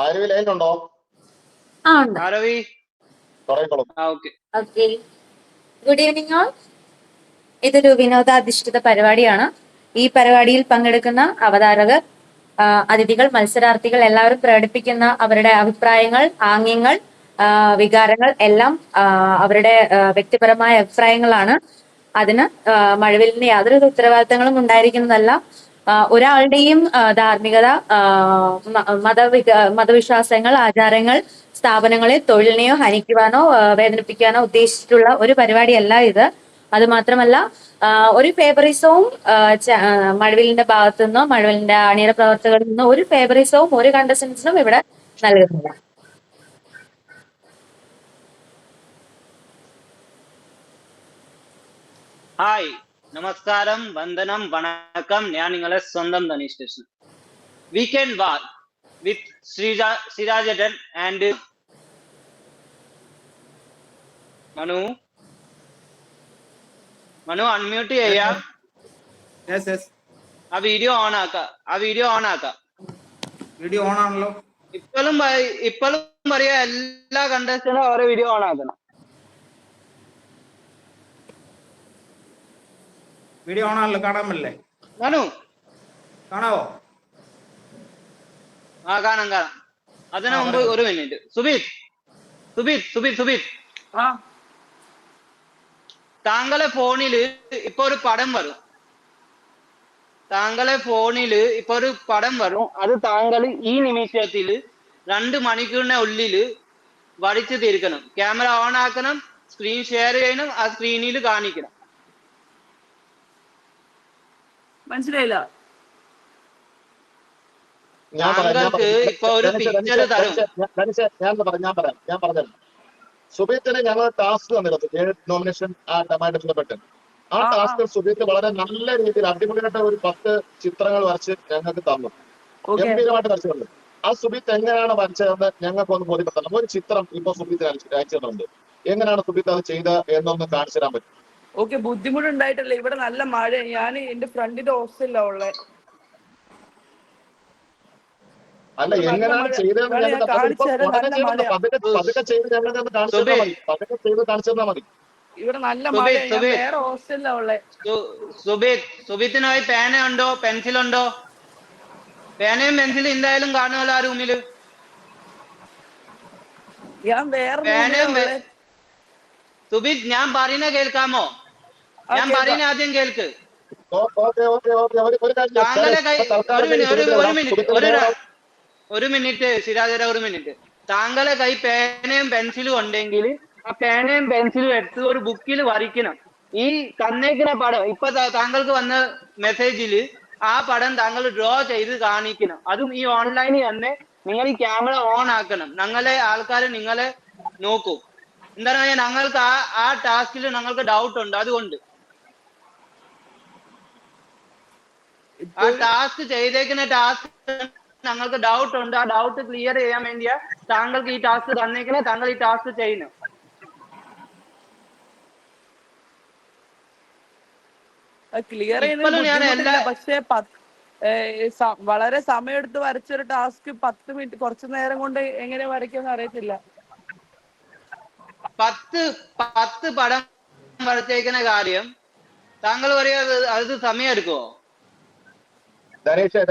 ആരവി ലൈനുണ്ടോ? ആരവി തുടങ്ങിക്കോളും. Okay. Good evening all. ഇതൊരു വിനോദാധിഷ്ഠിത പരിപാടിയാണ്. ഈ പരിപാടിയിൽ പങ്കെടുക്കുന്ന അവതാരകർ, അതിഥികൾ, മത്സരാർത്ഥികൾ എല്ലാവരും പ്രകടിപ്പിക്കുന്ന അവരുടെ അഭിപ്രായങ്ങൾ, ആംഗ്യങ്ങൾ, വികാരങ്ങൾ എല്ലാം അവരുടെ വ്യക്തിപരമായ അഭിപ്രായങ്ങളാണ്. അതിന് മഴവിലിന് യാതൊരു ഉത്തരവാദിത്തങ്ങളും ഉണ്ടായിരിക്കുന്നതല്ല. ഒരാളുടെയും ധാർമ്മികത, മതവിശ്വാസങ്ങൾ, ആചാരങ്ങൾ, സ്ഥാപനങ്ങളെ, തൊഴിലിനെയോ ഹനിക്കുവാനോ വേദനിപ്പിക്കാനോ ഉദ്ദേശിച്ചിട്ടുള്ള ഒരു പരിപാടിയല്ല ഇത്. അത് മാത്രമല്ല, ഒരു ഫേവറിസവും മഴവിലിന്റെ ഭാഗത്തു നിന്നോ മഴവിലിന്റെ അണിയറ പ്രവർത്തകരിൽ നിന്നോ ഒരു ഫേവറിസവും ഒരു കണ്ടസ്റ്റൻസിനും ഇവിടെ നൽകുന്നില്ല. ഹായ്, നമസ്കാരം, വന്ദനം, വണക്കം. ഞാൻ നിങ്ങളെ സ്വന്തം Dhanish Krishnan. Weekend war with Sreerajan and Manu unmute ചെയ്യാം. ആ വീഡിയോ ഓൺ ആക്കാം. വീഡിയോ ഓൺ ആണല്ലോ. ഇപ്പോഴും പറയാ, എല്ലാ കണ്ടസ്റ്റന്റും ഓരോ വീഡിയോ ഓൺ ആക്കണം. വീഡിയോ ഓൺ ആണല്ലോ, കാണാൻ പറ്റില്ലേ? മനു കാണാവോ? കാണാം. അതിനു മുമ്പ് ഒരു മിനിറ്റ്. സുബിത്, താങ്കളെ ഫോണില് ഇപ്പൊ ഒരു പടം വരും. അത് താങ്കൾ ഈ നിമിഷത്തില് 2 മണിക്കൂറിന്റെ ഉള്ളില് വടിച്ചു തീർക്കണം. ക്യാമറ ഓൺ ആക്കണം, സ്ക്രീൻ ഷെയർ ചെയ്യണം, ആ സ്ക്രീനിൽ കാണിക്കണം. മനസ്സിലായില്ല? താങ്കൾക്ക് ഇപ്പൊ ഒരു പിക്ചർ തരും. ഞാൻ പറഞ്ഞു. സുബീത്തിന് ഞങ്ങൾ ടാസ്ക് തന്നിരുന്നു, 7 നോമിനേഷൻ ആയിട്ട് ബന്ധപ്പെട്ട്. ആ ടാസ്ക് സുബീത്ത് വളരെ നല്ല രീതിയിൽ അടിപൊളിയായിട്ട് ഒരു 10 ചിത്രങ്ങൾ വരച്ച് ഞങ്ങൾക്ക് തന്നു. ഗംഭീരമായിട്ട് വരച്ചിട്ടുണ്ട്. ആ സുബീത്ത് എങ്ങനെയാണ് വരച്ചതെന്ന് ഞങ്ങൾക്ക് ഒന്ന് ബോധ്യപ്പെടുത്തണം. ഒരു ചിത്രം ഇപ്പൊ സുബീത്ത് അയച്ചു തന്നിട്ടുണ്ട്. എങ്ങനെയാണ് സുബീത്ത് അത് ചെയ്ത എന്നൊന്ന് കാണിച്ചു തരാൻ പറ്റും? ഓക്കെ. ബുദ്ധിമുട്ടുണ്ടായിട്ടല്ലേ, ഇവിടെ നല്ല മഴ. ഞാൻ എന്റെ ഫ്രണ്ടിന്റെ ഹോസ്റ്റലിലാ ഉള്ളത്. അല്ല, എങ്ങനെയാണ് ചെയ്തതെന്ന് പതുക്കെ ചെയ്ത് ഞങ്ങൾക്ക് കാണിച്ചു തന്നാൽ മതി. ഇവിടെ നല്ല മഴ. ഞാൻ വേറെ ഹോസ്റ്റലിലാ ഉള്ളത്. സുബിത്തിനായി പേന ഉണ്ടോ, പെൻസിലുണ്ടോ? പേനയും പെൻസിലും എന്തായാലും കാണുമല്ലോ ആ റൂമില്. ഞാൻ വേറെ സുബിത്, ഞാൻ പറയുന്ന കേൾക്കാമോ? ഞാൻ പറയുന്ന ആദ്യം കേൾക്ക്. താങ്കളെ കൈ ഒരു മിനിറ്റ് സിരാജര, ഒരു മിനിറ്റ്. താങ്കളെ കൈ പേനയും പെൻസിലും ഉണ്ടെങ്കിൽ ആ പേനയും പെൻസിലും എടുത്ത് ഒരു ബുക്കിൽ വരയ്ക്കണം. ഈ തന്നേക്കുന്ന പടം, ഇപ്പൊ താങ്കൾക്ക് വന്ന മെസ്സേജില് ആ പടം താങ്കൾ ഡ്രോ ചെയ്ത് കാണിക്കണം. അതും ഈ ഓൺലൈനിൽ തന്നെ നിങ്ങൾ ഈ ക്യാമറ ഓൺ ആക്കണം. ഞങ്ങളെ ആൾക്കാർ നിങ്ങളെ നോക്കും. എന്താണ് പറഞ്ഞാൽ ഞങ്ങൾക്ക് ആ ടാസ്കിൽ ഞങ്ങൾക്ക് ഡൗട്ട് ഉണ്ട്. അതുകൊണ്ട് ആ ടാസ്ക് ചെയ്തേക്കുന്ന ടാസ്ക് ഞങ്ങൾക്ക് ഡൗട്ട് ഉണ്ട്. ആ ഡൗട്ട് ക്ലിയർ ചെയ്യാൻ വേണ്ടിയാ താങ്കൾക്ക് ഈ ടാസ്ക് തന്നേക്കണേ. താങ്കൾ ഈ ടാസ്ക് ചെയ്യണം. ക്ലിയർ ചെയ്യുന്നില്ല, പക്ഷേ വളരെ സമയമെടുത്ത് വരച്ചൊരു ടാസ്ക് 10 മിനിറ്റ് കുറച്ചു നേരം കൊണ്ട് എങ്ങനെ വരയ്ക്കുമെന്ന് അറിയത്തില്ല. 10 പടം വരച്ചേക്കുന്ന കാര്യം താങ്കൾ പറയാ അത് സമയം എടുക്കുമോ? ധനീഷ്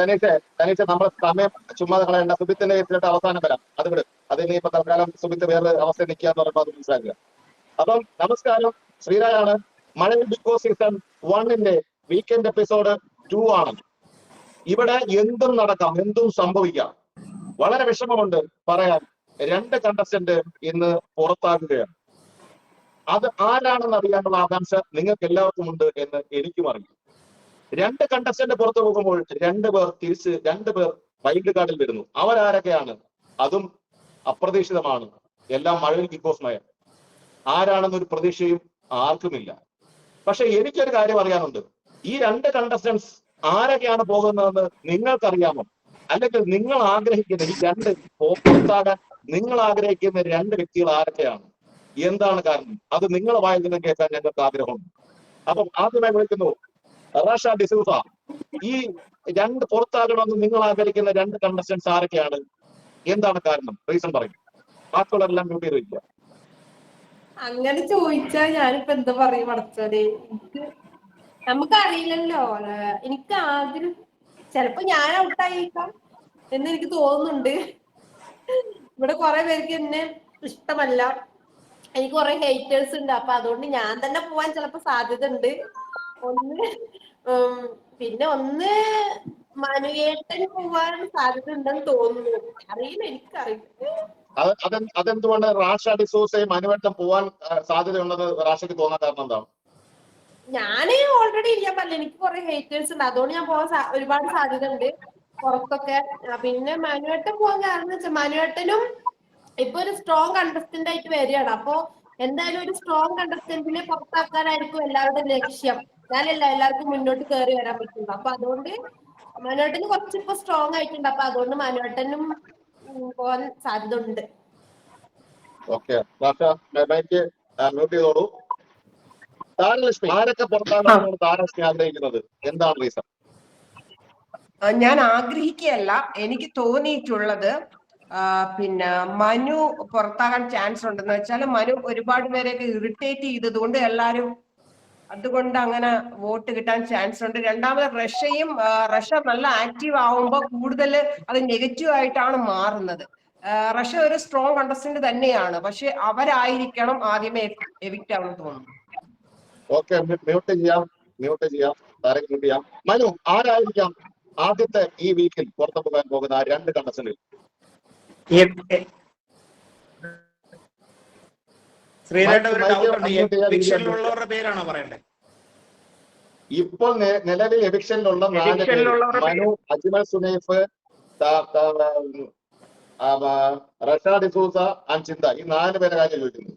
നമ്മൾ സമയം ചുമ്മാ കളയണ്ട. സുബിത്തിന്റെ കേസിലിട്ട് അവസാനം വരാം. അത് വിട്. അതിനിപ്പോ തൽക്കാലം സുബിത്ത് വേറെ അവസ്ഥ നിൽക്കാന്ന് പറയുമ്പോൾ അത് മനസ്സിലാക്കുക. അപ്പം നമസ്കാരം, ശ്രീരാജാണ്. Mazhavil Bigg Boss season 1 weekend episode 2 ആണ്. ഇവിടെ എന്തും നടക്കാം, എന്തും സംഭവിക്കാം. വളരെ വിഷമമുണ്ട് പറയാൻ. 2 കണ്ടസ്റ്റന്റ് ഇന്ന് പുറത്താകുകയാണ്. അത് ആരാണെന്ന് അറിയാനുള്ള ആകാംക്ഷ നിങ്ങൾക്ക് എല്ലാവർക്കും ഉണ്ട് എന്ന് എനിക്കും അറിയാം. 2 കണ്ടസ്റ്റന്റ് പുറത്തു പോകുമ്പോൾ 2 പേർ തിരിച്ച് 2 പേർ വൈൽഡ് കാർഡിൽ വരുന്നു. അവരാരൊക്കെയാണ്? അതും അപ്രതീക്ഷിതമാണ്. എല്ലാം മഴവിൽ ബിഗ് ബോസ് നയം. ആരാണെന്നൊരു പ്രതീക്ഷയും ആർക്കുമില്ല. പക്ഷെ എനിക്കൊരു കാര്യം അറിയാനുണ്ട്. ഈ 2 കണ്ടസ്റ്റൻസ് ആരൊക്കെയാണ് പോകുന്നതെന്ന് നിങ്ങൾക്കറിയാമോ? അല്ലെങ്കിൽ നിങ്ങൾ ആഗ്രഹിക്കുന്ന ഈ 2 പുറത്താകാൻ നിങ്ങൾ ആഗ്രഹിക്കുന്ന 2 വ്യക്തികൾ ആരൊക്കെയാണ്? എന്താണ് കാരണം? അത് നിങ്ങളെ വായിൽ നിന്ന് കേൾക്കാൻ ഞങ്ങൾക്ക് ആഗ്രഹമുണ്ട്. അപ്പം ആദ്യമായി വിളിക്കുന്നു റാഷ ഡിസൂസ. ഈ 2 പുറത്താകണമെന്ന് നിങ്ങൾ ആഗ്രഹിക്കുന്ന 2 കണ്ടസ്റ്റൻസ് ആരൊക്കെയാണ്? എന്താണ് കാരണം? റീസൺ പറയും. ബാക്കിയുള്ളവരെല്ലാം മ്യൂട്ട് ചെയ്ത് വയ്ക്കുക. അങ്ങനെ ചോദിച്ചാ ഞാനിപ്പോ എന്താ പറയും പടച്ചോനെ. നമുക്കറിയില്ലല്ലോ. എനിക്ക് ആഗ്രഹം ചിലപ്പോ ഞാൻ ഔട്ടായിരിക്കാം എന്ന് എനിക്ക് തോന്നുന്നുണ്ട്. ഇവിടെ കുറെ പേർക്ക് എന്നെ ഇഷ്ടമല്ല, എനിക്ക് കുറെ ഹേറ്റേഴ്സ് ഉണ്ട്. അപ്പൊ അതുകൊണ്ട് ഞാൻ തന്നെ പോവാൻ ചിലപ്പോ സാധ്യത ഉണ്ട്. ഒന്ന് പിന്നെ ഒന്ന് മനുവേട്ടന് പോവാൻ സാധ്യത ഉണ്ടെന്ന് തോന്നുന്നു. അറിയില്ല, എനിക്കറിയില്ല. അതെന്തുകൊണ്ട് റാഷ ഡിസൂസയും മനുവട്ടം പോവാൻ സാധ്യതയുള്ളത് റാഷയ്ക്ക് തോന്നാൻ കാരണം എന്താണ്? ഞാന് ഓൾറെഡി ഞാൻ പറഞ്ഞില്ല, എനിക്ക് കുറെ ഹേറ്റേഴ്സ് ഉണ്ട്. അതുകൊണ്ട് ഞാൻ പോവാൻ ഒരുപാട് സാധ്യത ഉണ്ട് പുറത്തൊക്കെ. പിന്നെ മനുവേട്ടൻ പോകാൻ കാരണം വെച്ചാൽ മനുവേട്ടനും ഇപ്പൊ ഒരു സ്ട്രോങ് കണ്ടസ്റ്റന്റ് ആയിട്ട് വരികയാണ്. അപ്പൊ എന്തായാലും ഒരു സ്ട്രോങ് കണ്ടസ്റ്റന്റിനെ പുറത്താക്കാനായിരിക്കും എല്ലാവരുടെ ലക്ഷ്യം. ഞാനല്ല എല്ലാവർക്കും മുന്നോട്ട് കയറി വരാൻ പറ്റുള്ളൂ. അപ്പൊ അതുകൊണ്ട് മനുവേട്ടന് കുറച്ചിപ്പോ സ്ട്രോങ് ആയിട്ടുണ്ട്. അപ്പൊ അതുകൊണ്ട് മനുവേട്ടനും പോകാൻ സാധ്യത ഉണ്ട്. ഓക്കെ, റാഷ മൈക്ക് മ്യൂട്ട് ചെയ്തോളൂ. താരലക്ഷ്മി, ആരൊക്കെ പുറത്താകണമെന്നാണ് താരലക്ഷ്മി ആഗ്രഹിക്കുന്നത്? എന്താണ് റീസൺ? ഞാൻ ആഗ്രഹിക്കുകയല്ല, എനിക്ക് തോന്നിയിട്ടുള്ളത് പിന്നെ മനു പുറത്താകാൻ ചാൻസ് ഉണ്ടെന്ന് വെച്ചാൽ മനു ഒരുപാട് പേരെയൊക്കെ ഇറിറ്റേറ്റ് ചെയ്തത് കൊണ്ട് എല്ലാരും അതുകൊണ്ട് അങ്ങനെ വോട്ട് കിട്ടാൻ ചാൻസ് ഉണ്ട്. രണ്ടാമത് റഷ നല്ല ആക്റ്റീവ് ആവുമ്പോൾ കൂടുതൽ അത് നെഗറ്റീവ് ആയിട്ടാണ് മാറുന്നത്. റഷ ഒരു സ്ട്രോങ് കണ്ടസ്റ്റന്റ് തന്നെയാണ്, പക്ഷെ അവരായിരിക്കണം ആദ്യമേ എവിക്റ്റ് ആവണമെന്ന് തോന്നുന്നു. ഓക്കെ, മ്യൂട്ട് ചെയ്യാം. താരക്ക് മ്യൂട്ട് ചെയ്യാം. മനു, ആരായിരിക്കാം ആദ്യത്തെ ഈ വീക്കിൽ പുറത്തു പോകാൻ പോകുന്ന ആ 2 കണ്ടസ്റ്റന്റിൽ? ശ്രീരായിട്ട് ഒരു ഡൗട്ട് ഉണ്ട്. എവിക്ഷനിലുള്ളവരുടെ പേരാണോ പറയണ്ടേ? ഇപ്പോൾ നിലവിൽ എവിക്ഷനിലുള്ള 4 പേര്: മനു, അജ്മൽ സുനൈഫ്, റഷ ഡിസൂസ, ചിന്ത. ഈ 4 പേരെ കാര്യം ചോദിക്കുന്നു.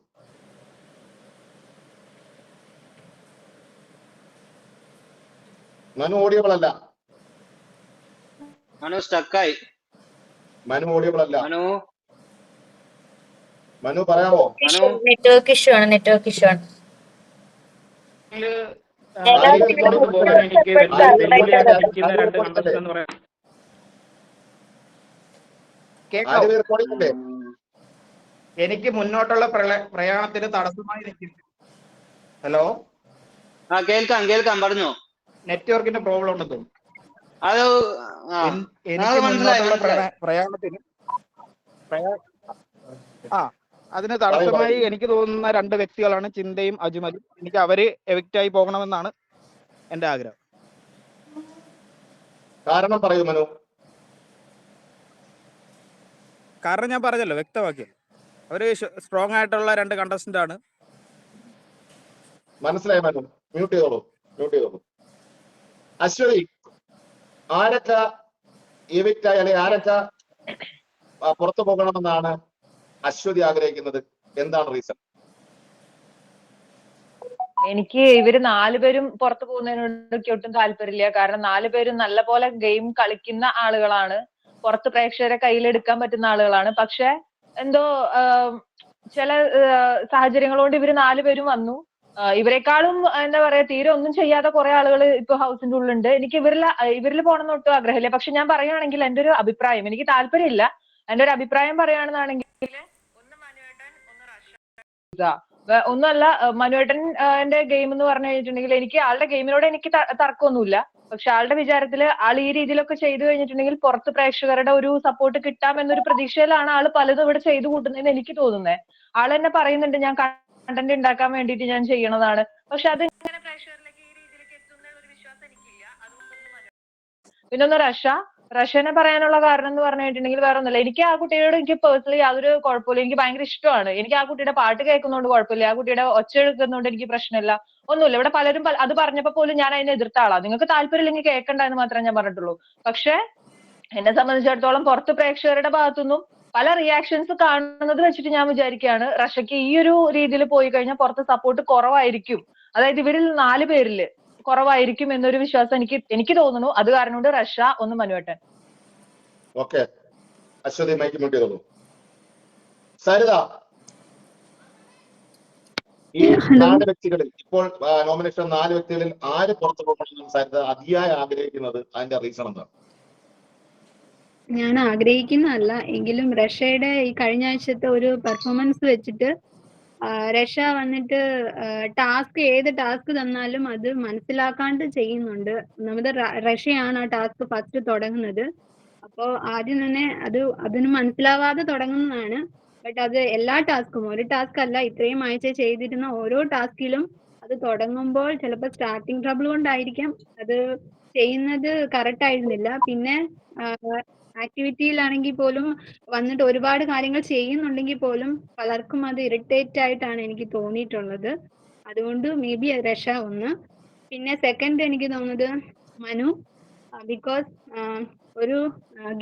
മനു ഓഡിയബിൾ അല്ല. മനു സ്റ്റക്കായി. മനു പറയാമോ? നെറ്റ്വർക്ക് ഇഷ്യൂ ആണ്. എനിക്ക് മുന്നോട്ടുള്ള പ്രയാണത്തിന് തടസ്സമായി നിൽക്കുന്നു. ഹലോ, കേൾക്കാം പറഞ്ഞോ. നെറ്റ്വർക്കിന്റെ പ്രോബ്ലം ഉണ്ടെന്ന് തോന്നുന്നു. അത് എനിക്ക് മുന്നോട്ടുള്ള പ്രയാണത്തിന് അതിന് തടസ്സമായി എനിക്ക് തോന്നുന്ന 2 വ്യക്തികളാണ് ചിന്തയും അജ്മലും. എനിക്ക് അവര് എവിക്റ്റ് ആയി പോകണമെന്നാണ് എന്റെ ആഗ്രഹം. കാരണം പറയൂ മനു. കാരണം ഞാൻ പറഞ്ഞല്ലോ, വ്യക്തമാക്കിയല്ലോ. അവര് സ്ട്രോങ് ആയിട്ടുള്ള 2 കണ്ടസ്റ്റന്റ് ആണ്. മനസ്സിലായി മനു. മ്യൂട്ട് ചെയ്തോളൂ. അശ്വതി, ആരൊക്കെ എവിക്റ്റായി അല്ലെങ്കിൽ ആരൊക്കെ പുറത്തു പോകണമെന്നാണ് അശ്വതി ആഗ്രഹിക്കുന്നത്? എന്താണ് റീസൺ? എനിക്ക് ഇവര് 4 പേരും പുറത്തു പോകുന്നതിനോട് ഒട്ടും താല്പര്യമില്ല. കാരണം 4 പേരും നല്ല പോലെ ഗെയിം കളിക്കുന്ന ആളുകളാണ്, പുറത്ത് പ്രേക്ഷകരെ കയ്യിലെടുക്കാൻ പറ്റുന്ന ആളുകളാണ്. പക്ഷെ എന്തോ ചില സാഹചര്യങ്ങൾ കൊണ്ട് ഇവര് 4 പേരും വന്നു. ഇവരെക്കാളും എന്താ പറയാ, തീരെ ഒന്നും ചെയ്യാത്ത കുറെ ആളുകൾ ഇപ്പൊ ഹൗസിന്റെ ഉള്ളിലുണ്ട്. എനിക്ക് ഇവരിൽ പോകണമെന്ന് ഒട്ടും ആഗ്രഹമില്ല. പക്ഷെ ഞാൻ പറയുകയാണെങ്കിൽ എന്റെ ഒരു അഭിപ്രായം, എനിക്ക് താല്പര്യമില്ല, എന്റെ ഒരു അഭിപ്രായം പറയുകയാണെന്നാണെങ്കിൽ ഒന്ന് മനുവേട്ടൻ, ഒന്ന് റഷ. ഒന്നുമല്ല, മനുവേട്ടൻ എന്റെ ഗെയിം എന്ന് പറഞ്ഞു കഴിഞ്ഞിട്ടുണ്ടെങ്കിൽ എനിക്ക് ആളുടെ ഗെയിമിനോട് എനിക്ക് തർക്കമൊന്നുമില്ല. പക്ഷെ ആളുടെ വിചാരത്തില് ആൾ ഈ രീതിയിലൊക്കെ ചെയ്തു കഴിഞ്ഞിട്ടുണ്ടെങ്കിൽ പുറത്ത് പ്രേക്ഷകരുടെ ഒരു സപ്പോർട്ട് കിട്ടാമെന്നൊരു പ്രതീക്ഷയിലാണ് ആള് പലതും ഇവിടെ ചെയ്തു കൂട്ടുന്നതെന്ന് എനിക്ക് തോന്നുന്നത്. ആൾ തന്നെ പറയുന്നുണ്ട്, ഞാൻ കണ്ടന്റ് ഉണ്ടാക്കാൻ വേണ്ടിയിട്ട് ഞാൻ ചെയ്യണതാണ്. പക്ഷെ അത് ഇങ്ങനെ പ്രേക്ഷകരിലേക്ക് ഈ രീതിയിലേക്ക് എത്തുന്ന ഒരു വിശ്വാസം എനിക്കില്ല. അതുകൊണ്ടൊന്നും. പിന്നെ ഒന്ന് റഷനെ പറയാനുള്ള കാരണം എന്ന് പറഞ്ഞു കഴിഞ്ഞിട്ടുണ്ടെങ്കിൽ വേറെ ഒന്നുമില്ല. എനിക്ക് ആ കുട്ടിയോട് എനിക്ക് പേഴ്സണലി യാതൊരു കുഴപ്പമില്ല. എനിക്ക് ഭയങ്കര ഇഷ്ടമാണ്. എനിക്ക് ആ കുട്ടിയുടെ പാട്ട് കേൾക്കുന്നതുകൊണ്ട് കുഴപ്പമില്ല, ആ കുട്ടിയുടെ ഒച്ച എടുക്കുന്നതുകൊണ്ട് എനിക്ക് പ്രശ്നമില്ല, ഒന്നുമില്ല. ഇവിടെ പലരും അത് പറഞ്ഞപ്പോ പോലും ഞാൻ അതിനെ എതിർത്ത ആളാണ്. നിങ്ങൾക്ക് താല്പര്യമില്ലെങ്കിൽ കേൾക്കണ്ട എന്ന് മാത്രമേ ഞാൻ പറഞ്ഞിട്ടുള്ളൂ. പക്ഷെ എന്നെ സംബന്ധിച്ചിടത്തോളം പുറത്ത് പ്രേക്ഷകരുടെ ഭാഗത്തുനിന്നും പല റിയാക്ഷൻസ് കാണുന്നത് വെച്ചിട്ട് ഞാൻ വിചാരിക്കുകയാണ്, റഷയ്ക്ക് ഈ ഒരു രീതിയിൽ പോയി കഴിഞ്ഞാൽ പുറത്ത് സപ്പോർട്ട് കുറവായിരിക്കും. അതായത് ഇവരിൽ 4 പേരില് കുറവായിരിക്കും എന്നൊരു വിശ്വാസം എനിക്ക് തോന്നുന്നു. അത് കാരണം കൊണ്ട് റഷ, ഒന്ന് മനുവേട്ടൻ. ഓക്കെ, അശ്വതി മൈക്ക് മ്യൂട്ട് ചെയ്തോളൂ. സരിത, ഈ 4 വ്യക്തികളിൽ ഇപ്പോൾ നോമിനേഷൻ 4 വ്യക്തികളിൽ ആര് പുറത്തു പോകണമെന്ന് സരിത അതിയായി ആഗ്രഹിക്കുന്നത്? അതിന്റെ റീസൺ എന്താണ്? ഞാൻ ആഗ്രഹിക്കുന്നതല്ല, എങ്കിലും റഷ്യയുടെ ഈ കഴിഞ്ഞ ആഴ്ചത്തെ ഒരു പെർഫോമൻസ് വെച്ചിട്ട് രക്ഷ വന്നിട്ട് ഏത് ടാസ്ക് തന്നാലും അത് മനസ്സിലാക്കാണ്ട് ചെയ്യുന്നുണ്ട്. നമ്മുടെ റഷ്യയാണ് ആ ടാസ്ക് ഫസ്റ്റ് തുടങ്ങുന്നത്. അപ്പോൾ ആദ്യം തന്നെ അതിന് മനസ്സിലാവാതെ തുടങ്ങുന്നതാണ്. ബട്ട് അത് എല്ലാ ടാസ്കും, ഒരു ടാസ്ക് അല്ല, ഇത്രയും ആഴ്ച ചെയ്തിരുന്ന ഓരോ ടാസ്കിലും അത് തുടങ്ങുമ്പോൾ ചിലപ്പോൾ സ്റ്റാർട്ടിങ് ട്രബിൾ കൊണ്ടായിരിക്കാം അത് ചെയ്യുന്നത് കറക്റ്റ് ആയിരുന്നില്ല. പിന്നെ ആക്ടിവിറ്റിയിലാണെങ്കിൽ പോലും വന്നിട്ട് ഒരുപാട് കാര്യങ്ങൾ ചെയ്യുന്നുണ്ടെങ്കിൽ പോലും പലർക്കും അത് ഇറിറ്റേറ്റ് ആയിട്ടാണ് എനിക്ക് തോന്നിയിട്ടുള്ളത്. അതുകൊണ്ട് മേ ബി രക്ഷ ഒന്ന്. പിന്നെ സെക്കൻഡ് എനിക്ക് തോന്നുന്നത് മനു, ബിക്കോസ് ഒരു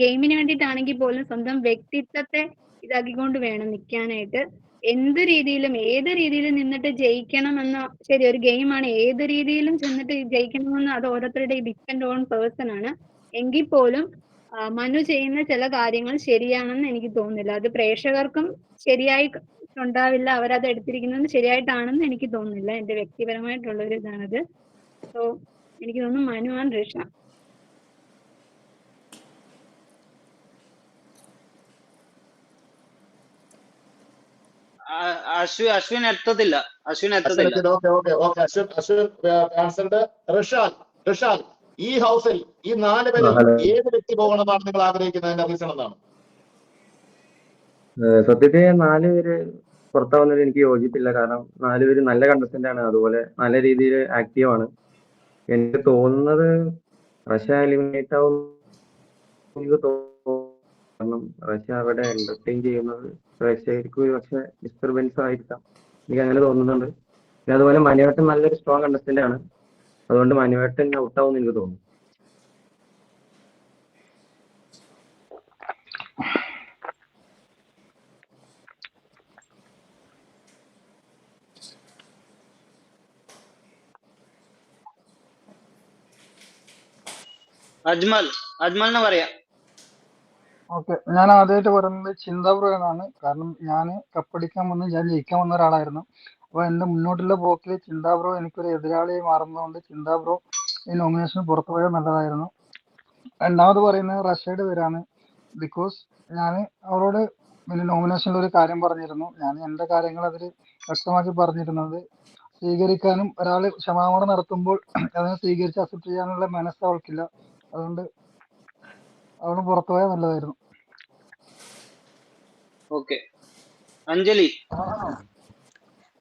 ഗെയിമിന് വേണ്ടിയിട്ടാണെങ്കിൽ പോലും സ്വന്തം വ്യക്തിത്വത്തെ ഇതാക്കിക്കൊണ്ട് വേണം നിൽക്കാനായിട്ട്. ഏത് രീതിയിലും നിന്നിട്ട് ജയിക്കണമെന്ന, ശരി ഒരു ഗെയിമാണ്, ഏത് രീതിയിലും ചെന്നിട്ട് ജയിക്കണമെന്ന് അത് ഓരോരുത്തരുടെ ഡിപ്പെൻഡ് ഓൺ പേഴ്സൺ ആണ്. എങ്കിൽ പോലും മനു ചെയ്യുന്ന ചില കാര്യങ്ങൾ ശരിയാണെന്ന് എനിക്ക് തോന്നുന്നില്ല. അത് പ്രേക്ഷകർക്കും ശരിയായി ഉണ്ടാവില്ല, അവരത് എടുത്തിരിക്കുന്നത് ശരിയായിട്ടാണെന്ന് എനിക്ക് തോന്നുന്നില്ല. എന്റെ വ്യക്തിപരമായിട്ടുള്ള ഒരു ഇതാണത്. സോ എനിക്ക് തോന്നുന്നു മനു ആൻഡ് രക്ഷ. അശ്വിൻ എത്തത്തില്ല. റിഷാൽ, ഈ ഹൗസിൽ ഈ 4 പേരിൽ ഏത് വ്യക്തി പോകണമെന്നാണ് നിങ്ങൾ ആഗ്രഹിക്കുന്നത്? റീസൺ എന്താണ്? സത്യത്തിൽ 4 പേര് പുറത്താവുന്നതിൽ എനിക്ക് യോജിപ്പില്ല. കാരണം 4 പേര് നല്ല കണ്ടസ്റ്റന്റ് ആണ്, അതുപോലെ നല്ല രീതിയിൽ ആക്റ്റീവ് ആണ്. എനിക്ക് തോന്നുന്നത് റഷ്യ എലിമിനേറ്റ് ആവും എനിക്ക് തോന്നുന്നു. കാരണം റഷ്യ അവിടെ എന്റർടൈൻ ചെയ്യുന്നത് പ്രേക്ഷകർക്ക് ഒരു പക്ഷെ ഡിസ്റ്റർബൻസ് ആയിരിക്കാം, എനിക്ക് അങ്ങനെ തോന്നുന്നുണ്ട്. പിന്നെ അതുപോലെ മനുവേട്ടൻ നല്ലൊരു സ്ട്രോങ് കണ്ടസ്റ്റന്റ് ആണ്, അതുകൊണ്ട് മനുവേട്ടൻ ഔട്ടാവും എനിക്ക് തോന്നുന്നു. അജ്മലിന് പറയാം. ഓക്കെ, ഞാൻ ആദ്യമായിട്ട് പറയുന്നത് ചിന്താബ്രോ എന്നാണ്. കാരണം ഞാൻ കപ്പടിക്കാൻ വന്ന് ഞാൻ ജയിക്കാൻ വന്ന ഒരാളായിരുന്നു. അപ്പോൾ എൻ്റെ മുന്നോട്ടുള്ള പോക്കിൽ ചിന്താബ്രോ എനിക്കൊരു എതിരാളിയായി മാറുന്നതുകൊണ്ട് ചിന്താബ്രോ ഈ നോമിനേഷൻ പുറത്തു പോയാൽ നല്ലതായിരുന്നു. രണ്ടാമത് പറയുന്നത് റഷ്യയുടെ പേരാണ്. ബിക്കോസ് ഞാൻ അവരോട് പിന്നെ നോമിനേഷനിൽ ഒരു കാര്യം പറഞ്ഞിരുന്നു. ഞാൻ എൻ്റെ കാര്യങ്ങൾ അതിൽ വ്യക്തമാക്കി പറഞ്ഞിരുന്നത് സ്വീകരിക്കാനും ഒരാൾ ക്ഷമാപണം നടത്തുമ്പോൾ അതിനെ സ്വീകരിച്ച് അക്സെപ്റ്റ് ചെയ്യാനുള്ള മനസ്സ് അവൾക്കില്ല. അതുകൊണ്ട് അവള് പുറത്തു പോയാൽ നല്ലതായിരുന്നു. ഓക്കെ, അഞ്ജലി.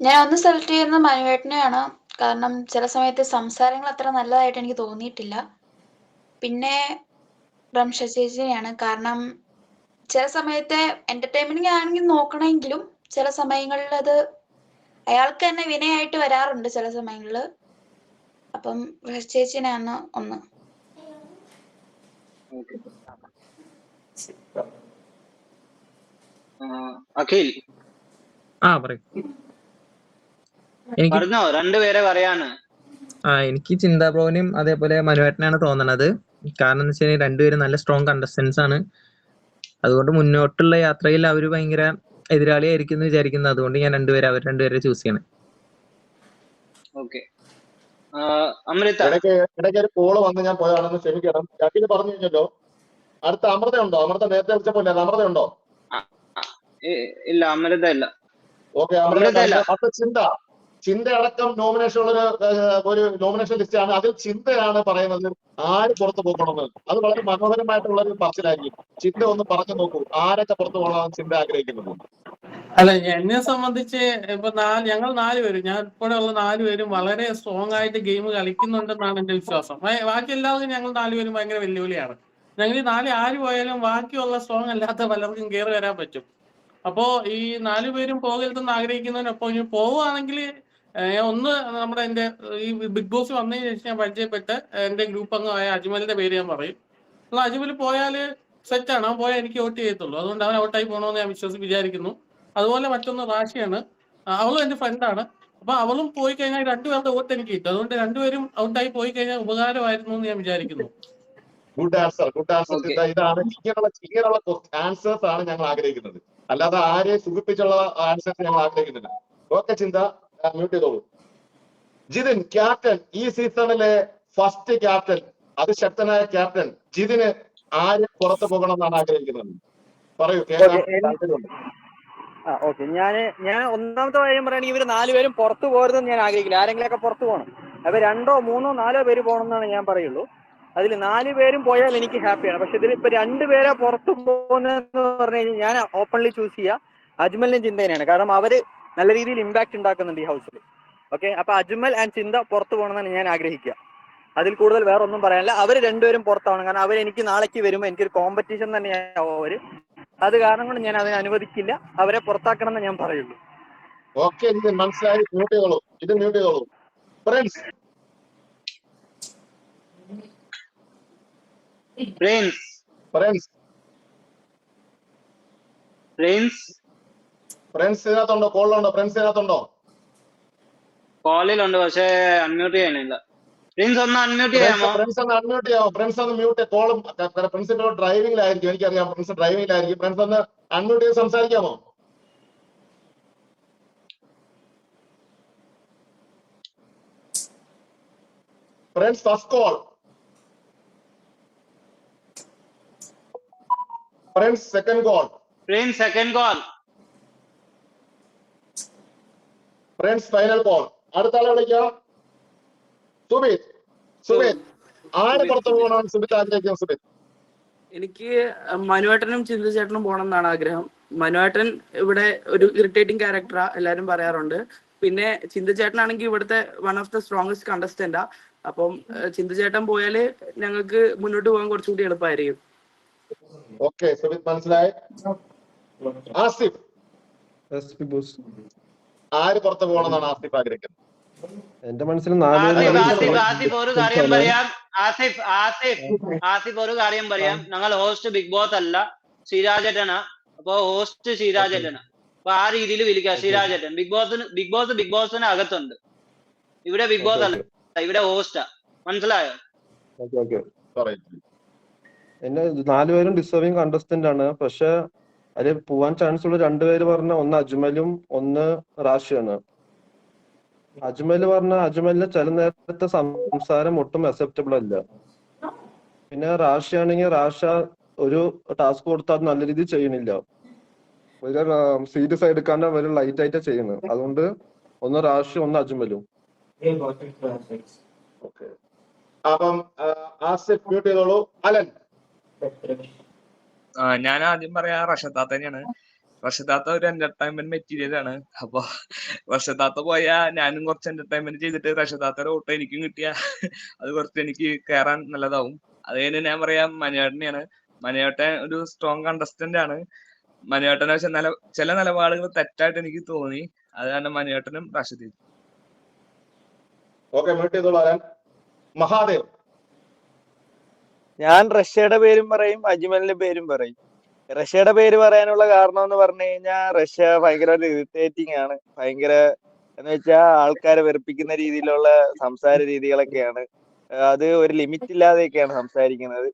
ഞാൻ ഒന്ന് സെലക്ട് ചെയ്യുന്നത് മനുവേട്ടനെയാണ്. കാരണം ചില സമയത്ത് സംസാരങ്ങൾ അത്ര നല്ലതായിട്ട് എനിക്ക് തോന്നിയിട്ടില്ല. പിന്നെ റംഷ ചേച്ചിനെയാണ്. കാരണം ചില സമയത്തെ എന്റർടൈൻമെന്റ് ആണെങ്കിൽ നോക്കണമെങ്കിലും ചില സമയങ്ങളിൽ അത് അയാൾക്ക് തന്നെ വിനയായിട്ട് വരാറുണ്ട് ചില സമയങ്ങളിൽ. അപ്പം റംഷ ചേച്ചിനെയാണ് ഒന്ന്. അഖിൽ പറഞ്ഞോ, 2 പേരെ പറയാണ്. എനിക്ക് ചിന്താബ്രോനും അതേപോലെ മനുവേട്ടനാണ് തോന്നണത്. കാരണം എന്ന് വെച്ചാൽ 2 പേരും നല്ല സ്ട്രോങ് കണ്ടസ്റ്റൻസ് ആണ്. അതുകൊണ്ട് മുന്നോട്ടുള്ള യാത്രയിൽ അവര് ഭയങ്കര എതിരാളിയായിരിക്കും എന്ന് വിചാരിക്കുന്നത്. അതുകൊണ്ട് ഞാൻ അവർ 2 പേരെ ചൂസ് ചെയ്യണം. ഓക്കെ, അമൃത. ഇടയ്ക്ക് ഒരു കോള് വന്ന് ഞാൻ പോയാണെന്ന് ക്ഷമിക്കണം. അഖിൽ പറഞ്ഞു കഴിഞ്ഞല്ലോ. അടുത്ത അമൃത ഉണ്ടോ? അമൃത നേരത്തെ വിളിച്ചപ്പോ അമൃത ഉണ്ടോ? ഇല്ല, അമൃത ഇല്ല. ഓക്കെ, അമൃത അപ്പൊ ചിന്ത അടക്കം നോമിനേഷൻ ഉള്ള ഒരു നോമിനേഷൻ ലിസ്റ്റ് ആണ്. അതിൽ ചിന്തയാണ് പറയുന്നത് ആര് പുറത്തു പോകണമെന്ന്. അത് വളരെ മനോഹരമായിട്ടുള്ള ഒരു പറച്ചിലായിരിക്കും. ചിന്ത ഒന്ന് പറഞ്ഞു നോക്കൂ, ആരൊക്കെ പുറത്തു പോകണമെന്ന് ചിന്ത ആഗ്രഹിക്കുന്നത്. അല്ല, എന്നെ സംബന്ധിച്ച് ഇപ്പൊ ഞങ്ങൾ 4 പേരും, ഞാൻ ഉൾപ്പെടെയുള്ള 4 പേരും വളരെ സ്ട്രോങ് ആയിട്ട് ഗെയിം കളിക്കുന്നുണ്ടെന്നാണ് എന്റെ വിശ്വാസം. ബാക്കി എല്ലാവർക്കും ഞങ്ങൾ 4 പേരും ഭയങ്കര വെല്ലുവിളിയാണ്. ഞങ്ങൾ ഈ 4 ആര് പോയാലും ബാക്കിയുള്ള സ്ട്രോങ് അല്ലാത്ത പലർക്കും കയറി വരാൻ പറ്റും. അപ്പോ ഈ 4 പേരും പോകരുതെന്ന് ആഗ്രഹിക്കുന്നതിനൊപ്പം ഇനി പോവുകയാണെങ്കിൽ ഒന്ന് നമ്മുടെ എന്റെ ഈ ബിഗ് ബോസ് വന്നതിന് ശേഷം ഞാൻ പരിചയപ്പെട്ട് എന്റെ ഗ്രൂപ്പ് അംഗമായ അജ്മലിന്റെ പേര് ഞാൻ പറയും. അജ്മൽ പോയാല് സെറ്റാണ്, അവൻ പോയാൽ എനിക്ക് വോട്ട് ചെയ്യത്തുള്ളൂ. അതുകൊണ്ട് അവൻ ഔട്ടായി പോകണമെന്ന് ഞാൻ വിചാരിക്കുന്നു. അതുപോലെ മറ്റൊന്ന് റാഷിയാണ്. അവളും എന്റെ ഫ്രണ്ടാണ്. അപ്പൊ അവളും പോയി കഴിഞ്ഞാൽ 2 പേരുടെ വോട്ട് എനിക്ക് കിട്ടും. അതുകൊണ്ട് 2 പേരും ഔട്ടായി പോയി കഴിഞ്ഞാൽ ഉപകാരമായിരുന്നു എന്ന് ഞാൻ വിചാരിക്കുന്നു. Good answer. ഇതാണ് ഇങ്ങനെയുള്ള ആൻസേഴ്സ് ആണ് ഞങ്ങൾ ആഗ്രഹിക്കുന്നത്. അല്ലാതെ ആരെ സുഖിപ്പിച്ചുള്ള ആൻസേഴ്സ് ഞങ്ങൾ ആഗ്രഹിക്കുന്നില്ല. ഓക്കെ, ചിന്ത മ്യൂട്ട് ചെയ്തോളൂ. ജിതിൻ, ക്യാപ്റ്റൻ, ഈ സീസണിലെ ഫസ്റ്റ് ക്യാപ്റ്റൻ, അതിശക്തനായ ക്യാപ്റ്റൻ ജിതിന് ആര് പുറത്തു പോകണം എന്നാണ് ആഗ്രഹിക്കുന്നത്? പറയൂ, കേൾക്കാൻ താല്പര്യമുണ്ട്. ഓക്കെ, ഞാൻ ഒന്നാമത്തെ കാര്യം പറയുകയാണെങ്കിൽ ഇവർ 4 പേരും പുറത്തു പോകരുതെന്ന് ഞാൻ ആഗ്രഹിക്കില്ല. ആരെങ്കിലുമൊക്കെ പുറത്തു പോകണം. അപ്പൊ 2 3 4 പേര് പോകണം എന്നാണ് ഞാൻ പറയുള്ളൂ. അതിൽ 4 പേരും പോയാൽ എനിക്ക് ഹാപ്പിയാണ്. പക്ഷെ ഇതിൽ ഇപ്പൊ 2 പേരെ പുറത്തു പോകുന്നതെന്ന് പറഞ്ഞു കഴിഞ്ഞാൽ ഞാൻ ഓപ്പൺലി ചൂസ് ചെയ്യുക അജ്മലിനും ചിന്തേനെയാണ്. കാരണം അവര് നല്ല രീതിയിൽ ഇമ്പാക്ട് ഉണ്ടാക്കുന്നുണ്ട് ഈ ഹൗസിൽ. ഓക്കെ, അപ്പൊ അജ്മൽ ആൻഡ് ചിന്ത പുറത്തു പോകണമെന്നാണ് ഞാൻ ആഗ്രഹിക്കുക. അതിൽ കൂടുതൽ വേറെ ഒന്നും പറയാനില്ല. അവർ 2 പേരും പുറത്താണ്. കാരണം അവർ എനിക്ക് നാളേക്ക് വരുമ്പോൾ എനിക്കൊരു കോമ്പറ്റീഷൻ തന്നെയാവും അവര്. അത് കാരണം കൊണ്ട് ഞാൻ അതിനെ അനുവദിക്കില്ല. അവരെ പുറത്താക്കണം എന്ന് ഞാൻ പറയുള്ളൂ. ഓക്കെ, ഇത് മനസ്സിലായി. മ്യൂട്ട് ചെയ്തോളൂ, ഇത് മ്യൂട്ട് ചെയ്തോളൂ. Prince Prince Prince Prince Prince ഇതിനകത്തുണ്ടോ? കോളിലുണ്ടോ? പ്രിൻസ് ഇതിനകത്തുണ്ടോ? കോളിലുണ്ട്, പക്ഷെ അൺമ്യൂട്ട് ചെയ്യണില്ല. പ്രിൻസ് ഒന്ന് അൺമ്യൂട്ട് ചെയ്യാമോ? പ്രിൻസ് ഒന്ന് അൺമ്യൂട്ട് ചെയ്യാമോ? പ്രിൻസ് ഒന്ന് മ്യൂട്ട്. കോളും പ്രിൻസ് ഇപ്പോൾ ഡ്രൈവിംഗിലായിരിക്കും, എനിക്കറിയാം. പ്രിൻസ് ഡ്രൈവിംഗിലായിരിക്കും. പ്രിൻസ് ഒന്ന് അൺമ്യൂട്ട് ചെയ്ത് സംസാരിക്കാമോ? Prince first call. Prince second call. Prince second call. Prince final call. അടുത്ത ആളെ വിളിക്കാം. സുബിത് ആര് പുറത്തു പോകണമെന്ന് സുബിത്ത് ആഗ്രഹിക്കും? സുബിത്ത്, എനിക്ക് മനുവേട്ടനും ചിന്തു ചേട്ടനും പോകണം എന്നാണ് ആഗ്രഹം. മനുവേട്ടൻ ഇവിടെ ഒരു ഇറിറ്റേറ്റിംഗ് ക്യാരക്ടറാ, എല്ലാരും പറയാറുണ്ട്. പിന്നെ ചിന്തു ചേട്ടനാണെങ്കിൽ ഇവിടുത്തെ വൺ ഓഫ് ദ സ്ട്രോങ്സ്റ്റ് കണ്ടസ്റ്റന്റാ. അപ്പം ചിന്തു ചേട്ടൻ പോയാല് ഞങ്ങൾക്ക് മുന്നോട്ട് പോകാൻ കുറച്ചുകൂടി എളുപ്പമായിരിക്കും. ഓക്കെ, സുബിത്ത് മനസ്സിലായി. ആസിഫ്, ആര് പുറത്തു പോകണമെന്നാണ് ആസിഫ് ആഗ്രഹിക്കുന്നത്? എന്റെ മനസ്സിൽ ആസിഫ് ഒരു കാര്യം പറയാം. ആസിഫ് ഒരു കാര്യം പറയാം. ഞങ്ങൾ ഹോസ്റ്റ് ബിഗ് ബോസ് അല്ല, സിരാജേട്ടനാ. അപ്പൊ ഹോസ്റ്റ് സിരാജേട്ടനാ. അപ്പൊ ആ രീതിയിൽ വിളിക്കാം സിരാജേട്ടൻ. ബിഗ് ബോസിന് അകത്തുണ്ട്. ഇവിടെ ബിഗ് ബോസ് അല്ല, ഇവിടെ ഹോസ്റ്റാ. മനസ്സിലായോ? എന്നെ 4 പേരും ഡിസേർവിംഗ് കണ്ടസ്റ്റന്റ് ആണ്. പക്ഷെ അതിൽ പോവാൻ ചാൻസ് ഉള്ള 2 പേര് പറഞ്ഞ ഒന്ന് അജ്മലും ഒന്ന് റാഷിയാണ്. അജ്മലിന്റെ ചില നേരത്തെ സംസാരം ഒട്ടും അക്സെപ്റ്റബിൾ അല്ല. പിന്നെ റാഷിയാണെങ്കിൽ റാഷ ഒരു ടാസ്ക് കൊടുത്താൽ നല്ല രീതിയിൽ ചെയ്യണില്ല. ഒരു സീരിയസ് ആയി എടുക്കാണ്ട് ഒരു ലൈറ്റ് ആയിട്ടാ ചെയ്യുന്നത്. അതുകൊണ്ട് ഒന്ന് റാഷി ഒന്ന് അജ്മലും. അപ്പം ആസിഫ് മ്യൂട്ട് ചെയ്തോളൂ. അലൻ, ഞാൻ ആദ്യം പറയാ റഷദാത്ത തന്നെയാണ്. റഷദാത്ത ഒരു എന്റർടൈൻമെന്റ് മെറ്റീരിയൽ ആണ്. അപ്പൊ റഷദാത്ത പോയാ ഞാനും കുറച്ച് എന്റർടൈൻമെന്റ് ചെയ്തിട്ട് റഷദാത്തയുടെ ഓട്ടോ എനിക്കും കിട്ടിയ അത് കുറച്ച് എനിക്ക് കയറാൻ നല്ലതാവും. അത് കഴിഞ്ഞ് ഞാൻ പറയാം മനുവേട്ടനെയാണ്. മനുവേട്ടൻ ഒരു സ്ട്രോങ് കണ്ടസ്റ്റന്റ് ആണ്. മനുവേട്ടനെ പക്ഷെ ചില നിലപാടുകൾ തെറ്റായിട്ട് എനിക്ക് തോന്നി. അത് കാരണം മനുവേട്ടനും റഷദയും. ഓക്കെ, മ്യൂട്ട് ചെയ്തോളൂ അലൻ. മഹാദേവ്, ഞാൻ റഷ്യയുടെ പേരും പറയും, അജ്മലിന്റെ പേരും പറയും. റഷ്യയുടെ പേര് പറയാനുള്ള കാരണം എന്ന് പറഞ്ഞു കഴിഞ്ഞാൽ റഷ്യ ഭയങ്കര ഇറിറ്റേറ്റിംഗ് ആണ്. ഭയങ്കര എന്ന് വെച്ചാൽ ആൾക്കാരെ വെറുപ്പിക്കുന്ന രീതിയിലുള്ള സംസാര രീതികളൊക്കെയാണ്. അത് ഒരു ലിമിറ്റ് ഇല്ലാതെയൊക്കെയാണ് സംസാരിക്കുന്നത്.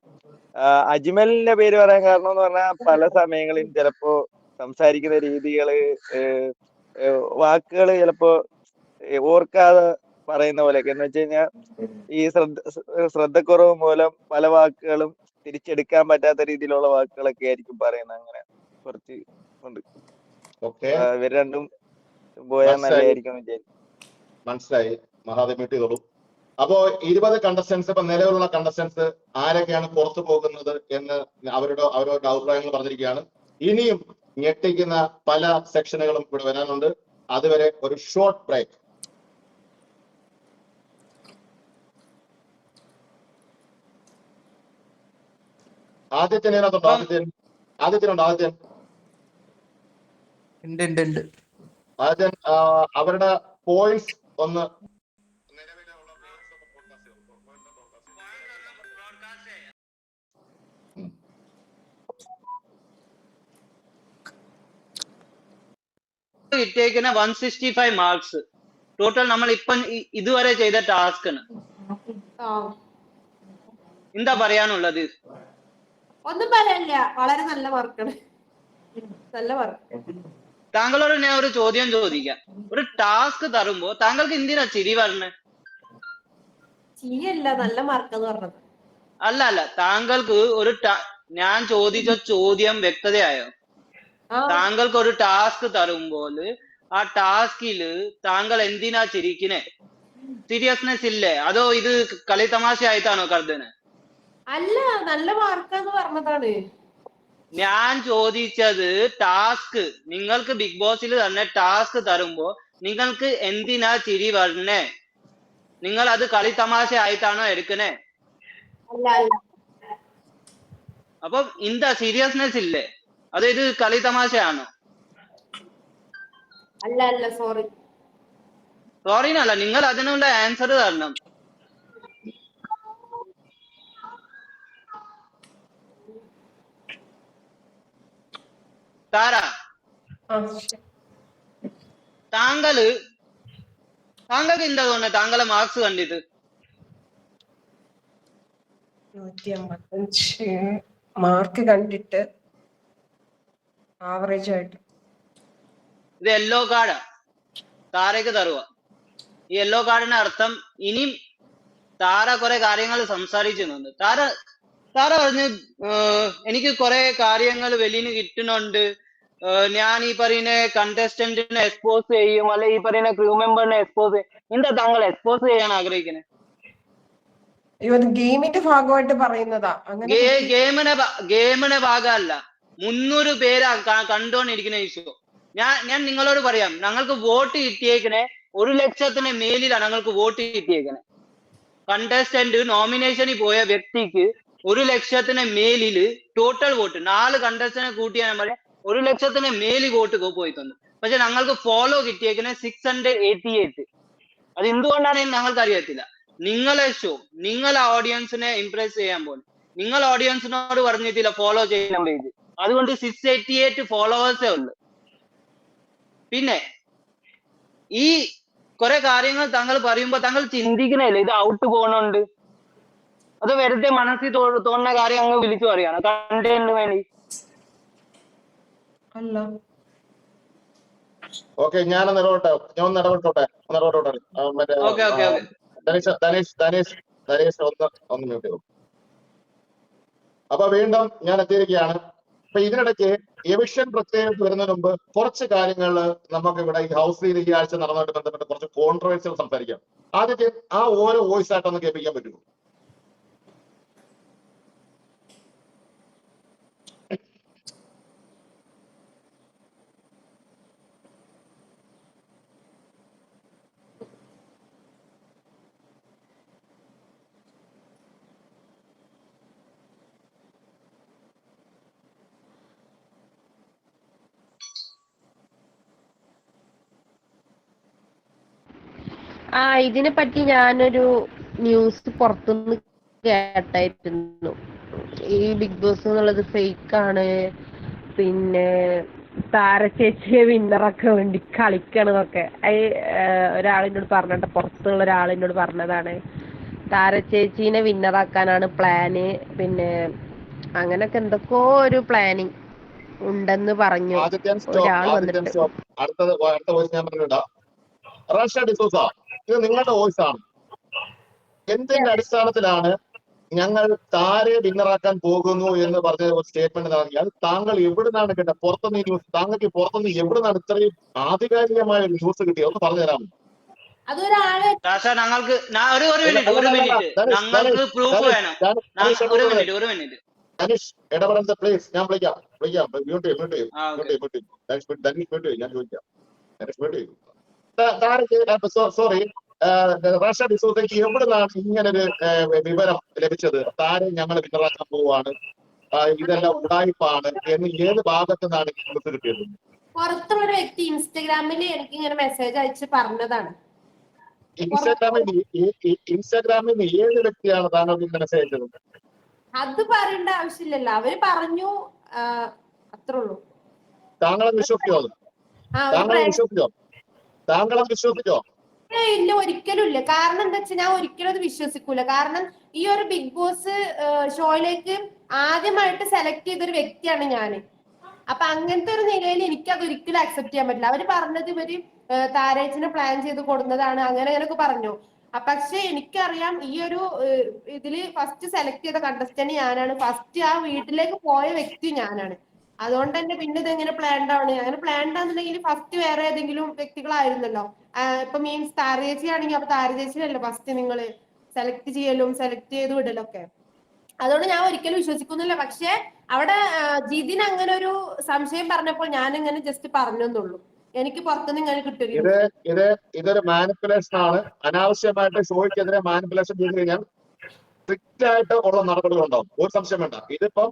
അജ്മലിന്റെ പേര് പറയാൻ കാരണം എന്ന് പറഞ്ഞാൽ പല സമയങ്ങളിൽ ചിലപ്പോ സംസാരിക്കുന്ന രീതികള്, വാക്കുകൾ ചിലപ്പോ ഓർക്കാതെ പറയുന്ന പോലെയൊക്കെ. എന്ന് വെച്ച് കഴിഞ്ഞാൽ ഈ ശ്രദ്ധക്കുറവ് മൂലം പല വാക്കുകളും തിരിച്ചെടുക്കാൻ പറ്റാത്ത രീതിയിലുള്ള വാക്കുകളൊക്കെ ആയിരിക്കും പറയുന്നത്. അങ്ങനെ കുറച്ച് ഉണ്ട്. ഇവർ രണ്ടും പോയാൽ നല്ലതായിരിക്കും വിചാരിക്കും. മനസ്സിലായി. മഹാദേവ് മ്യൂട്ട് ചെയ്തോളൂ. അപ്പോ 20 കണ്ടസ്റ്റൻസ്, ഇപ്പൊ നിലവിലുള്ള കണ്ടസ്റ്റൻസ് ആരൊക്കെയാണ് പുറത്തു പോകുന്നത് എന്ന് അവരുടെ അഭിപ്രായങ്ങൾ പറഞ്ഞിരിക്കുകയാണ്. ഇനിയും ഞെട്ടിക്കുന്ന പല സെക്ഷനുകളും ഇവിടെ വരാനുണ്ട്. അതുവരെ ഒരു ഷോർട്ട് ബ്രേക്ക്. ആദിത്യൻ ഇതിനകത്തുണ്ടോ? ആദിത്യനുണ്ടോ? ആദിത്യൻ അവരുടെ പോയിന്റ്സ് ഒന്ന് കിട്ടിയേക്കുന്ന 165 മാർക്സ് ടോട്ടൽ നമ്മൾ ഇപ്പം ഇതുവരെ ചെയ്ത ടാസ്കിന്. എന്താ പറയാനുള്ളത്? ഒന്നും പറയാനില്ല, വളരെ നല്ല മാർക്കാണ്. നല്ല മാർക്ക്. താങ്കളോട് ഞാൻ ഒരു ചോദ്യം ചോദിക്കാം. ഒരു ടാസ്ക് തരുമ്പോ താങ്കൾക്ക് എന്തിനാ ചിരി പറഞ്ഞത്? ചിരിയല്ല, നല്ല മാർക്കെന്ന് പറഞ്ഞത്. അല്ല താങ്കൾക്ക് ഞാൻ ചോദിച്ച ചോദ്യം വ്യക്തതയായോ? താങ്കൾക്ക് ഒരു ടാസ്ക് തരുമ്പോൾ ആ ടാസ്കില് താങ്കൾ എന്തിനാ ചിരിക്കണേ? സീരിയസ്നെസ് ഇല്ലേ? അതോ ഇത് കളി തമാശയായിട്ടാണോ കരുതുന്നത്? അല്ല, നല്ല മാർക്കാന്ന് പറഞ്ഞതാണ്. ഞാൻ ചോദിച്ചത് ടാസ്ക്, നിങ്ങൾക്ക് ബിഗ് ബോസിൽ തന്നെ ടാസ്ക് തരുമ്പോ നിങ്ങൾക്ക് എന്തിനാ ചിരി വരണേ? നിങ്ങൾ അത് കളി തമാശ ആയിട്ടാണോ എടുക്കണേ? അപ്പൊ ഇന്ത സീരിയസ്നെസ് ഇല്ലേ? അത് ഇത് കളി തമാശയാണോ? അല്ല സോറിനല്ല, നിങ്ങൾ അതിനുള്ള ആൻസർ തരണം. താര, താങ്കൾക്ക് എന്താ തോന്നുന്നത് താങ്കളെ മാർക്സ് കണ്ടിട്ട്? 155 മാർക്ക് കണ്ടിട്ട് ആവറേജ് ആയിട്ട്. ഇത് യെല്ലോ കാർഡാ താരക്ക് തരുക. ഈ യെല്ലോ കാർഡിന്റെ അർത്ഥം ഇനിയും താര കുറെ കാര്യങ്ങൾ സംസാരിക്കുന്നുണ്ട്. താര പറഞ്ഞ് എനിക്ക് കുറെ കാര്യങ്ങൾ വെളിയിൽ കിട്ടുന്നുണ്ട്, ഞാൻ ഈ പറയുന്ന കണ്ടസ്റ്റന്റിനെ എക്സ്പോസ് ചെയ്യും, അല്ലെ ഈ പറയുന്ന ക്രൂ മെമ്പറിനെ എക്സ്പോസ് ചെയ്യും. എന്താ താങ്കൾ എക്സ്പോസ് ചെയ്യാൻ ആഗ്രഹിക്കുന്നത്? ഗെയിമിന്റെ ഭാഗമായിട്ട് പറയുന്നതാ. ഗെയിമിന്റെ ഭാഗമല്ല, 300 പേരാ കണ്ടോണ്ടിരിക്കുന്ന ഇഷ്യൂ. ഞാൻ നിങ്ങളോട് പറയാം, ഞങ്ങൾക്ക് വോട്ട് കിട്ടിയേക്കണേ 1 ലക്ഷത്തിന് മേലിലാണ് ഞങ്ങൾക്ക് വോട്ട് കിട്ടിയേക്കണേ. കണ്ടസ്റ്റന്റ് നോമിനേഷനിൽ പോയ വ്യക്തിക്ക് 1 ലക്ഷത്തിന് മേലില് ടോട്ടൽ വോട്ട്, 4 കണ്ടസ്റ്റന്റ് കൂട്ടിയാൽ പറയാം 1 ലക്ഷത്തിന് മേലിൽ വോട്ട് പോയിട്ടുണ്ട്. പക്ഷെ ഞങ്ങൾക്ക് ഫോളോ കിട്ടിയേക്കണേ 688. അത് എന്തുകൊണ്ടാണെന്ന് ഞങ്ങൾക്ക് അറിയത്തില്ല. നിങ്ങളെ ഷോ, നിങ്ങളെ ഓഡിയൻസിനെ ഇംപ്രസ് ചെയ്യാൻ പോകും. നിങ്ങൾ ഓഡിയൻസിനോട് പറഞ്ഞിട്ടില്ല ഫോളോ ചെയ്യാൻ പേജ്, അതുകൊണ്ട് 688 ഫോളോവേഴ്സേ ഉള്ളു. പിന്നെ ഈ കുറെ കാര്യങ്ങൾ താങ്കൾ പറയുമ്പോ താങ്കൾ ചിന്തിക്കണല്ലേ ഇത് ഔട്ട് പോകണുണ്ട്, അത് വെറുതെ മനസ്സിൽ തോന്നുന്ന കാര്യം അങ്ങ് വിളിച്ചു പറയാണ് കണ്ടതിന് വേണ്ടി? അല്ല. ഓക്കെ, ഞാൻ ഇടപെട്ടോട്ടെ. ധനേഷ് ഒന്ന് മ്യൂട്ട് ചെയ്തു. അപ്പൊ വീണ്ടും ഞാൻ എത്തിയിരിക്കുകയാണ്. അപ്പൊ ഇതിനിടയ്ക്ക് എവിക്ഷൻ പ്രത്യേകം വരുന്നതിന് മുമ്പ് കുറച്ച് കാര്യങ്ങൾ നമുക്ക് ഇവിടെ ഈ ഹൗസിൽ ഈ ആഴ്ച നടന്നതായിട്ട് ബന്ധപ്പെട്ട് കുറച്ച് കോൺട്രവേഴ്സികൾ സംസാരിക്കാം. ആദ്യത്തെ ആ ഓരോ വോയിസ് ആയിട്ടൊന്ന് കേൾപ്പിക്കാൻ പറ്റുമോ? ഇതിനെ പറ്റി ഞാനൊരു ന്യൂസ് പുറത്തുനിന്ന് കേട്ടായിരുന്നു. ഈ ബിഗ് ബോസ് എന്നുള്ളത് ഫേക്ക് ആണ്, പിന്നെ താരചേച്ചിയെ വിന്നറാക്കാൻ വേണ്ടി കളിക്കണമെന്നൊക്കെ ഒരാളിനോട് പറഞ്ഞിട്ട്, പുറത്തുള്ള ഒരാളിനോട് പറഞ്ഞതാണ്. താരചേച്ചീനെ വിന്നറാക്കാനാണ് പ്ലാന്, പിന്നെ അങ്ങനൊക്കെ എന്തൊക്കെയോ ഒരു പ്ലാനിങ് ഉണ്ടെന്ന് പറഞ്ഞു ഒരാൾ വന്നിട്ട്. അടുത്ത വോയിസ് ഞാൻ പറഞ്ഞിട്ടാ. റഷ ഡിസൂസ, ഇത് നിങ്ങളുടെ വോയിസ് ആണ്. എന്തിന്റെ അടിസ്ഥാനത്തിലാണ് ഞങ്ങൾ താരെ വിന്നറാക്കാൻ പോകുന്നു എന്ന് പറഞ്ഞ ഒരു സ്റ്റേറ്റ്മെന്റ് നൽകിയാൽ താങ്കൾ എവിടുന്നാണ് കേട്ടത്? പുറത്തുനിന്ന് ഈ ന്യൂസ് താങ്കൾക്ക് പുറത്തുനിന്ന് എവിടുന്നാണ് ഇത്രയും ആധികാരികമായ ഒരു ന്യൂസ് കിട്ടിയത്? ഒന്ന് പറഞ്ഞു തരാമോ? ധനീഷ് ഇടപെടരുത് പ്ലീസ്. ഞാൻ വിളിക്കാം. മ്യൂട്ട് ചെയ്യും. ഞാൻ ചോദിക്കാം. സോറി, റഷ ഡിസൂസയ്ക്ക് എവിടുന്നാണ് ഇങ്ങനൊരു വിവരം ലഭിച്ചത്? താരം ഞങ്ങൾ വിന്നറാക്കാൻ പോവാണ്, ഇതെല്ലാം ഉടായ്പാണ് എന്ന് ഏത് ഭാഗത്തു നിന്നാണ് ന്യൂസ് കിട്ടിയത്? പുറത്തുള്ള വ്യക്തി ഇൻസ്റ്റഗ്രാമിൽ എനിക്ക് ഇങ്ങനെ മെസ്സേജ് അയച്ച് പറഞ്ഞതാണ്. ഇൻസ്റ്റാഗ്രാമിൽ ഏത് വ്യക്തിയാണ് താങ്കൾക്ക് ഇങ്ങനെ മെസ്സേജ് അയച്ചത്? അത് പറയേണ്ട ആവശ്യമില്ലല്ലോ, അവര് പറഞ്ഞു, അത്രേ ഉള്ളൂ. താങ്കളെ വിശ്വസിച്ചോ? താങ്കളെ വിശ്വസിച്ചോ? ഇല്ല, ഒരിക്കലും ഇല്ല. കാരണം എന്താ വെച്ചാൽ ഞാൻ ഒരിക്കലും അത് വിശ്വസിക്കൂല. കാരണം ഈ ഒരു ബിഗ് ബോസ് ഷോയിലേക്ക് ആദ്യമായിട്ട് സെലക്ട് ചെയ്തൊരു വ്യക്തിയാണ് ഞാന്. അപ്പൊ അങ്ങനത്തെ ഒരു നിലയിൽ എനിക്ക് അത് ഒരിക്കലും അക്സെപ്റ്റ് ചെയ്യാൻ പറ്റില്ല. അവര് പറഞ്ഞത് ഇവര് താരേച്ചിനെ പ്ലാൻ ചെയ്ത് കൊടുക്കുന്നതാണ്, അങ്ങനെയൊക്കെ പറഞ്ഞു. പക്ഷെ എനിക്കറിയാം ഈ ഒരു ഇതില് ഫസ്റ്റ് സെലക്ട് ചെയ്ത കണ്ടസ്റ്റന്റ് ഞാനാണ്, ഫസ്റ്റ് ആ വീട്ടിലേക്ക് പോയ വ്യക്തി ഞാനാണ്. അതുകൊണ്ട് തന്നെ പിന്നെ ഇതെങ്ങനെ പ്ലാൻഡ് ആണ്, അങ്ങനെ പ്ലാൻഡ് ആണെന്നുണ്ടെങ്കിൽ ഫസ്റ്റ് വേറെ ഏതെങ്കിലും വ്യക്തികളായിരുന്നല്ലോ. ഇപ്പൊ മീൻസ് താരചേച്ചി ആണെങ്കിൽ അപ്പൊ താരചേച്ചിയല്ലോ ഫസ്റ്റ് നിങ്ങൾ സെലക്ട് ചെയ്യലും സെലക്ട് ചെയ്ത് വിടലൊക്കെ. അതുകൊണ്ട് ഞാൻ ഒരിക്കലും വിശ്വസിക്കുന്നില്ല. പക്ഷെ അവിടെ ജിതിൻ അങ്ങനെ ഒരു സംശയം പറഞ്ഞപ്പോൾ ഞാൻ ഇങ്ങനെ ജസ്റ്റ് പറഞ്ഞെന്നുള്ളൂ. എനിക്ക് പുറത്തുനിന്ന് ഇങ്ങനെ കിട്ടുകയും ഇതൊരു മാനിപ്പുലേഷൻ ആണ്. അനാവശ്യമായിട്ട് ഷോയ്ക്കെതിരെ മാനിപ്പുലേഷൻ ചെയ്ത് കഴിഞ്ഞാൽ സ്ട്രിക്റ്റ് ആയിട്ട് ഉള്ള നടപടികൾ ഉണ്ടാവും, ഒരു സംശയം വേണ്ട. ഇതിപ്പം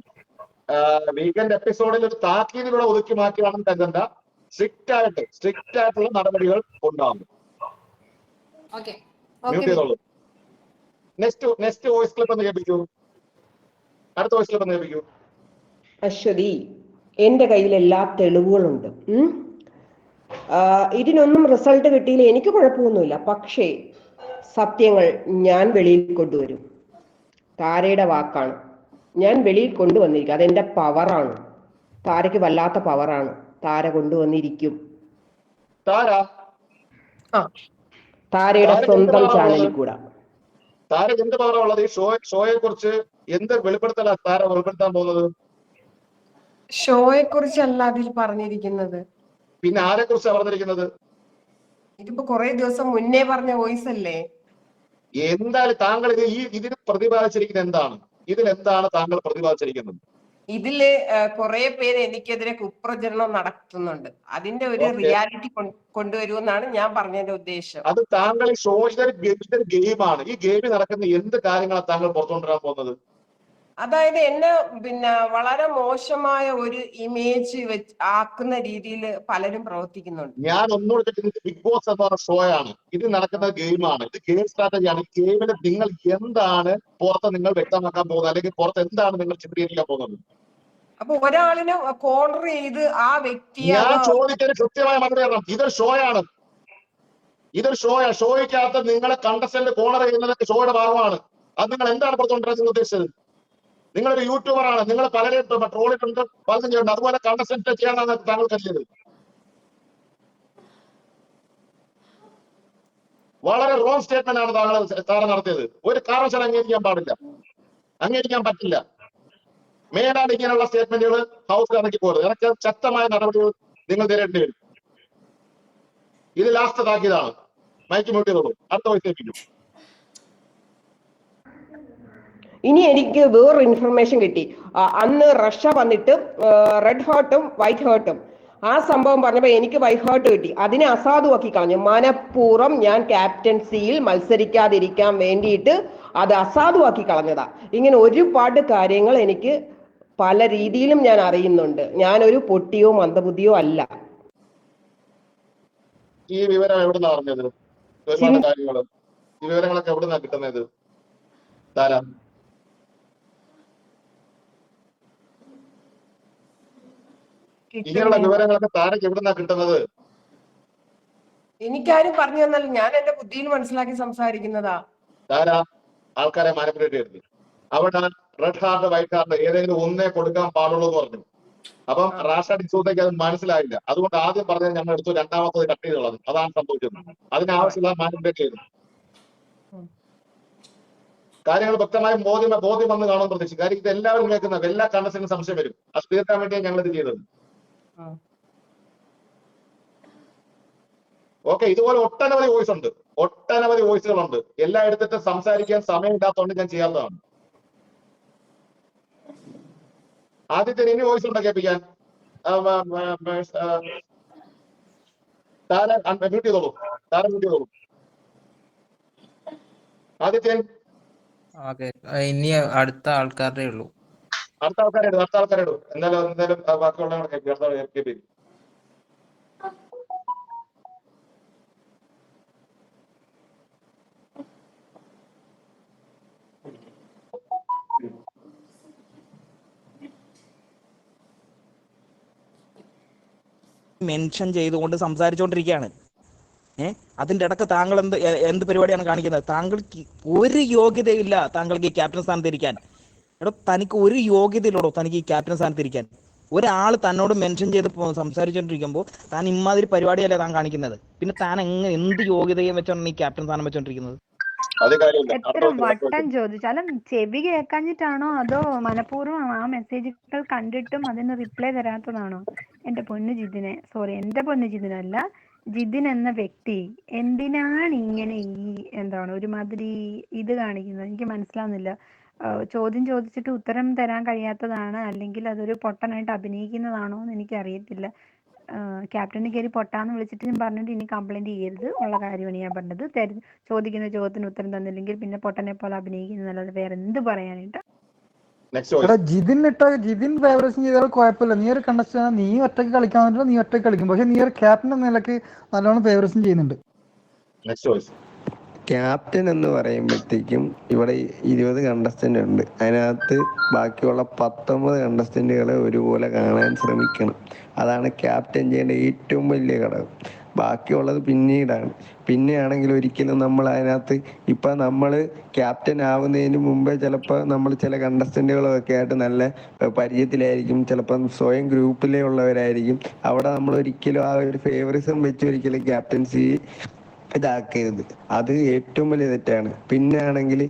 വീക്കെൻഡ് എപ്പിസോഡിൽ ഒരു താക്കീതിലൂടെ ഒതുക്കി മാറ്റിയാണെന്ന് കരുതണ്ട. സ്ട്രിക്റ്റ് ആയിട്ടുള്ള നടപടികൾ ഉണ്ടാവും. മ്യൂട്ട് ചെയ്തോളൂ. നെക്സ്റ്റ് വോയിസ് ക്ലിപ്പ് ഒന്ന് കേൾപ്പിക്കൂ. അടുത്ത വോയിസ് ക്ലിപ്പ് ഒന്ന് കേൾപ്പിക്കൂ. അശ്വതി, എന്റെ കയ്യിൽ എല്ലാ തെളിവുകളുണ്ട്. ഇതിനൊന്നും റിസൾട്ട് കിട്ടിയില്ല, എനിക്ക് കുഴപ്പമൊന്നുമില്ല. പക്ഷേ സത്യങ്ങൾ ഞാൻ വെളിയിൽ കൊണ്ടുവരും. താരയുടെ വാക്കാണ്, ഞാൻ വെളിയിൽ കൊണ്ടുവന്നിരിക്കും. അതെന്റെ പവറാണ്. താരയ്ക്ക് വല്ലാത്ത പവറാണ്. താര കൊണ്ടുവന്നിരിക്കും. താരയുടെ സ്വന്തം ചാനലിൽ കൂടെ. താരക്ക് എന്ത് പവറാ ഉള്ളത്? ഈ ഷോയെ കുറിച്ച് എന്ത് വെളിപ്പെടുത്തലാ താര വെളിപ്പെടുത്താൻ പോകുന്നത്? ഷോയെ കുറിച്ചല്ല അതിൽ പറഞ്ഞിരിക്കുന്നത്. പിന്നെ ആരെ കുറിച്ചാണ് പറഞ്ഞിരിക്കുന്നത്? ഇതിപ്പോ കുറെ ദിവസം മുന്നേ പറഞ്ഞ വോയിസ് അല്ലേ? എന്തായാലും താങ്കൾ ഇതിന് പ്രതിപാദിച്ചിരിക്കുന്നത് എന്താണ്? ഇതിലെന്താണ് താങ്കൾ പ്രതിപാദിച്ചിരിക്കുന്നത്? ഇതില് കുറെ പേര് എനിക്കെതിരെ കുപ്രചരണം നടത്തുന്നുണ്ട്. അതിന്റെ ഒരു റിയാലിറ്റി കൊണ്ടുവരുമെന്നാണ് ഞാൻ പറഞ്ഞതിന്റെ ഉദ്ദേശം. അത് താങ്കൾ ഈ ഷോയുടെ ഗെയിമാണ്. ഈ ഗെയിമിൽ നടക്കുന്ന എന്ത് കാര്യങ്ങളാണ് താങ്കൾ പുറത്തുകൊണ്ടുവരാൻ പോകുന്നത്? അതായത് എന്നെ വളരെ മോശമായ ഒരു ഇമേജ് ആക്കുന്ന രീതിയിൽ പലരും പ്രവർത്തിക്കുന്നുണ്ട്. ഞാൻ ഒന്നുകൂടെ ബിഗ് ബോസ് എന്ന് പറഞ്ഞ ഷോ ആണ്. ഇത് നടക്കുന്ന ഗെയിമാണ്. ഇത് ഗെയിം സ്ട്രാറ്റജിയാണ്. ഈ ഗെയിമിൽ നിങ്ങൾ എന്താണ് പുറത്ത് നിങ്ങൾ വ്യക്തമാക്കാൻ പോകുന്നത്, അല്ലെങ്കിൽ പുറത്ത് എന്താണ് നിങ്ങൾ ചിത്രീകരിക്കാൻ പോകുന്നത്? അപ്പൊ ഒരാളിനെ കോർണർ ചെയ്ത് ആ വ്യക്തിയെ ഞാൻ ചോദിച്ചതിന് കൃത്യമായ മറുപടി തരണം. ഇതൊരു ഷോയാണ്. ഷോയ്ക്കകത്ത് നിങ്ങളെ കണ്ടസ്റ്റന്റ് കോർണർ ചെയ്യുന്നത് ഷോയുടെ ഭാഗമാണ്. അത് നിങ്ങൾ എന്താണ് പുറത്തുകൊണ്ടിരുന്നത് ഉദ്ദേശിച്ചത്? നിങ്ങളൊരു യൂട്യൂബറാണ്. നിങ്ങൾ പലരെയും ട്രോളിട്ടുണ്ട്, പലതും ചെയ്യുന്നുണ്ട്. അതുപോലെ കണ്ടസ്റ്റന്റ് ചെയ്യാനാണ് താങ്കൾ കരുതിയത്. വളരെ റോങ് സ്റ്റേറ്റ്മെന്റ് ആണ് താങ്കൾ നടത്തിയത്. ഒരു കാരണവശാലും അംഗീകരിക്കാൻ പറ്റില്ല. മേലാണ് ഇങ്ങനെയുള്ള സ്റ്റേറ്റ്മെന്റുകൾ ഹൗസിൽ ഇറക്കി പോയത്. ഇറക്കിയ ശക്തമായ നടപടികൾ നിങ്ങൾ നേരിടേണ്ടി വരും. ഇത് ലാസ്റ്റ് താക്കിയതാണ്. മൈക്ക് മ്യൂട്ട് ചെയ്തോളൂ. അടുത്ത വോയിസ് കേൾപ്പിക്കും. ഇനി എനിക്ക് വേറൊരു ഇൻഫർമേഷൻ കിട്ടി. അന്ന് റഷ്യ വന്നിട്ട് റെഡ് ഹാർട്ടും വൈറ്റ് ഹാർട്ടും ആ സംഭവം പറഞ്ഞപ്പോൾ എനിക്ക് വൈറ്റ് ഹാർട്ട് കിട്ടി. അതിനെ അസാധുവാക്കി കളഞ്ഞു. മനഃപൂർവ്വം ഞാൻ ക്യാപ്റ്റൻസിയിൽ മത്സരിക്കാതിരിക്കാൻ വേണ്ടിയിട്ട് അത് അസാധുവാക്കി കളഞ്ഞതാ. ഇങ്ങനെ ഒരുപാട് കാര്യങ്ങൾ എനിക്ക് പല രീതിയിലും ഞാൻ അറിയുന്നുണ്ട്. ഞാനൊരു പൊട്ടിയോ മന്ദബുദ്ധിയോ അല്ല. ഈ വിവരം എവിടുന്നാ അറിഞ്ഞത്? ഒരുപാട് കാര്യങ്ങൾ, ഈ വിവരങ്ങളൊക്കെ എവിടുന്നാ കിട്ടുന്നത്? താര ഇങ്ങനെയുള്ള വിവരങ്ങളൊക്കെ താരക്ക് എവിടുന്നാ കിട്ടുന്നത്? എനിക്കാരും പറഞ്ഞു തന്നല്ല, ഞാൻ എന്റെ ബുദ്ധിയിൽ മനസ്സിലാക്കി സംസാരിക്കുന്നതാ. താര ആൾക്കാരെ മാനിപ്പുലേറ്റ് ചെയ്തത്. അവിടെ റെഡ് ഹാർട്ട് വൈറ്റ് ഹാർട്ട് ഏതെങ്കിലും ഒന്നേ കൊടുക്കാൻ പാടുള്ളൂ എന്ന് പറഞ്ഞു. അപ്പം റാഷ ഡിസൂസയ്ക്ക് അത് മനസ്സിലായില്ല. അതുകൊണ്ട് ആദ്യം പറഞ്ഞത് ഞങ്ങൾ എടുത്തു, രണ്ടാമത്തത് കട്ട് ചെയ്തുള്ളത്. അതാണ് സംഭവിച്ചത്. അതിനാവശ്യമില്ല മാനിപ്പുലേറ്റ് ചെയ്തു. കാര്യങ്ങൾ വ്യക്തമായി ബോധ്യം വന്ന് കാണാൻ പ്രതീക്ഷിച്ചു. കാര്യം ഇത് എല്ലാവരും കേൾക്കുന്ന എല്ലാ കണ്ടസ്റ്റന്റും സംശയം വരും. അത് തീർക്കാൻ വേണ്ടിയാണ് ഞങ്ങൾ ഇത് ചെയ്തത്. ഓക്കെ, ഇതുപോലെ ഒട്ടനവധി വോയിസ് ഉണ്ട്, ഒട്ടനവധി വോയിസുകളുണ്ട്. എല്ലാം എടുത്തിട്ട് സംസാരിക്കാൻ സമയമില്ലാത്തതുകൊണ്ട് ഞാൻ ചെയ്യാത്തതാണ്. ആദ്യത്തെ ഇനി വോയിസ് ഉണ്ടോ കേൾപ്പിക്കാൻ? താര മ്യൂട്ട് ചെയ്തോളൂ. ആദ്യത്തെ ഇനി അടുത്ത ആൾക്കാരുടെ ഉള്ളൂ. അടുത്ത ആൾക്കാരെ ഇടും. എന്തായാലും ബാക്കിയുള്ള കേൾപ്പി. മെൻഷൻ ചെയ്തുകൊണ്ട് സംസാരിച്ചുകൊണ്ടിരിക്കുകയാണ്. അതിന്റെ ഇടക്ക് താങ്കൾ എന്ത് പരിപാടിയാണ് കാണിക്കുന്നത്? താങ്കൾക്ക് ഒരു യോഗ്യതയില്ല താങ്കൾക്ക് ഈ ക്യാപ്റ്റൻ സ്ഥാനത്തിരിക്കാൻ. എടോ, തനിക്ക് ഒരു യോഗ്യതയില്ലടോ തനിക്ക് ഈ ക്യാപ്റ്റൻ സ്ഥാനത്തിരിക്കാൻ. ഒരാൾ തന്നോട് മെൻഷൻ ചെയ്ത് സംസാരിച്ചോണ്ടിരിക്കുമ്പോൾ താൻ ഇമാതിരി പരിപാടിയല്ലേ താൻ കാണിക്കുന്നത്? പിന്നെ താൻ എന്ത് യോഗ്യതയും വെച്ചാണ് ഈ ക്യാപ്റ്റൻ സ്ഥാനം വെച്ചോണ്ടിരിക്കുന്നത്? അത് കാര്യമില്ല. എത്ര വട്ടം ചോദിച്ചാലും ചെവി കേൾക്കാഞ്ഞിട്ടാണോ അതോ മനഃപൂർവ്വം ആ മെസ്സേജുകൾ കണ്ടിട്ടും അതിന് റിപ്ലൈ തരാത്തതാണോ? എന്റെ പൊന്നു ജിതിനെ, സോറി എന്റെ പൊന്നു ജിതിനല്ല, ജിതിൻ എന്ന വ്യക്തി എന്തിനാണ് ഇങ്ങനെ എന്താണ് ഒരുമാതിരി ഇത് കാണിക്കുന്നത്? എനിക്ക് മനസ്സിലാവുന്നില്ല. ചോദ്യം ചോദിച്ചിട്ട് ഉത്തരം തരാൻ കഴിയാത്തതാണ്, അല്ലെങ്കിൽ അതൊരു പൊട്ടനായിട്ട് അഭിനയിക്കുന്നതാണോ എന്ന് എനിക്ക് അറിയത്തില്ല. ക്യാപ്റ്റന് കയറി പൊട്ടാന്ന് വിളിച്ചിട്ട് ഞാൻ പറഞ്ഞിട്ട് ഇനി കംപ്ലൈന്റ് ചെയ്യരുത് ഉള്ള കാര്യമാണ് ഞാൻ പറഞ്ഞത്. ചോദിക്കുന്ന ചോദ്യത്തിന് ഉത്തരം തന്നില്ലെങ്കിൽ പിന്നെ പൊട്ടനെ പോലെ അഭിനയിക്കുന്നതല്ലാതെ വേറെ എന്ത് പറയാനായിട്ട്. എടാ ജിതിൻ ഫേവറേഷൻ ചെയ്താൽ കുഴപ്പമില്ല. നീ ഒരു കണ്ടസ്റ്റന്റ്, നീ ഒറ്റയ്ക്ക് കളിക്കാൻ പറ്റില്ല, നീ ഒറ്റയ്ക്ക് കളിക്കും. പക്ഷെ നീ ഒരു ക്യാപ്റ്റൻ എന്ന നിലക്ക് നല്ലോണം ഫേവറേഷൻ ചെയ്യുന്നുണ്ട്. ക്യാപ്റ്റൻ എന്ന് പറയുമ്പോഴത്തേക്കും ഇവിടെ 20 കണ്ടസ്റ്റന്റ് ഉണ്ട്. അതിനകത്ത് ബാക്കിയുള്ള 19 കണ്ടസ്റ്റന്റുകളെ ഒരുപോലെ കാണാൻ ശ്രമിക്കണം. അതാണ് ക്യാപ്റ്റൻ ചെയ്യേണ്ട ഏറ്റവും വലിയ ഘടകം. ബാക്കിയുള്ളത് പിന്നെയാണെങ്കിൽ ഒരിക്കലും നമ്മൾ അതിനകത്ത് ഇപ്പം നമ്മൾ ക്യാപ്റ്റൻ ആവുന്നതിന് മുമ്പേ ചിലപ്പോൾ നമ്മൾ ചില കണ്ടസ്റ്റന്റുകളൊക്കെ ആയിട്ട് നല്ല പരിചയത്തിലായിരിക്കും, ചിലപ്പം സ്വയം ഗ്രൂപ്പിലേ ഉള്ളവരായിരിക്കും. അവിടെ നമ്മൾ ഒരിക്കലും ആ ഒരു ഫേവറിസം വെച്ച് ഒരിക്കലും ക്യാപ്റ്റൻസി ഇതാക്കരുത്. അത് ഏറ്റവും വലിയ തെറ്റാണ്. പിന്നെ ആണെങ്കിൽ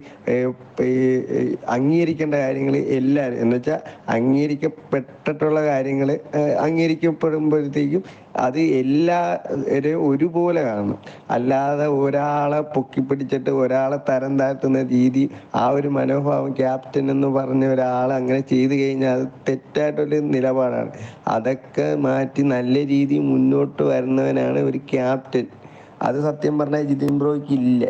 അംഗീകരിക്കേണ്ട കാര്യങ്ങൾ എല്ലാവരും എന്ന് വെച്ചാൽ അംഗീകരിക്കപ്പെട്ടിട്ടുള്ള കാര്യങ്ങൾ അംഗീകരിക്കപ്പെടുമ്പോഴത്തേക്കും അത് എല്ലാവരെയും ഒരുപോലെ കാണണം. അല്ലാതെ ഒരാളെ പൊക്കിപ്പിടിച്ചിട്ട് ഒരാളെ തരം താഴ്ത്തുന്ന രീതി, ആ ഒരു മനോഭാവം ക്യാപ്റ്റൻ എന്ന് പറഞ്ഞ ഒരാൾ അങ്ങനെ ചെയ്തു കഴിഞ്ഞാൽ അത് തെറ്റായിട്ടൊരു നിലപാടാണ്. അതൊക്കെ മാറ്റി നല്ല രീതിയിൽ മുന്നോട്ട് വരുന്നവനാണ് ഒരു ക്യാപ്റ്റൻ. അത് സത്യം പറഞ്ഞാൽ ജിതിൻ ബ്രോയ്ക്ക് ഇല്ല.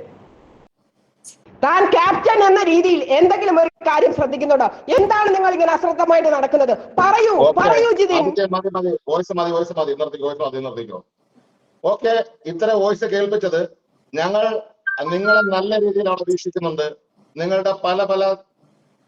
താൻ ക്യാപ്റ്റൻ എന്ന രീതിയിൽ എന്തെങ്കിലും ഒരു കാര്യം ശ്രദ്ധിക്കുന്നുണ്ടോ? എന്താണ് നിങ്ങൾ ഇങ്ങനെ അശ്രദ്ധമായിട്ട് നടക്കുന്നത്? പറയൂ ജിതിൻ. വോയിസ് നിർത്തിക്കോ. ഓക്കെ, ഇത്ര വോയിസ് കേൾപ്പിച്ചത് നിങ്ങളെ നല്ല രീതിയിലാണ് വീക്ഷിക്കുന്നുണ്ട്. നിങ്ങളുടെ പല പല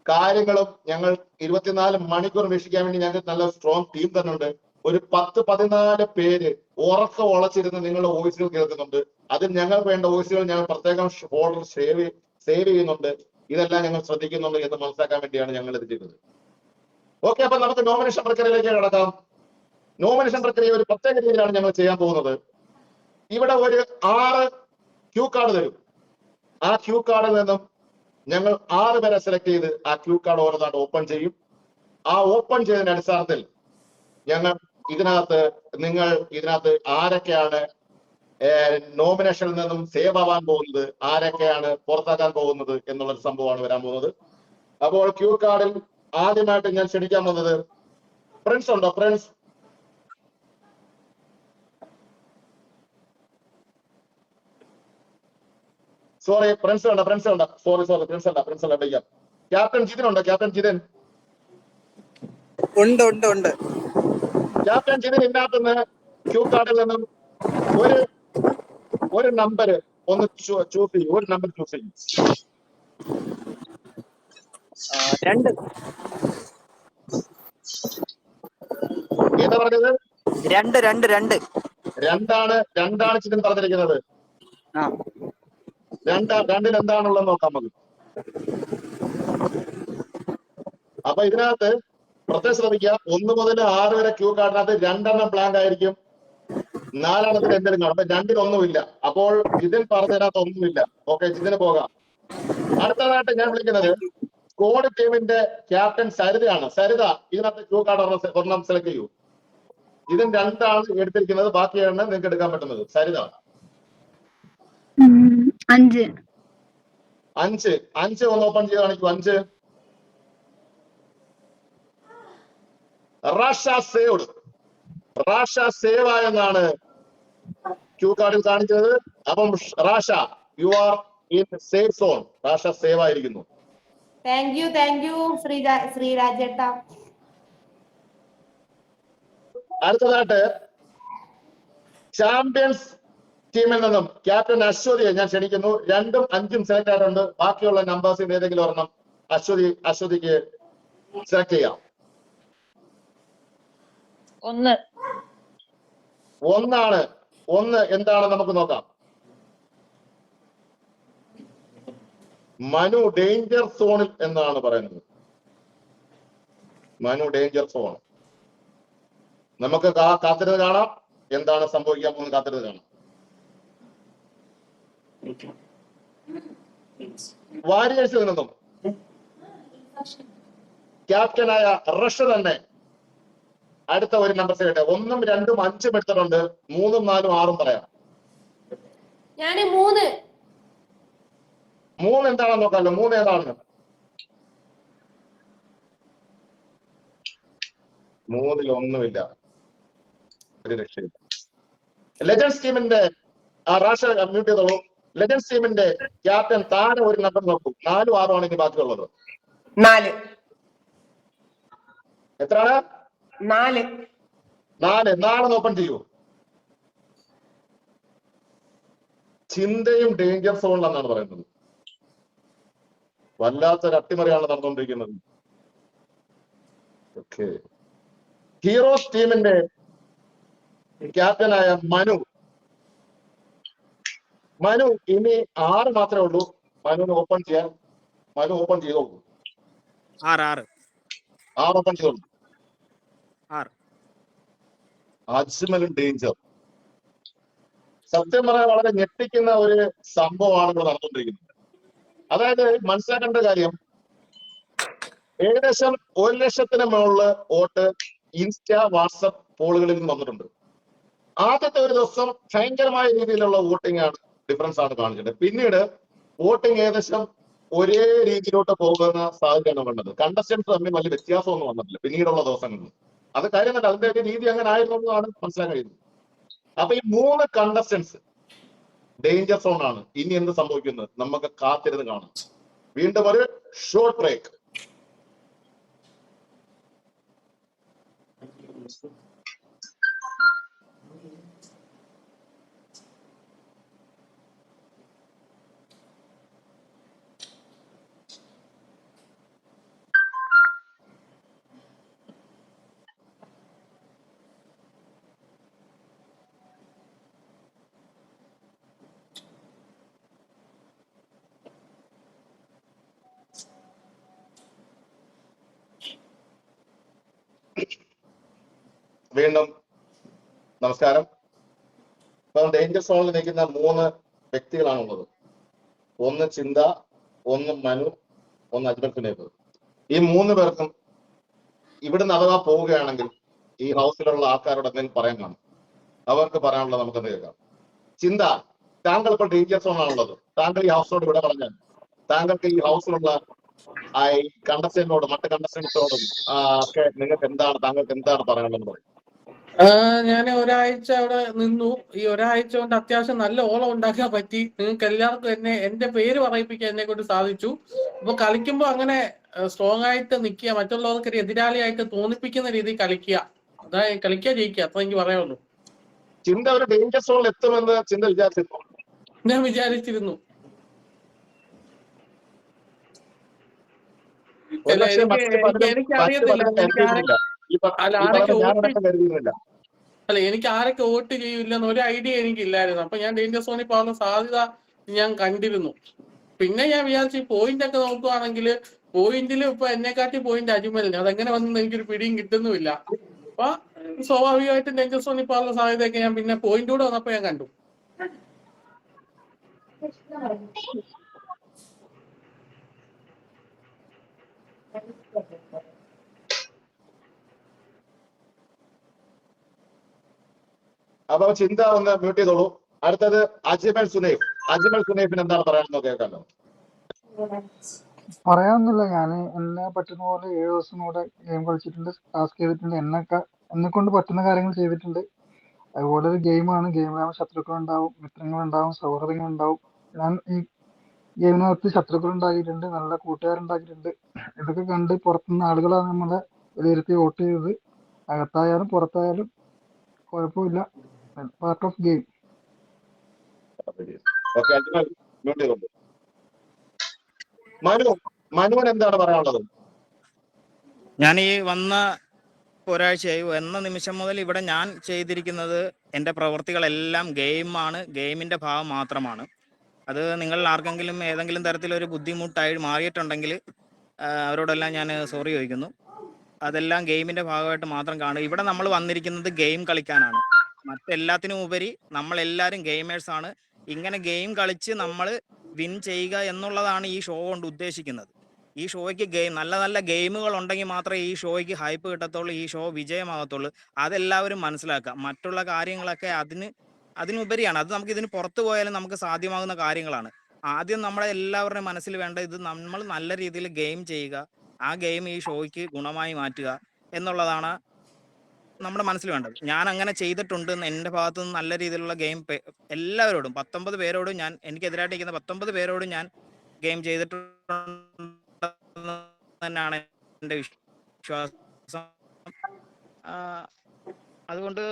കാര്യങ്ങളും ഞങ്ങൾ 24 മണിക്കൂർ വീക്ഷിക്കാൻ വേണ്ടി ഞങ്ങൾക്ക് നല്ല സ്ട്രോങ് ടീം തന്നെ ഉണ്ട്. ഒരു 10-14 പേര് ഉറക്കം ഉളച്ചിരുന്ന് നിങ്ങളുടെ വോയിസുകൾ കേൾക്കുന്നുണ്ട്. അതിൽ ഞങ്ങൾക്ക് വേണ്ട വോയിസുകൾ ഞങ്ങൾ പ്രത്യേകം ഫോൾഡർ സേവ് ചെയ്യുന്നുണ്ട്. ഇതെല്ലാം ഞങ്ങൾ ശ്രദ്ധിക്കുന്നുണ്ട് എന്ന് മനസ്സിലാക്കാൻ വേണ്ടിയാണ് ഞങ്ങൾ ഇത് ചെയ്തത്. ഓക്കെ, അപ്പൊ നമുക്ക് നോമിനേഷൻ പ്രക്രിയയിലേക്ക് കടക്കാം. നോമിനേഷൻ പ്രക്രിയ ഒരു പ്രത്യേക രീതിയിലാണ് ഞങ്ങൾ ചെയ്യാൻ പോകുന്നത്. ഇവിടെ ഒരു 6 ക്യൂ കാർഡ് തരും. ആ ക്യൂ കാർഡിൽ നിന്നും ഞങ്ങൾ 6 പേരെ സെലക്ട് ചെയ്ത് ആ ക്യൂ കാർഡ് ഓരോന്നായിട്ട് ഓപ്പൺ ചെയ്യും. ആ ഓപ്പൺ ചെയ്തതിന്റെ അടിസ്ഥാനത്തിൽ ഞങ്ങൾ ഇതിനകത്ത് ആരൊക്കെയാണ് നോമിനേഷനിൽ നിന്നും സേവ് ആവാൻ പോകുന്നത്, ആരൊക്കെയാണ് പുറത്താക്കാൻ പോകുന്നത് എന്നുള്ളൊരു സംഭവമാണ് വരാൻ പോകുന്നത്. അപ്പോൾ ക്യൂ കാർഡിൽ ആദ്യമായിട്ട് ഞാൻ ക്ഷണിക്കാൻ പോകുന്നത് പ്രിൻസ് ഉണ്ടോ? പ്രിൻസ്, സോറി പ്രിൻസ് ഉണ്ടോ? സോറി പ്രിൻസ് ഉണ്ടോ? വിളിക്കാം. ക്യാപ്റ്റൻ ജിതിൻ ഉണ്ടോ? ക്യാപ്റ്റൻ ജിതിൻ ഉണ്ട്. ക്യാപ്റ്റൻ ജിതിൻ ഇതിനകത്തുനിന്ന് ക്യൂ കാർഡിൽ നിന്നും ഒരു നമ്പർ ഒന്ന് ചൂസ് ചെയ്യും. ഒരു നമ്പർ ചൂസ് ചെയ്യും. 2. ഏതാ പറഞ്ഞത്? 2. രണ്ടാണ് ജിതിൻ പറഞ്ഞിരിക്കുന്നത്. രണ്ടിൽ എന്താണുള്ളത് നോക്കാം നമുക്ക്. അപ്പൊ ഇതിനകത്ത് പ്രത്യേകം ശ്രദ്ധിക്കുക, 1 മുതൽ 6 വരെ ക്യൂ കാർഡിനകത്ത് 2 ബ്ലാങ്ക് ആയിരിക്കും, 4 എന്തെങ്കിലും കാണും. അപ്പൊ 2 ഒന്നുമില്ല. അപ്പോൾ ജിതിൻ പറഞ്ഞതിനകത്ത് ഒന്നുമില്ല. ഓക്കെ, ജിതിന് പോകാം. അടുത്തതായിട്ട് ഞാൻ വിളിക്കുന്നത് സ്ക്വാഡ് ടീമിന്റെ ക്യാപ്റ്റൻ സരിതയാണ്. സരിത, ഇതിനകത്ത് ക്യൂ കാർഡ് ഒരെണ്ണം സെലക്ട് ചെയ്യൂ. ഇതിന് 2 എടുത്തിരിക്കുന്നത്, ബാക്കിയാണ് നിങ്ങൾക്ക് എടുക്കാൻ പറ്റുന്നത്. സരിത 5 ഒന്ന് ഓപ്പൺ ചെയ്ത് കാണിക്കൂ. 5 റാഷ സേവ എന്നാണ് ക്യൂ കാർഡിൽ കാണിക്കുന്നത്. അപ്പം Rasha, you are in safe zone. Rasha save ആയിരിക്കുന്നു. താങ്ക് യു ശ്രീരാജേട്ട. അടുത്തതായിട്ട് ചാമ്പ്യൻസ് ടീമിൽ നിന്നും ക്യാപ്റ്റൻ അശ്വതിയെ ഞാൻ ക്ഷണിക്കുന്നു. 2ഉം 5ഉം സെലക്ട് ആയിട്ടുണ്ട്. ബാക്കിയുള്ള നമ്പേഴ്സിന് ഏതെങ്കിലും ഒരെണ്ണം അശ്വതിക്ക് സെലക്ട് ചെയ്യാം. 1 എന്താണ് നമുക്ക് നോക്കാം. മനു ഡേഞ്ചർ സോണിൽ എന്നാണ് പറയുന്നത്. Manu danger zone. നമുക്ക് കാത്തിരുന്ന് കാണാം എന്താണ് സംഭവിക്കാൻ പോകുന്നത്. കാത്തിരുന്ന് കാണാം. വാരിയേഴ്സിൽ നിന്നും ക്യാപ്റ്റനായ റഷ് തന്നെ അടുത്ത ഒരു നമ്പർ ചെയ്യട്ടെ. 1, 2, 5 എടുത്തിട്ടുണ്ട്. 3, 4, 6 പറയാം. ഞാന് 3. 3 എന്താണെന്ന് നോക്കാമല്ലോ. 3 ഏതാണ്? 3-ൽ ഒന്നുമില്ല, ഒരു രക്ഷയില്ല. ലെജൻസ് ടീമിന്റെ റാഷ മ്യൂട്ട് ചെയ്തോളൂ. ലെജൻസ് ടീമിന്റെ ക്യാപ്റ്റൻ താഴെ ഒരു നമ്പർ നോക്കൂ. 4, 6 ആണ് ഇനി ബാക്കിയുള്ളത്. 4. എത്രയാണ്? 4. 4 ഓപ്പൺ ചെയ്യൂ. ചിന്തയും ഡേഞ്ചർ സോണിലെന്നാണ് പറയുന്നത്. വല്ലാത്തൊരു അട്ടിമറിയാണ് നടന്നുകൊണ്ടിരിക്കുന്നത്. ഓക്കെ, ഹീറോസ് ടീമിന്റെ ക്യാപ്റ്റനായ മനു ഇനി 6 മാത്രമേ ഉള്ളൂ. മനുവിന് ഓപ്പൺ ചെയ്യാൻ. മനു ഓപ്പൺ ചെയ്തോളൂ. 6 ഓപ്പൺ ചെയ്തോളൂ. 6. അജ്മലും ഡേഞ്ചർ. സത്യം പറയാൻ വളരെ ഞെട്ടിക്കുന്ന ഒരു സംഭവമാണ് ഇവിടെ നടന്നുകൊണ്ടിരിക്കുന്നത്. അതായത് മനസ്സിലാക്കേണ്ട കാര്യം, ഏകദേശം 1 ലക്ഷത്തിന് മുകളിൽ വോട്ട് ഇൻസ്റ്റാ വാട്സപ്പ് പോളുകളിൽ നിന്ന് വന്നിട്ടുണ്ട്. ആദ്യത്തെ ഒരു ദിവസം ഭയങ്കരമായ രീതിയിലുള്ള വോട്ടിംഗ് ആണ്, ഡിഫറൻസ് ആണ് കാണിച്ചത്. പിന്നീട് വോട്ടിംഗ് ഏകദേശം ഒരേ രീതിയിലോട്ട് പോകുന്ന സാഹചര്യമാണ് വേണ്ടത്. കണ്ടസ്റ്റൻസ് തമ്മിൽ വലിയ വ്യത്യാസമൊന്നും വന്നിട്ടില്ല പിന്നീടുള്ള ദിവസങ്ങളിൽ. അത് കാര്യം തന്നെ, അതിന്റെ ഒരു രീതി അങ്ങനെ ആയിരുന്നു എന്നാണ് മനസ്സിലാക്കാൻ കഴിയുന്നത്. അപ്പൊ ഈ 3 കണ്ടസ്റ്റൻസ് ഡേഞ്ചർ സോൺ ആണ്. ഇനി എന്ത് സംഭവിക്കുന്നത് നമുക്ക് കാത്തിരുന്ന് കാണാം. വീണ്ടും ഒരു ഷോർട്ട് ബ്രേക്ക്. വീണ്ടും നമസ്കാരം. ഇപ്പം ഡേഞ്ചർ സോണിൽ നിൽക്കുന്ന 3 വ്യക്തികളാണുള്ളത്. 1 ചിന്ത, 1 മനു, 1 അജ്മൽ സുനൈബ്. ഈ 3 പേർക്കും ഇവിടുന്ന് അഥവാ പോവുകയാണെങ്കിൽ ഈ ഹൗസിലുള്ള ആൾക്കാരോട് എന്തെങ്കിലും പറയാൻ കാണും. അവർക്ക് പറയാനുള്ളത് നമുക്കൊന്ന് കേൾക്കാം. ചിന്ത, താങ്കൾ ഇപ്പോൾ ഡേഞ്ചർ സോൺ ആണുള്ളത്. താങ്കൾ ഈ ഹൗസിനോട് ഇവിടെ പറഞ്ഞാൽ താങ്കൾക്ക് ഈ ഹൗസിലുള്ള ഈ കണ്ടസ്റ്റന്റിനോടും മറ്റ് കണ്ടസ്റ്റൻസിനോടും ഒക്കെ നിങ്ങൾക്ക് താങ്കൾക്ക് എന്താണ് പറയാനുള്ളത് പറയും. ഞാൻ ഒരാഴ്ച അവിടെ നിന്നു. ഈ ഒരാഴ്ച കൊണ്ട് അത്യാവശ്യം നല്ല ഓളം ഉണ്ടാക്കാൻ പറ്റി. നിങ്ങൾക്ക് എല്ലാവർക്കും എന്റെ പേര് പറയിപ്പിക്കാൻ എന്നെ കൊണ്ട് സാധിച്ചു. അപ്പൊ കളിക്കുമ്പോ അങ്ങനെ സ്ട്രോങ് ആയിട്ട് നിൽക്കുക, മറ്റുള്ളവർക്ക് എതിരാളിയായിട്ട് തോന്നിപ്പിക്കുന്ന രീതിയിൽ കളിക്കുക, അതായത് കളിക്കുക, ജയിക്കുക, അത്ര എനിക്ക് പറയാനുള്ളൂ. ചിന്ത ഒരു ഡേഞ്ചർ സോണിൽ എത്തുമെന്ന് ചിന്ത വിചാരിച്ചിരുന്നു. ഞാൻ വിചാരിച്ചിരുന്നു. എനിക്ക് അറിയത്തില്ല അല്ല, എനിക്ക് ആരൊക്കെ വോട്ട് ചെയ്യില്ലെന്ന് ഒരു ഐഡിയ എനിക്കില്ലായിരുന്നു. അപ്പൊ ഞാൻ ഡേഞ്ചർ സോണിൽ പോകുന്ന സാധ്യത ഞാൻ കണ്ടിരുന്നു. പിന്നെ ഞാൻ വിചാരിച്ചു പോയിന്റ് ഒക്കെ നോക്കുവാണെങ്കിൽ പോയിന്റിൽ ഇപ്പൊ എന്നെക്കാട്ടി പോയിന്റ് അജ്മലിന്, അതെങ്ങനെ വന്നെന്ന് എനിക്കൊരു പിടിയും കിട്ടുന്നുമില്ല. അപ്പൊ സ്വാഭാവികമായിട്ടും ഡേഞ്ചർ സോണിൽ പോകുന്ന സാധ്യതയൊക്കെ ഞാൻ പിന്നെ പോയിന്റ് കൂടെ വന്നപ്പോ ഞാൻ കണ്ടു. അപ്പൊ ചിന്ത ഒന്ന് മ്യൂട്ട് ചെയ്തോളൂ. അടുത്തത് അജ്മൽ സുനൈബ്. അജ്മൽ സുനൈബിന് എന്താണ് പറയാനെന്ന് കേൾക്കാമല്ലോ. പറയാനൊന്നുമില്ല, ഞാൻ എന്നെ പറ്റുന്ന പോലെ 7 ദിവസം കൂടെ ഗെയിം കളിച്ചിട്ടുണ്ട്, ടാസ്ക് ചെയ്തിട്ടുണ്ട്, എന്നെ കൊണ്ട് പറ്റുന്ന കാര്യങ്ങൾ ചെയ്തിട്ടുണ്ട്. അതുപോലെ ഒരു ഗെയിമാണ്. ഗെയിമിലാകുമ്പോൾ ശത്രുക്കളുണ്ടാവും, മിത്രങ്ങളുണ്ടാവും, സൗഹൃദങ്ങളുണ്ടാവും. ഞാൻ ഈ ഗെയിമിനകത്ത് ശത്രുക്കൾ ഉണ്ടാക്കിയിട്ടുണ്ട്, നല്ല കൂട്ടുകാരുണ്ടാക്കിയിട്ടുണ്ട്. ഇതൊക്കെ കണ്ട് പുറത്തുനിന്ന് ആളുകളാണ് നമ്മളെ വിലയിരുത്തി വോട്ട് ചെയ്തത്. അകത്തായാലും പുറത്തായാലും കുഴപ്പമില്ല, പാർട്ട് ഓഫ് ഗെയിം. മനുവിന് എന്താണ് പറയാനുള്ളത്? ഞാൻ ഈ വന്ന ഒരാഴ്ചയായി, വന്ന നിമിഷം മുതൽ ഇവിടെ ഞാൻ ചെയ്തിരിക്കുന്നത് എൻ്റെ പ്രവൃത്തികളെല്ലാം ഗെയിമാണ്, ഗെയിമിൻ്റെ ഭാഗം മാത്രമാണ്. അത് നിങ്ങൾ ആർക്കെങ്കിലും ഏതെങ്കിലും തരത്തിലൊരു ബുദ്ധിമുട്ടായി മാറിയിട്ടുണ്ടെങ്കിൽ അവരോടെല്ലാം ഞാൻ സോറി ചോദിക്കുന്നു. അതെല്ലാം ഗെയിമിൻ്റെ ഭാഗമായിട്ട് മാത്രം കാണുക. ഇവിടെ നമ്മൾ വന്നിരിക്കുന്നത് ഗെയിം കളിക്കാനാണ്. മറ്റെല്ലാത്തിനും ഉപരി നമ്മളെല്ലാവരും ഗെയിമേഴ്സാണ്. ഇങ്ങനെ ഗെയിം കളിച്ച് നമ്മൾ വിൻ ചെയ്യുക എന്നുള്ളതാണ് ഈ ഷോ കൊണ്ട് ഉദ്ദേശിക്കുന്നത്. ഈ ഷോയ്ക്ക് നല്ല നല്ല ഗെയിമുകൾ ഉണ്ടെങ്കിൽ മാത്രമേ ഈ ഷോയ്ക്ക് ഹൈപ്പ് കിട്ടത്തുള്ളൂ, ഈ ഷോ വിജയമാകത്തുള്ളൂ. അതെല്ലാവരും മനസ്സിലാക്കുക. മറ്റുള്ള കാര്യങ്ങളൊക്കെ അതിനുപരിയാണ്. അത് നമുക്ക് ഇതിന് പുറത്തു പോയാലും നമുക്ക് സാധ്യമാകുന്ന കാര്യങ്ങളാണ്. ആദ്യം നമ്മളെ എല്ലാവരുടെയും മനസ്സിൽ വേണ്ട ഇത് നമ്മൾ നല്ല രീതിയിൽ ഗെയിം ചെയ്യുക, ആ ഗെയിം ഈ ഷോയ്ക്ക് ഗുണമായി മാറ്റുക എന്നുള്ളതാണ് നമ്മുടെ മനസ്സിൽ വേണ്ടത്. ഞാൻ അങ്ങനെ ചെയ്തിട്ടുണ്ട്. എൻ്റെ ഭാഗത്തു നിന്ന് നല്ല രീതിയിലുള്ള ഗെയിം എല്ലാവരോടും 19 പേരോടും എനിക്കെതിരായിട്ട് നിൽക്കുന്ന 19 പേരോടും ഞാൻ ഗെയിം ചെയ്തിട്ടുണ്ടെന്ന് തന്നെയാണ് എൻ്റെ വിശ്വാസം. അതുകൊണ്ട്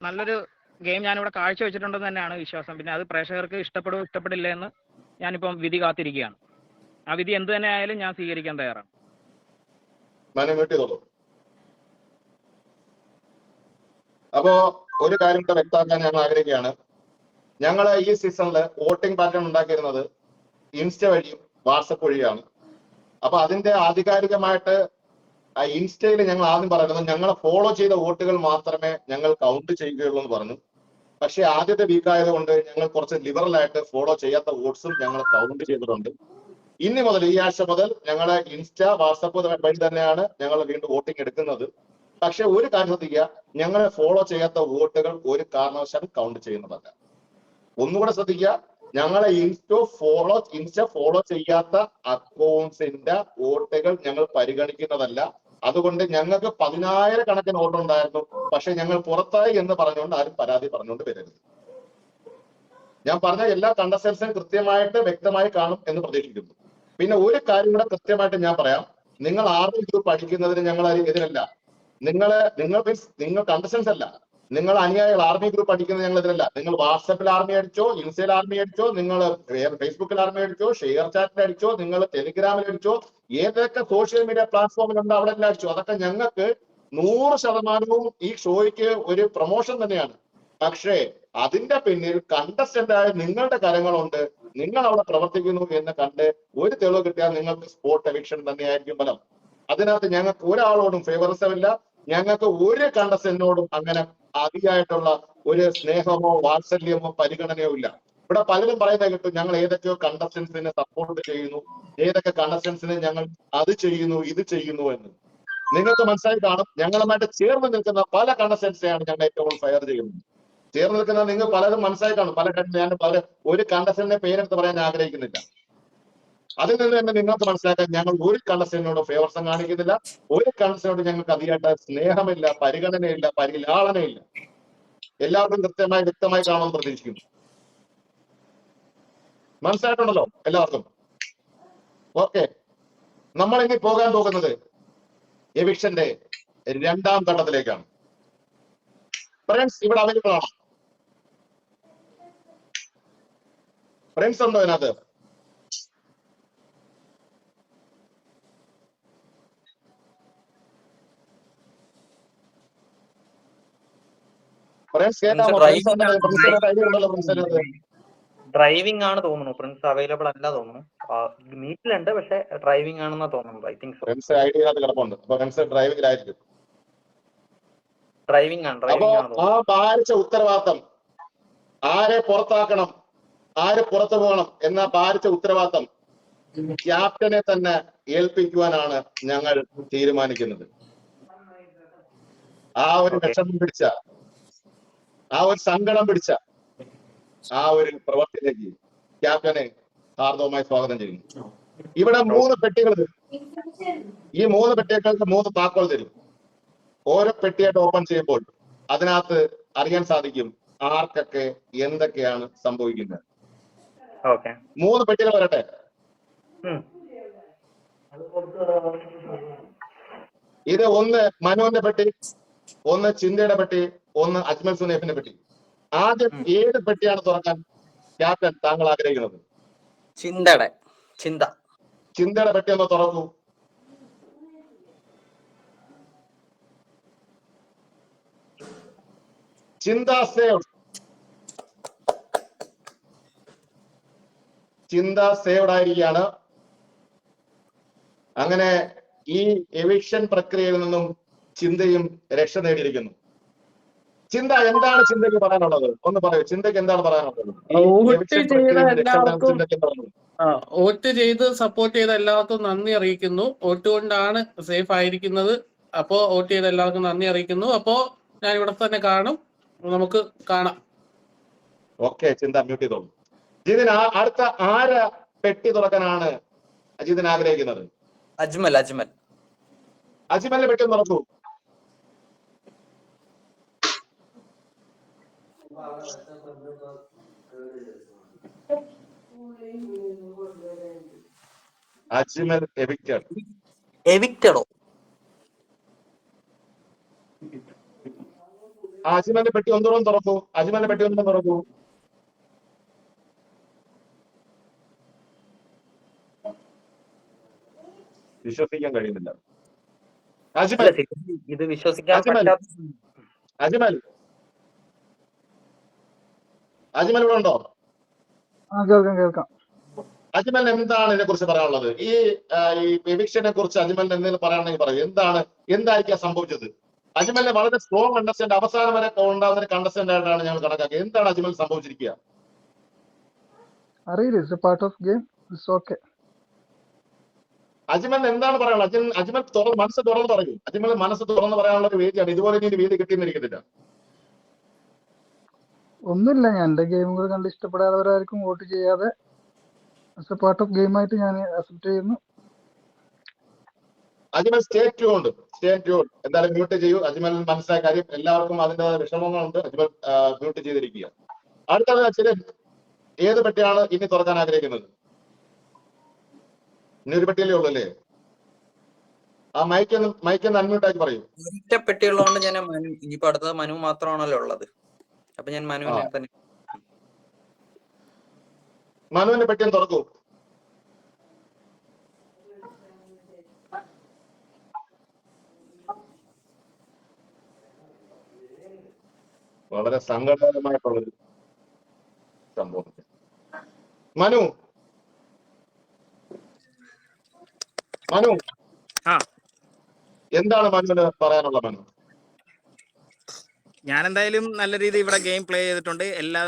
നല്ലൊരു ഗെയിം ഞാനിവിടെ കാഴ്ചവെച്ചിട്ടുണ്ടെന്ന് തന്നെയാണ് വിശ്വാസം. പിന്നെ അത് പ്രേക്ഷകർക്ക് ഇഷ്ടപ്പെടുമോ ഇഷ്ടപ്പെടില്ല എന്ന് ഞാനിപ്പം വിധി കാത്തിരിക്കുകയാണ്. ആ വിധി എന്ത് തന്നെ ആയാലും ഞാൻ സ്വീകരിക്കാൻ തയ്യാറാണ്. അപ്പോ ഒരു കാര്യം കൂടെ വ്യക്തമാക്കാൻ ഞങ്ങൾ ആഗ്രഹിക്കുകയാണ്. ഞങ്ങൾ ഈ സീസണിൽ വോട്ടിംഗ് പാറ്റേൺ ഉണ്ടാക്കിയിരുന്നത് ഇൻസ്റ്റ വഴിയും വാട്സപ്പ് വഴിയാണ്. അപ്പൊ അതിന്റെ ആധികാരികമായിട്ട് ഇൻസ്റ്റയിൽ ഞങ്ങൾ ആദ്യം പറയുന്നത് ഞങ്ങളെ ഫോളോ ചെയ്ത വോട്ടുകൾ മാത്രമേ ഞങ്ങൾ കൗണ്ട് ചെയ്യുകയുള്ളൂ എന്ന് പറഞ്ഞു. പക്ഷെ ആദ്യത്തെ വീക്ക് ആയതുകൊണ്ട് ഞങ്ങൾ കുറച്ച് ലിബറൽ ആയിട്ട് ഫോളോ ചെയ്യാത്ത വോട്ട്സും ഞങ്ങൾ കൗണ്ട് ചെയ്തിട്ടുണ്ട്. ഇനി മുതൽ ഈ ആഴ്ച മുതൽ ഞങ്ങളെ ഇൻസ്റ്റ വാട്സപ്പ് വഴി തന്നെയാണ് ഞങ്ങൾ വീണ്ടും വോട്ടിംഗ് എടുക്കുന്നത്. പക്ഷെ ഒരു കാര്യം ശ്രദ്ധിക്കുക, ഞങ്ങളെ ഫോളോ ചെയ്യാത്ത വോട്ടുകൾ ഒരു കാരണവശാലും കൗണ്ട് ചെയ്യുന്നതല്ല. ഒന്നുകൂടെ ശ്രദ്ധിക്കുക, ഞങ്ങളെ ഇൻസ്റ്റ ഫോളോ ചെയ്യാത്ത അക്കൗണ്ട്സിന്റെ വോട്ടുകൾ ഞങ്ങൾ പരിഗണിക്കുന്നതല്ല. അതുകൊണ്ട് ഞങ്ങൾക്ക് 10,000 കണക്കിന് വോട്ട് ഉണ്ടായിരുന്നു, പക്ഷെ ഞങ്ങൾ പുറത്തായി എന്ന് പറഞ്ഞുകൊണ്ട് ആരും പരാതി പറഞ്ഞുകൊണ്ട് വരരുത്. ഞാൻ പറഞ്ഞ എല്ലാ കണ്ടസ്റ്റൻസും കൃത്യമായിട്ട് വ്യക്തമായി കാണും എന്ന് പ്രതീക്ഷിക്കുന്നു. പിന്നെ ഒരു കാര്യം കൂടെ കൃത്യമായിട്ട് ഞാൻ പറയാം, നിങ്ങൾ ആർമി ഗ്രൂപ്പ് പഠിക്കുന്നതിന് ഞങ്ങൾ എതിരല്ല. നിങ്ങൾ കണ്ടസ്റ്റൻസ് അല്ല, നിങ്ങൾ അനുയായികൾ. ആർമി ഗ്രൂപ്പ് അടിക്കുന്നത് ഞങ്ങൾ ഇതിലല്ല. നിങ്ങൾ വാട്സപ്പിൽ ആർമി അടിച്ചോ, ഇൻസ്റ്റയിൽ ആർമി അടിച്ചോ, നിങ്ങൾ ഫേസ്ബുക്കിൽ ആർമി അടിച്ചോ, ഷെയർ ചാറ്റിൽ അടിച്ചോ, നിങ്ങൾ ടെലിഗ്രാമിൽ അടിച്ചോ, ഏതൊക്കെ സോഷ്യൽ മീഡിയ പ്ലാറ്റ്ഫോമിലുണ്ടോ അവിടെ എല്ലാം അടിച്ചോ. അതൊക്കെ ഞങ്ങൾക്ക് 100% ഈ ഷോയ്ക്ക് ഒരു പ്രൊമോഷൻ തന്നെയാണ്. പക്ഷേ അതിന്റെ പിന്നിൽ കണ്ടസ്റ്റന്റ് ആയ നിങ്ങളുടെ കരങ്ങളുണ്ട്. നിങ്ങൾ അവിടെ പ്രവർത്തിക്കുന്നു എന്ന് കണ്ട് ഒരു തെളിവ് കിട്ടിയാൽ നിങ്ങൾക്ക് സ്പോട്ട് എവിക്ഷൻ തന്നെയായിരിക്കും ഫലം. അതിനകത്ത് ഞങ്ങൾക്ക് ഒരാളോടും ഫേവറിസമില്ല. ഞങ്ങൾക്ക് ഒരു കണ്ടസ്റ്റന്റിനോടും അങ്ങനെ അതിയായിട്ടുള്ള ഒരു സ്നേഹമോ വാത്സല്യമോ പരിഗണനയോ ഇല്ല. ഇവിടെ പലരും പറയുന്നത് കിട്ടും, ഞങ്ങൾ ഏതൊക്കെയോ കണ്ടസ്റ്റൻസിനെ സപ്പോർട്ട് ചെയ്യുന്നു, ഏതൊക്കെ കണ്ടസ്റ്റൻസിനെ ഞങ്ങൾ അത് ചെയ്യുന്നു ഇത് ചെയ്യുന്നു എന്ന്. നിങ്ങൾക്ക് മനസ്സിലായി കാണും, ഞങ്ങളുമായിട്ട് ചേർന്ന് നിൽക്കുന്ന പല കണ്ടസ്റ്റൻസിനെയാണ് ഞങ്ങൾ ഏറ്റവും ഫയർ ചെയ്യുന്നത്. ചേർന്ന് നിൽക്കുന്ന നിങ്ങൾ പലരും മനസ്സിലായി കാണും. ഞാൻ ഒരു കണ്ടസ്റ്റന്റിന്റെ പേരെടുത്ത് പറയാൻ ആഗ്രഹിക്കുന്നില്ല. അതിൽ നിന്ന് തന്നെ നിങ്ങൾക്ക് മനസ്സിലാക്കാൻ ഞങ്ങൾ ഒരു കണ്ടസ്റ്റന്റിനോട് ഫേവർസം കാണിക്കുന്നില്ല. ഒരു കണ്ടസ്റ്റന്റിനോട് ഞങ്ങൾക്ക് അതിയായിട്ട് സ്നേഹമില്ല, പരിഗണനയില്ല, പരിലാളനയില്ല. എല്ലാവർക്കും വ്യക്തമായി കാണുമെന്ന് പ്രതീക്ഷിക്കുന്നു. മനസ്സിലായിട്ടുണ്ടല്ലോ എല്ലാവർക്കും? ഓക്കെ, നമ്മൾ ഇനി പോകാൻ പോകുന്നത് എവിക്ഷന്റെ 2ാം ഘട്ടത്തിലേക്കാണ്. ഫ്രണ്ട്സ് ഇവിടെ അവൈലബിൾ ആണോ? ഫ്രണ്ട്സ് ഉണ്ടോ ഇതിനകത്ത്? ഡ്രൈവിംഗ് ആണ് തോന്നുന്നു. ഫ്രണ്ട്സ് അവൈലബിൾ അല്ല തോന്നുന്നു. മീറ്റിലുണ്ട്, പക്ഷെ ഡ്രൈവിംഗ് ആണെന്നാ തോന്നുന്നത്. ഐ തിങ്ക് ഫ്രണ്ട്സ് ഐഡിയയിനകത്ത് കിടപ്പുണ്ട്. അപ്പൊ ഫ്രണ്ട്സ് ഡ്രൈവിംഗിലായിരിക്കും. ഡ്രൈവിംഗ് ആണ്. ആ ഭാരിച്ച ഉത്തരവാദിത്തം, ആരെ പുറത്താക്കണം, ആര് പുറത്തു പോകണം എന്ന ഭാരിച്ച ഉത്തരവാദിത്തം ക്യാപ്റ്റനെ തന്നെ ഏൽപ്പിക്കുവാനാണ് ഞങ്ങൾ തീരുമാനിക്കുന്നത്. ആ ഒരു വിഷമം പിടിച്ച, ആ ഒരു സങ്കടം പിടിച്ച ആ ഒരു പ്രവൃത്തിയിലേക്ക് ക്യാപ്റ്റനെ ഹാർദവമായി സ്വാഗതം ചെയ്യുന്നു. ഇവിടെ 3 പെട്ടികൾ തരും. ഈ 3 പെട്ടികൾക്ക് 3 താക്കോൽ തരും. ഓരോ പെട്ടിയായിട്ട് ഓപ്പൺ ചെയ്യുമ്പോൾ അതിനകത്ത് അറിയാൻ സാധിക്കും ആർക്കൊക്കെ എന്തൊക്കെയാണ് സംഭവിക്കുന്നത്. 3 പെട്ടികൾ വരട്ടെ. ഇത് ഒന്ന് മനുവിന്റെ പെട്ടി, ഒന്ന് ചിന്തയുടെ പെട്ടി, ഒന്ന് അജ്മൽ സുനൈഫിന്റെ പെട്ടി. ആദ്യം ഏത് പെട്ടിയാണ് തുറക്കാൻ ക്യാപ്റ്റൻ താങ്കൾ ആഗ്രഹിക്കുന്നത്? ചിന്തയുടെ പെട്ടി ഒന്ന് തുറക്കൂ. ചിന്ത സേവ്ഡ് ആയിരിക്കുകയാണ്. അങ്ങനെ ഈ എവിക്ഷൻ പ്രക്രിയയിൽ നിന്നും ചിന്തയും രക്ഷ നേടിയിരിക്കുന്നു. ചിന്ത എന്താണ് ചിന്തയ്ക്ക് പറയാനുള്ളത്? ഒന്ന് പറയൂ, ചിന്തയ്ക്ക് എന്താണ് പറയാനുള്ളത്? ഈ വോട്ട് എവിക്ഷൻ ചെയ്ത പ്രക്രിയയിൽ എന്താണ് എല്ലാവർക്കും ചിന്തയ്ക്ക് പറയുന്നത്? വോട്ട് ചെയ്ത് സപ്പോർട്ട് ചെയ്ത എല്ലാവർക്കും നന്ദി അറിയിക്കുന്നു. വോട്ട് കൊണ്ടാണ് സേഫ് ആയിരിക്കുന്നത്. അപ്പോ വോട്ട് ചെയ്ത എല്ലാവർക്കും നന്ദി അറിയിക്കുന്നു. അപ്പോ ഞാൻ ഇവിടെ തന്നെ കാണും, നമുക്ക് കാണാം. ഓക്കെ, ചിന്ത മ്യൂട്ട് ചെയ്തോളൂ. ജിതിൻ, അടുത്ത ആര് പെട്ടി തുറക്കാനാണ് ജിതിൻ ആഗ്രഹിക്കുന്നത്? അജ്മൽ. അജ്മലിനെ പെട്ടി ഒന്ന് തുറക്കൂ. അജ്മൽ എവിക്റ്റഡോ? അജ്മലിന്റെ പെട്ടി ഒന്നുകൂടെ തുറക്കൂ. അജ്മലിന്റെ പെട്ടി ഒന്നും തുറക്കൂ. വിശ്വസിക്കാൻ കഴിയുന്നില്ല. അജ്മൽ, ഇത് വിശ്വസിക്കാൻ അജ്മൽ, അജ്മൽ, അജ്മൽ ഇവിടെ ഉണ്ടോ? കേൾക്കാം. അജ്മലിന് എന്താണ് ഇതിനെ കുറിച്ച് പറയാനുള്ളത്? ഈ എവിക്ഷനെ കുറിച്ച് അജ്മലിന് എന്തെങ്കിലും പറയാണെങ്കിൽ പറയൂ. എന്തായിരിക്കും സംഭവിച്ചത്? അജ്മലിനെ വളരെ സ്ട്രോങ് കണ്ടസ്റ്റന്റ്, അവസാനം വരെ ഉണ്ടാകുന്ന കണ്ടസ്റ്റന്റ് ആയിട്ടാണ് ഞങ്ങൾ കണക്കാക്കിയത്. എന്താണ് അജ്മൽ സംഭവിച്ചിരിക്കുക? അറിയില്ല, it's A part of game, it's okay. Ajmal എന്താണ് പറയാനുള്ളത്? അജ്മൽ മനസ്സ് തുറന്ന് പറയൂ. അജ്മൽ മനസ്സ് തുറന്ന് പറയാനുള്ള ഒരു വേദിയാണ്. ഇതുപോലെ ഇനി വേദി കിട്ടിയെന്നിരിക്കുന്നില്ല. ഒന്നുമില്ല, ഞാൻ എന്റെ ഗെയിമുകൾ കണ്ട് ഇഷ്ടപ്പെടാത്തവരായിരിക്കും വോട്ട് ചെയ്യാതെ it's A part of game ആയിട്ട് ഞാൻ അക്സെപ്റ്റ് ചെയ്യുന്നു. Ajmal stay tuned. എന്തായാലും മ്യൂട്ട് ചെയ്യൂ. അജ്മൽ മനസ്സിലായ കാര്യം, എല്ലാവർക്കും അതിന്റെ വിഷമങ്ങളുണ്ട്. അജ്മൽ മ്യൂട്ട് ചെയ്തിരിക്കുക. അടുത്തത് ചില ഏത് പെട്ടിയാണ് ഇനി തുറക്കാൻ ആഗ്രഹിക്കുന്നത്? ഇനി ഒരു പെട്ടിയല്ലേ ഉള്ളൂ അല്ലേ? ആ മൈക്കൊന്ന് അൺമ്യൂട്ട് ആക്കി പറയൂ. ഒറ്റ പെട്ടിയുള്ളതുകൊണ്ട് ഞാൻ മനു, ഇനിയിപ്പോ അടുത്തത് മനു മാത്രമാണല്ലോ ഉള്ളത്. അപ്പൊ ഞാൻ മനുവിനെ തന്നെ. മനുവിന്റെ പെട്ടിയും തുറക്കൂ. വളരെ സങ്കടകരമായിട്ടുള്ളൊരു സംഭവം. മനു, എന്താണ് മനുവിന് പറയാനുള്ള? മനു, ഞാൻ എന്തായാലും നല്ല രീതിയിൽ ഇവിടെ ഗെയിം പ്ലേ ചെയ്തിട്ടുണ്ട്. എല്ലാ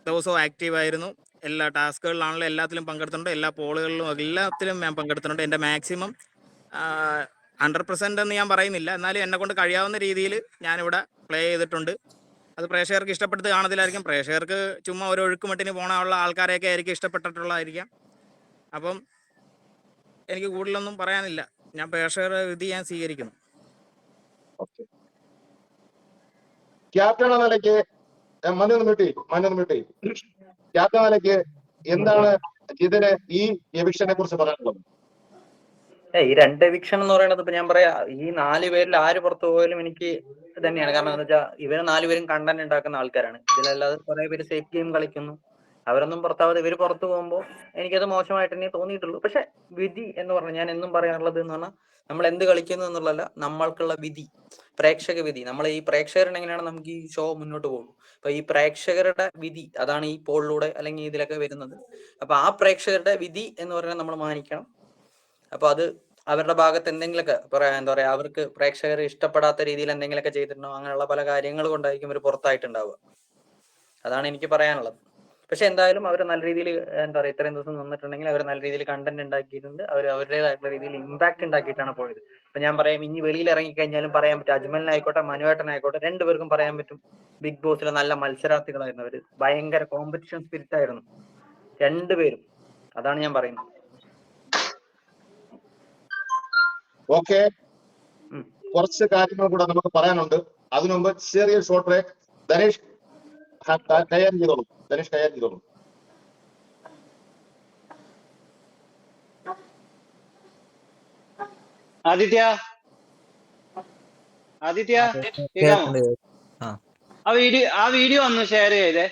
ദിവസവും ആക്റ്റീവ് ആയിരുന്നു. എല്ലാ ടാസ്കുകളിലാണെങ്കിലും എല്ലാത്തിലും പങ്കെടുത്തിട്ടുണ്ട്. എല്ലാ പോളുകളിലും എല്ലാത്തിലും ഞാൻ പങ്കെടുത്തിട്ടുണ്ട്. എൻ്റെ മാക്സിമം 100% എന്ന് ഞാൻ പറയുന്നില്ല, എന്നാലും എന്നെ കൊണ്ട് കഴിയാവുന്ന രീതിയിൽ ഞാനിവിടെ പ്ലേ ചെയ്തിട്ടുണ്ട്. അത് പ്രേക്ഷകർക്ക് ഇഷ്ടപ്പെടുത്ത് കാണത്തില്ലായിരിക്കും. പ്രേക്ഷകർക്ക് ചുമ്മാ ഒരു ഒഴുക്കുമട്ടിന് പോകാനുള്ള ആൾക്കാരെയൊക്കെ ആയിരിക്കും ഇഷ്ടപ്പെട്ടിട്ടുള്ളതായിരിക്കാം. അപ്പം എനിക്ക് കൂടുതലൊന്നും പറയാനില്ല. ഞാൻ പ്രേക്ഷകരുടെ വിധി ഞാൻ സ്വീകരിക്കുന്നു. ക്യാപ്റ്റൻ എന്ന നിലയ്ക്ക് ക്യാപ്റ്റൻ എന്ന നിലയ്ക്ക് എന്താണ് ഇതിന് ഈ എവിക്ഷനെ കുറിച്ച് പറയാനുള്ളത്? ഈ രണ്ട് എവിക്ഷൻ എന്ന് പറയുന്നത് ഇപ്പൊ ഞാൻ പറയാ, ഈ 4 പേരിൽ ആര് പുറത്തു പോയാലും എനിക്ക് തന്നെയാണ്. കാരണം എന്താ വെച്ചാൽ ഇവര് 4 പേരും കണ്ടന്റ് ഉണ്ടാക്കുന്ന ആൾക്കാരാണ്. ഇതിലല്ലാതെ കുറെ പേര് സേഫ് ഗെയിം കളിക്കുന്നു. അവരൊന്നും പുറത്താവാതെ ഇവര് പുറത്തു പോകുമ്പോൾ എനിക്കത് മോശമായിട്ട് തന്നെ തോന്നിയിട്ടുള്ളൂ. പക്ഷെ വിധി എന്ന് പറഞ്ഞാൽ ഞാൻ എന്നും പറയാനുള്ളത് എന്ന് പറഞ്ഞാൽ, നമ്മൾ എന്ത് കളിക്കുന്നു എന്നുള്ളതല്ല, നമ്മൾക്കുള്ള വിധി, പ്രേക്ഷക വിധി. നമ്മൾ ഈ പ്രേക്ഷകരുണ്ടെങ്കിലാണ് നമുക്ക് ഈ ഷോ മുന്നോട്ട് പോകും. അപ്പൊ ഈ പ്രേക്ഷകരുടെ വിധി അതാണ് ഈ പോളിലൂടെ അല്ലെങ്കിൽ ഇതിലൊക്കെ വരുന്നത്. അപ്പൊ ആ പ്രേക്ഷകരുടെ വിധി എന്ന് പറഞ്ഞാൽ നമ്മൾ മാനിക്കണം. അപ്പൊ അത് അവരുടെ ഭാഗത്ത് എന്തെങ്കിലുമൊക്കെ എന്താ പറയാ, അവർക്ക് പ്രേക്ഷകർ ഇഷ്ടപ്പെടാത്ത രീതിയിൽ എന്തെങ്കിലുമൊക്കെ ചെയ്തിട്ടുണ്ടോ, അങ്ങനെയുള്ള പല കാര്യങ്ങൾ കൊണ്ടായിരിക്കും ഇവർ പുറത്തായിട്ടുണ്ടാവുക. അതാണ് എനിക്ക് പറയാനുള്ളത്. പക്ഷെ എന്തായാലും അവർ നല്ല രീതിയിൽ എന്താ പറയുക, ഇത്രയും ദിവസം നിന്നിട്ടുണ്ടെങ്കിൽ അവർ നല്ല രീതിയിൽ കണ്ടന്റ് ഉണ്ടാക്കിയിട്ടുണ്ട്. അവർ അവരുടേതായിട്ടുള്ള രീതിയിൽ ഇമ്പാക്ട് ഉണ്ടാക്കിയിട്ടാണ് പോയത്. അപ്പൊ ഞാൻ പറയാം, ഇനി വെളിയിൽ ഇറങ്ങിക്കഴിഞ്ഞാലും പറയാൻ പറ്റും, അജ്മലിനായിക്കോട്ടെ മനുവേട്ടനായിക്കോട്ടെ, രണ്ടുപേർക്കും പറയാൻ പറ്റും ബിഗ് ബോസിലെ നല്ല മത്സരാർത്ഥികളായിരുന്നു അവര്. ഭയങ്കര കോമ്പറ്റീഷൻ സ്പിരിറ്റ് ആയിരുന്നു രണ്ടുപേരും. അതാണ് ഞാൻ പറയുന്നത്. ഓക്കെ, കുറച്ച് കാര്യങ്ങൾ കൂടെ നമുക്ക് പറയാനുണ്ട്. അതിനു മുമ്പ് ചെറിയ ഷോർട്ട് ബ്രേക്ക്. ധനേഷ് കൈകാര്യം ചെയ്തോളൂ. ആദിത്യ കേൾക്കാമോ? ആ വീഡിയോ ഒന്ന് ഷെയർ ചെയ്തേ.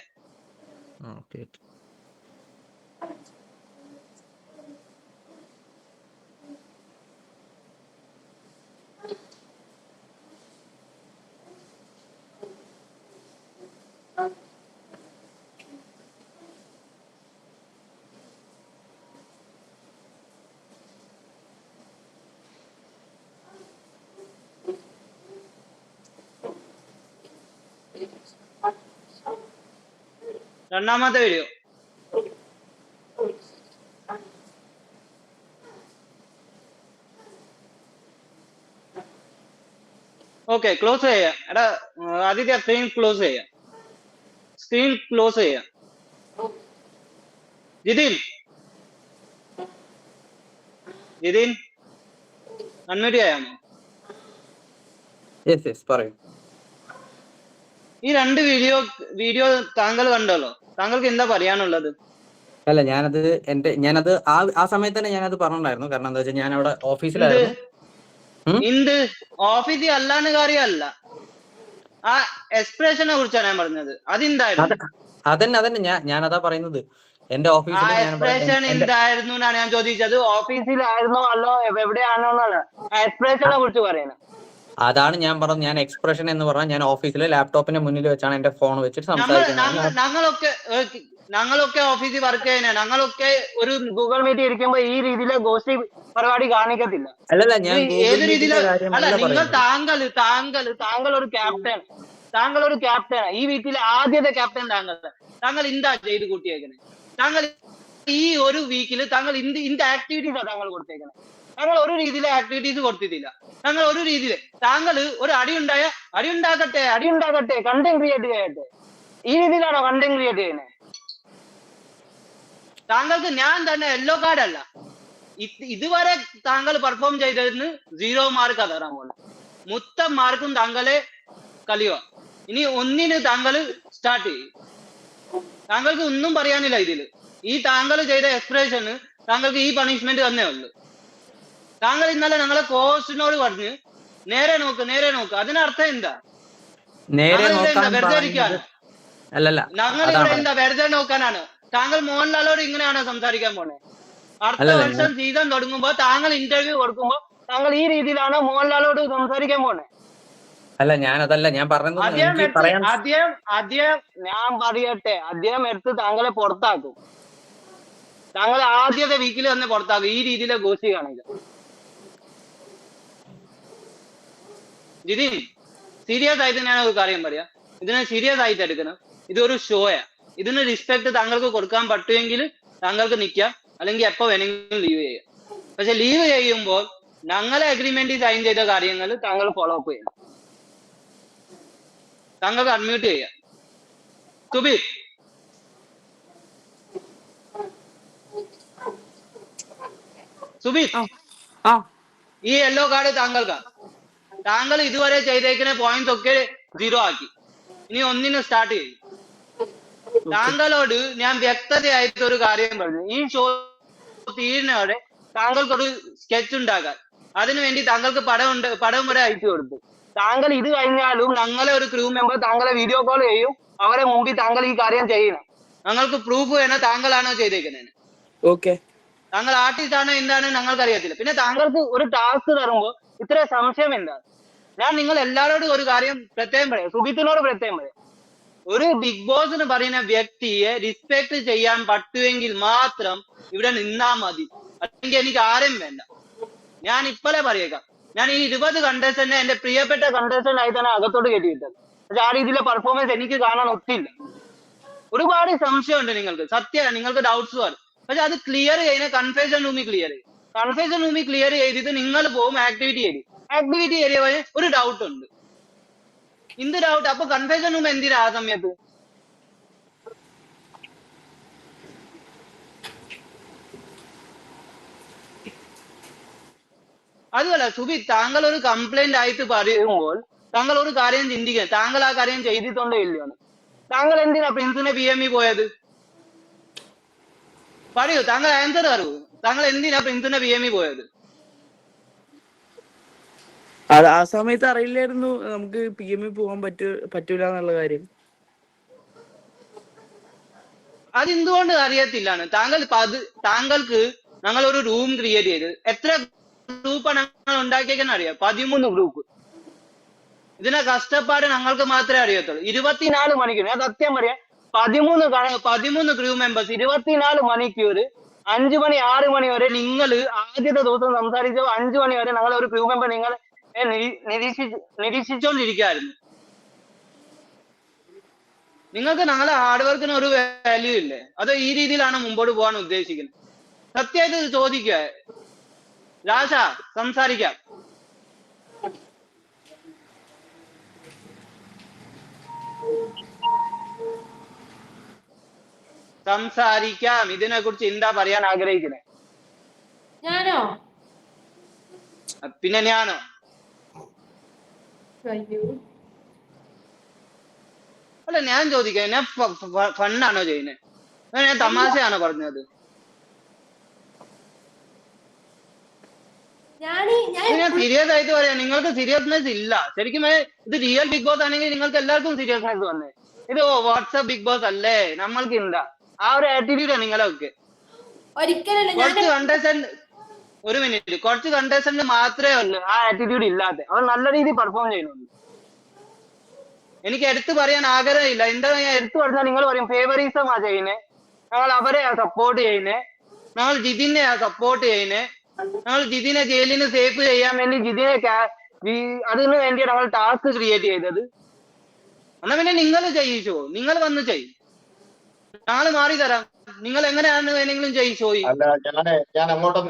രണ്ടാമത്തെ വീഡിയോ. ഓക്കെ, ക്ലോസ് ചെയ്യാം. എടാ ആദിത്യ സ്ക്രീൻ ക്ലോസ് ചെയ്യാം. സ്ക്രീൻ ക്ലോസ് ചെയ്യാം. ജിതിൻ അൺമ്യൂട്ട് ചെയ്യാമോ? പറയൂ. ഈ രണ്ട് വീഡിയോ താങ്കൾ കണ്ടല്ലോ, താങ്കൾക്ക് എന്താ പറയാനുള്ളത്? അല്ല, ഞാനത് ആ സമയത്ത് തന്നെ ഞാനത് പറഞ്ഞിട്ടുണ്ടായിരുന്നു. കാരണം എന്താ വെച്ചാൽ ഞാൻ അവിടെ ഓഫീസിലായിരുന്നു. ഓഫീസിൽ അല്ലാന്ന് കാര്യമല്ല, ആ എക്സ്പ്രഷനെ കുറിച്ചാണ് ഞാൻ പറഞ്ഞത്. അതെന്തായിരുന്നു? അതന്നെ ഞാനതാ പറയുന്നത്. എന്റെ ഓഫീസിൽ എക്സ്പ്രഷൻ എന്തായിരുന്നു എന്നാണ് ഞാൻ ചോദിച്ചത്. ഓഫീസിലായിരുന്നോ അല്ലോ എവിടെയാണോ എന്നാണ് ആ എക്സ്പ്രഷനെ കുറിച്ച് പറയുന്നത്. അതാണ് ഞാൻ പറഞ്ഞത്. ഞാൻ എക്സ്പ്രഷൻ എന്ന് പറഞ്ഞാൽ ഞാൻ ഓഫീസിലെ ലാപ്ടോപ്പിന്റെ മുന്നിൽ വെച്ചാണ് എന്റെ ഫോൺ വെച്ചിട്ട് സംസാരിക്കുന്നത്. ഞങ്ങളൊക്കെ ഓഫീസിൽ വർക്ക് ചെയ്യുന്ന, ഞങ്ങളൊക്കെ ഒരു ഗൂഗിൾ മീറ്റ് ഇരിക്കുമ്പോ ഈ രീതിയിലെ ഗോഷ്ടി പരിപാടി കാണിക്കത്തില്ല. അല്ലല്ല, ഞാൻ ഏത് രീതിയില് അല്ല, താങ്കൾ ഒരു ക്യാപ്റ്റൻ, താങ്കൾ ഒരു ക്യാപ്റ്റൻ, ഈ വീട്ടിലെ ആദ്യത്തെ ക്യാപ്റ്റൻ താങ്കൾ എന്താ ചെയ്ത് കൂട്ടിയേക്കണേ? താങ്കൾ ഈ ഒരു വീക്കിൽ താങ്കൾ ഇന്ത് ആക്ടിവിറ്റീസാണ് താങ്കൾ കൊടുത്തേക്കണേ. താങ്കൾ ഒരു രീതിയിലെ ആക്ടിവിറ്റീസ് കൊടുത്തിട്ടില്ല. താങ്കൾ ഒരു രീതിയിൽ താങ്കൾ ഒരു അടിയുണ്ടാക്കട്ടെ കണ്ടന്റ് ക്രിയേറ്റ് ചെയ്യട്ടെ, ഈ രീതിയിലാണോ കണ്ടന്റ് ക്രിയേറ്റ് ചെയ്യുന്നത്? താങ്കൾക്ക് ഞാൻ തന്നെ യെല്ലോ കാർഡ് അല്ല, ഇതുവരെ താങ്കൾ പെർഫോം ചെയ്തതിന് 0 മാർക്ക് തരാൻ പോകുന്നു. മൊത്തം മാർക്കും താങ്കളെ കളിയോ. ഇനി ഒന്നിന് താങ്കൾ സ്റ്റാർട്ട് ചെയ്യും. താങ്കൾക്ക് ഒന്നും പറയാനില്ല ഇതില്. ഈ താങ്കൾ ചെയ്ത എക്സ്പ്രഷന് താങ്കൾക്ക് ഈ പണിഷ്മെന്റ് തന്നേ ഉള്ളൂ. താങ്കൾ ഇന്നലെ ഞങ്ങളെ കോച്ചിനോട് പറഞ്ഞ് നേരെ നോക്ക്, അതിനർത്ഥം എന്താ? വെറുതെ ഇരിക്കാണ്. ഞങ്ങൾ ഇവിടെ എന്താ വെറുതെ നോക്കാനാണ്? താങ്കൾ മോഹൻലാലോട് ഇങ്ങനെയാണോ സംസാരിക്കാൻ പോണേ? അടുത്ത വർഷം സീസൺ തുടങ്ങുമ്പോ താങ്കൾ ഇന്റർവ്യൂ കൊടുക്കുമ്പോ താങ്കൾ ഈ രീതിയിലാണോ മോഹൻലാലോട് സംസാരിക്കാൻ പോണേ? അല്ല, ഞാനതല്ല ഞാൻ പറഞ്ഞത്. ഞാൻ പറയട്ടെ, അദ്ദേഹം എടുത്ത് താങ്കളെ പുറത്താക്കും. താങ്കൾ ആദ്യത്തെ വീക്കിൽ തന്നെ പുറത്താക്കും ഈ രീതിയിലെ ഗോഷ്ടി കാണില്ല. ജിതിൻ, സീരിയസ് ആയിട്ട് ഞാൻ ഒരു കാര്യം പറയാം. ഇതിനെ സീരിയസ് ആയിട്ട് എടുക്കണം. ഇതൊരു ഷോയാ. ഇതിന് റെസ്പെക്ട് താങ്കൾക്ക് കൊടുക്കാൻ പറ്റുമെങ്കിൽ താങ്കൾക്ക് നിൽക്കാം, അല്ലെങ്കിൽ എപ്പോ വേണമെങ്കിലും ലീവ് ചെയ്യാം. പക്ഷെ ലീവ് ചെയ്യുമ്പോൾ ഞങ്ങളെ അഗ്രിമെന്റ് സൈൻ ചെയ്ത കാര്യങ്ങൾ താങ്കൾ ഫോളോ അപ്പ് ചെയ്യണം. താങ്കൾക്ക് അൺമ്യൂട്ട് ചെയ്യാം. സുബിത്, ഈ യെല്ലോ കാർഡ് താങ്കൾക്കാ. താങ്കൾ ഇതുവരെ ചെയ്തേക്കുന്ന പോയിന്റ്സ് ഒക്കെ 0 ആക്കി. ഇനി ഒന്നിന് സ്റ്റാർട്ട് ചെയ്യും. താങ്കളോട് ഞാൻ വ്യക്തതയായിട്ട് ഒരു കാര്യം പറഞ്ഞു. ഈ ഷോ തീരുന്നതോടെ താങ്കൾക്കൊരു സ്കെച്ച് ഉണ്ടാക്കാൻ, അതിനുവേണ്ടി താങ്കൾക്ക് പടം വരെ അയച്ചു കൊടുത്തു. താങ്കൾ ഇത് കഴിഞ്ഞാലും ഞങ്ങളെ ഒരു ക്രൂ മെമ്പർ താങ്കളെ വീഡിയോ കോൾ ചെയ്യും. അവരെ മുമ്പിൽ താങ്കൾ ഈ കാര്യം ചെയ്യണം. ഞങ്ങൾക്ക് പ്രൂഫ് വേണം താങ്കളാണോ ചെയ്തേക്കുന്നതിന്. താങ്കൾ ആർട്ടിസ്റ്റ് ആണോ എന്താണ് ഞങ്ങൾക്ക് അറിയത്തില്ല. പിന്നെ താങ്കൾക്ക് ഒരു ടാസ്ക് തരുമ്പോൾ ഇത്ര സംശയം എന്താ? ഞാൻ നിങ്ങൾ എല്ലാവരോടും ഒരു കാര്യം പ്രത്യേകം പറയാം, സുബിത്തിനോട് പ്രത്യേകം പറയാം. ഒരു ബിഗ് ബോസ് എന്ന് പറയുന്ന വ്യക്തിയെ റെസ്പെക്ട് ചെയ്യാൻ പറ്റുമെങ്കിൽ മാത്രം ഇവിടെ നിന്നാ മതി, അല്ലെങ്കിൽ എനിക്ക് ആരും വേണ്ട. ഞാൻ ഇപ്പോഴേ പറയേക്കാം, ഞാൻ ഈ 20 കണ്ടസ്റ്റന്റ് എന്റെ പ്രിയപ്പെട്ട കണ്ടസ്റ്റന്റ് ആയി തന്നെ അകത്തോട്ട് കയറ്റിയിട്ടത്. പക്ഷെ ആ രീതിയിലെ പെർഫോമൻസ് എനിക്ക് കാണാൻ ഒത്തില്ല. ഒരുപാട് സംശയമുണ്ട് നിങ്ങൾക്ക്, സത്യമാണ്, നിങ്ങൾക്ക് ഡൗട്ട്സ് വരും. പക്ഷെ അത് ക്ലിയർ ചെയ്യുന്ന കൺഫ്യൂഷൻ റൂമിൽ ക്ലിയർ ചെയ്തിട്ട് നിങ്ങൾ പോകും ആക്ടിവിറ്റി ഏരിയ വരെ ഒരു ഡൗട്ട് ഉണ്ട്. എന്ത് ഡൗട്ട്? അപ്പൊ കൺഫ്യൂഷൻ റൂം എന്തിനാ ആ സമയത്ത്? അതുമല്ല സുബിത്, താങ്കൾ ഒരു കംപ്ലൈന്റ് ആയിട്ട് പറയുമ്പോൾ താങ്കൾ ഒരു കാര്യം ചിന്തിക്കുക, താങ്കൾ ആ കാര്യം ചെയ്തിട്ടുണ്ടോ ഇല്ലയോ? താങ്കൾ എന്തിനാ പ്രിൻസിനെ PME പോയത്? പറയൂ, താങ്കൾ ആൻസർ അറിയൂ. താങ്കൾ എന്തിനാ പ്രിൻസിനെ PME പോയത്? ആ സമയത്ത് അറിയില്ലായിരുന്നു നമുക്ക് PME പോകാൻ പറ്റൂല എന്നുള്ള കാര്യം. അതെന്തുകൊണ്ട് അറിയത്തില്ലാണ്? താങ്കൾക്ക് ഞങ്ങൾ ഒരു റൂം ക്രിയേറ്റ് ചെയ്ത് എത്ര ഗ്രൂപ്പാണ് ഞങ്ങൾ ഉണ്ടാക്കിയേക്കെന്ന് അറിയാം? 13 ഗ്രൂപ്പ്. ഇതിനെ കഷ്ടപ്പാട് ഞങ്ങൾക്ക് മാത്രമേ അറിയത്തുള്ളൂ. 24 മണിക്കൂർ, ഞാൻ സത്യം പറയാം, 13 ക്രൂ മെമ്പേഴ്സ് 24 മണിക്കൂർ 5 മണി 6 മണി വരെ നിങ്ങൾ ആദ്യത്തെ ദിവസം സംസാരിച്ചോ 5 മണി വരെ ഞങ്ങൾ ഒരു ക്രൂ മെമ്പർ നിങ്ങൾ നിരീക്ഷിച്ചോണ്ടിരിക്കുകയായിരുന്നു. നിങ്ങൾക്ക് നാളെ ഹാർഡ് വർക്കിന് ഒരു വാല്യൂ ഇല്ലേ? അതോ ഈ രീതിയിലാണ് മുമ്പോട്ട് പോകാൻ ഉദ്ദേശിക്കുന്നത്? സത്യമായിട്ട് ഇത് ചോദിക്കുക. രാജ സംസാരിക്കാം. സംസാരിക്കാം. ഇതിനെ കുറിച്ച് എന്താ പറയാൻ ആഗ്രഹിക്കുന്നത്? ഞാനോ? പിന്നെ ഞാനോ? അല്ല, ഞാൻ ചോദിക്കാം. ഞാൻ ഫണ്ണാണോ ചെയ്യുന്നത്? ഞാൻ തമാശയാണോ പറഞ്ഞത്? ഞാൻ സീരിയസ് ആയിട്ട് പറയാം. നിങ്ങൾക്ക് സീരിയസ്നെസ് ഇല്ല. ശരിക്കും ഇത് റിയൽ ബിഗ് ബോസ് ആണെങ്കിൽ നിങ്ങൾക്ക് എല്ലാവർക്കും സീരിയസ്നെസ് വന്നേ. ഇത് വാട്സ്ആപ്പ് ബിഗ് ബോസ് അല്ലേ, നമ്മൾക്ക് എന്താ ആ ഒരു ആറ്റിറ്റ്യൂഡാണ് നിങ്ങളൊക്കെ. കുറച്ച് കണ്ടസ്റ്റന്റ്, ഒരു മിനിറ്റ്, കുറച്ച് കണ്ടസ്റ്റന്റ് മാത്രമേ ഉള്ളൂ ആ ആറ്റിറ്റ്യൂഡ് ഇല്ലാതെ. അവർ നല്ല രീതിയിൽ പെർഫോം ചെയ്യുന്നുണ്ട്. എനിക്ക് എടുത്തു പറയാൻ ആഗ്രഹമില്ല. എന്താ ഞാൻ എടുത്തു പറഞ്ഞാൽ നിങ്ങൾ പറയും ഫേവറിസമാ ചെയ്യുന്നേ, ഞങ്ങൾ അവരെയാ സപ്പോർട്ട് ചെയ്യുന്നേ, ഞങ്ങൾ ജിതിനെയാ സപ്പോർട്ട് ചെയ്യുന്നേ, ഞങ്ങൾ ജിതിനെ ജയിലിന് സേഫ് ചെയ്യാൻ വേണ്ടി ജിതിനെ അതിനു വേണ്ടിയാണ് ഞങ്ങൾ ടാസ്ക് ക്രിയേറ്റ് ചെയ്തത്. എന്നാ പിന്നെ നിങ്ങൾ ചെയ്യിച്ചോ, നിങ്ങൾ വന്ന് ചെയ്യും, ഞങ്ങൾ മാറി തരാം. നിങ്ങൾ എങ്ങനെയാണ് വേണമെങ്കിലും ചെയ്യിച്ചോ. അല്ല, ഞാൻ അങ്ങോട്ടൊന്ന്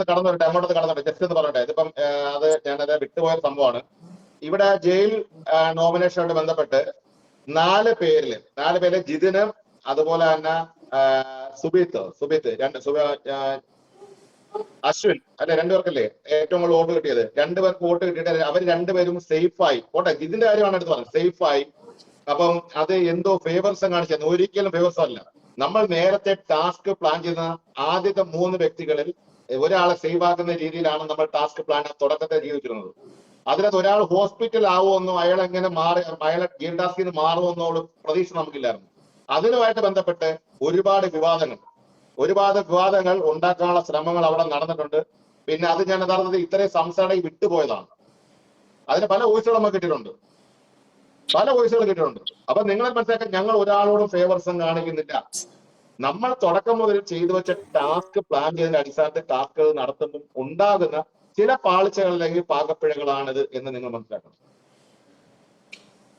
കടന്നു വരട്ടെ. ജസ്റ്റ് എന്ന് പറയട്ടെ. ഇതിപ്പം ഞാനത് വിട്ടുപോയ സംഭവമാണ്. ഇവിടെ ജയിൽ നോമിനേഷനോട് ബന്ധപ്പെട്ട് 4 പേരില് ജിതിന്, അതുപോലെ തന്നെ സുബിത്ത്, അശ്വിൻ, അല്ലെ, 2 പേർക്കല്ലേ ഏറ്റവും കൂടുതൽ വോട്ട് കിട്ടിയത്. 2 പേർക്ക് വോട്ട് കിട്ടിയിട്ട് അവർ 2 പേരും സേഫായി. ഓട്ടെ, ജിതിന്റെ കാര്യമാണ് എടുത്ത് പറഞ്ഞത്, സേഫായി. അപ്പം അത് എന്തോ ഫേവേഴ്സ് കാണിച്ചത്. ഒരിക്കലും ഫേവേഴ്സ് അല്ല. നമ്മൾ നേരത്തെ ടാസ്ക് പ്ലാൻ ചെയ്യുന്ന ആദ്യത്തെ 3 വ്യക്തികളിൽ ഒരാളെ സേവ് ആക്കുന്ന രീതിയിലാണ് നമ്മൾ ടാസ്ക് പ്ലാൻ തുടക്കത്തെ ജീവിച്ചിരുന്നത്. അതിനകത്ത് ഒരാൾ ഹോസ്പിറ്റൽ ആവുമെന്നോ അയാൾ എങ്ങനെ അയാളെ ഗെയിം ടാസ്കിൽ നിന്ന് മാറുമെന്നോ പ്രതീക്ഷ നമുക്കില്ലായിരുന്നു. അതിനുമായിട്ട് ബന്ധപ്പെട്ട് ഒരുപാട് വിവാദങ്ങൾ ഉണ്ടാക്കാനുള്ള ശ്രമങ്ങൾ അവിടെ നടന്നിട്ടുണ്ട്. പിന്നെ അത് ഞാൻ യഥാർത്ഥത്തിൽ ഇത്രയും സംസാരം വിട്ടുപോയതാണ്. അതിന് പല വോയിസുകൾ നമുക്ക് കിട്ടിയിട്ടുണ്ട്. അപ്പൊ നിങ്ങൾ മനസ്സിലാക്കാൻ, ഞങ്ങൾ ഒരാളോടും ഫേവർസും കാണിക്കുന്നില്ല. നമ്മൾ തുടക്കം മുതൽ ചെയ്തു വെച്ച ടാസ്ക് പ്ലാൻ ചെയ്തതിന്റെ അടിസ്ഥാനത്തിൽ ടാസ്കുകൾ നടത്തുമ്പോൾ ഉണ്ടാകുന്ന ചില പാളിച്ചകൾ അല്ലെങ്കിൽ പാകപ്പിഴകളാണിത് എന്ന് നിങ്ങൾ മനസ്സിലാക്കണം.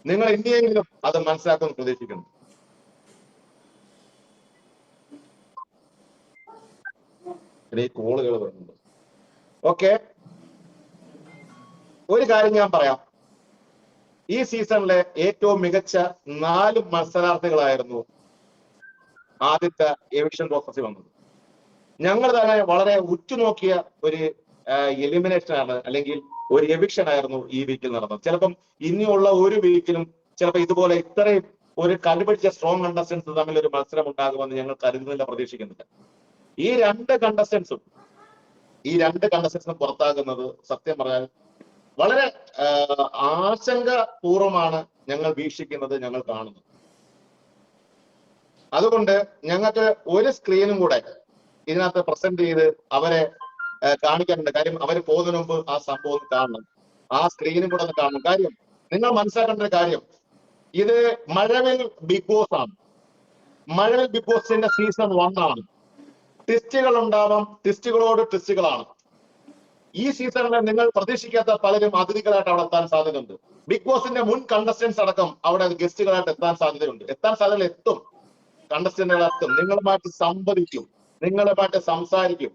നിങ്ങൾ ഇനിയെങ്കിലും അത് മനസ്സിലാക്കുമെന്ന് പ്രതീക്ഷിക്കുന്നു. കോളുകൾ വരുന്നുണ്ട്. ഓക്കെ, ഒരു കാര്യം ഞാൻ പറയാം. ഈ സീസണിലെ ഏറ്റവും മികച്ച 4 മത്സരാർത്ഥികളായിരുന്നു ആദ്യത്തെ എവിക്ഷൻ പ്രോസസ്സിൽ വന്നത്. ഞങ്ങൾ തന്നെ വളരെ ഉറ്റുനോക്കിയ ഒരു എലിമിനേഷൻ ആണ്, അല്ലെങ്കിൽ ഒരു എവിക്ഷൻ ആയിരുന്നു ഈ വീക്കിൽ നടന്നത്. ചിലപ്പം ഇനിയുള്ള ഒരു വീക്കിലും ചിലപ്പോൾ ഇതുപോലെ ഇത്രയും ഒരു കണ്ടുപിടിച്ച സ്ട്രോങ് കണ്ടസ്റ്റൻസ് തമ്മിൽ ഒരു മത്സരം ഉണ്ടാകുമെന്ന് ഞങ്ങൾ കരുതുന്നില്ല, പ്രതീക്ഷിക്കുന്നില്ല. ഈ രണ്ട് കണ്ടസ്റ്റൻസും പുറത്താകുന്നത് സത്യം പറഞ്ഞാൽ വളരെ ആശങ്കപൂർവമാണ് ഞങ്ങൾ വീക്ഷിക്കുന്നത്, ഞങ്ങൾ കാണുന്നത്. അതുകൊണ്ട് ഞങ്ങൾക്ക് ഒരു സ്ക്രീനും കൂടെ ഇതിനകത്ത് പ്രസന്റ് ചെയ്ത് അവരെ കാണിക്കാനുണ്ട്. കാര്യം അവർ പോകുന്നതിന് മുമ്പ് ആ സംഭവം കാണണം, ആ സ്ക്രീനും കൂടെ ഒന്ന് കാണണം. കാര്യം നിങ്ങൾ മനസ്സിലാക്കേണ്ട ഒരു കാര്യം, ഇത് മഴവിൽ ബിഗ് ബോസ് ആണ്. മഴവിൽ ബിഗ് ബോസിന്റെ സീസൺ 1 ആണ്. ട്വിസ്റ്റുകൾ ഉണ്ടാവാം, ട്വിസ്റ്റുകളോട് ട്വിസ്റ്റുകളാണ്. ഈ സീസണിൽ നിങ്ങൾ പ്രതീക്ഷിക്കാത്ത പലരും അതിഥികളായിട്ട് അവിടെ എത്താൻ സാധ്യതയുണ്ട്. ബിഗ് ബോസിന്റെ മുൻ കണ്ടസ്റ്റൻസ് അടക്കം അവിടെ ഗസ്റ്റുകളായിട്ട് എത്താൻ സാധ്യതയുണ്ട്. എത്തും, കണ്ടസ്റ്റന്റുകൾ എത്തും, നിങ്ങളുമായിട്ട് സംവദിക്കും, നിങ്ങളുമായിട്ട് സംസാരിക്കും.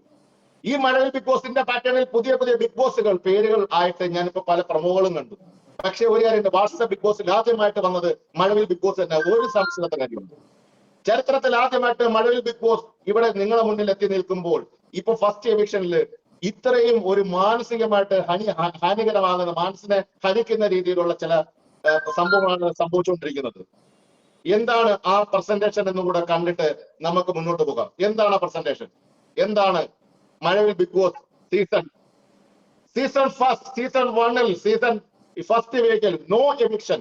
ഈ മഴവിൽ ബിഗ് ബോസിന്റെ പാറ്റേണിൽ പുതിയ പുതിയ ബിഗ് ബോസുകൾ പേരുകൾ ആയിട്ട് ഞാനിപ്പോ പല പ്രൊമോകളും കണ്ടു. പക്ഷെ ഒരു കാര്യമുണ്ട്, വാട്സ്ആപ്പ് ബിഗ് ബോസിൽ ആദ്യമായിട്ട് വന്നത് മഴവിൽ ബിഗ് ബോസ് തന്നെ. ഒരു സംശയത്തെ കാര്യമുണ്ട്, ചരിത്രത്തിൽ ആദ്യമായിട്ട് മഴവിൽ ബിഗ് ബോസ് ഇവിടെ നിങ്ങളുടെ മുന്നിൽ എത്തി നിൽക്കുമ്പോൾ ഇപ്പൊ ഫസ്റ്റ് എവിക്ഷനിൽ ഇത്രയും ഒരു മാനസികമായിട്ട് ഹാനികരമാകുന്ന, മനസ്സിനെ ഹനിക്കുന്ന രീതിയിലുള്ള ചില സംഭവങ്ങളാണ് സംഭവിച്ചുകൊണ്ടിരിക്കുന്നത്. എന്താണ് ആ പ്രസന്റേഷൻ എന്നും കൂടെ കണ്ടിട്ട് നമുക്ക് മുന്നോട്ട് പോകാം. എന്താണ് ആ പ്രസന്റേഷൻ? എന്താണ് മഴവിൽ ബിഗ് ബോസ് സീസൺ 1 ഫസ്റ്റ് വീക്കിൽ നോ എവിക്ഷൻ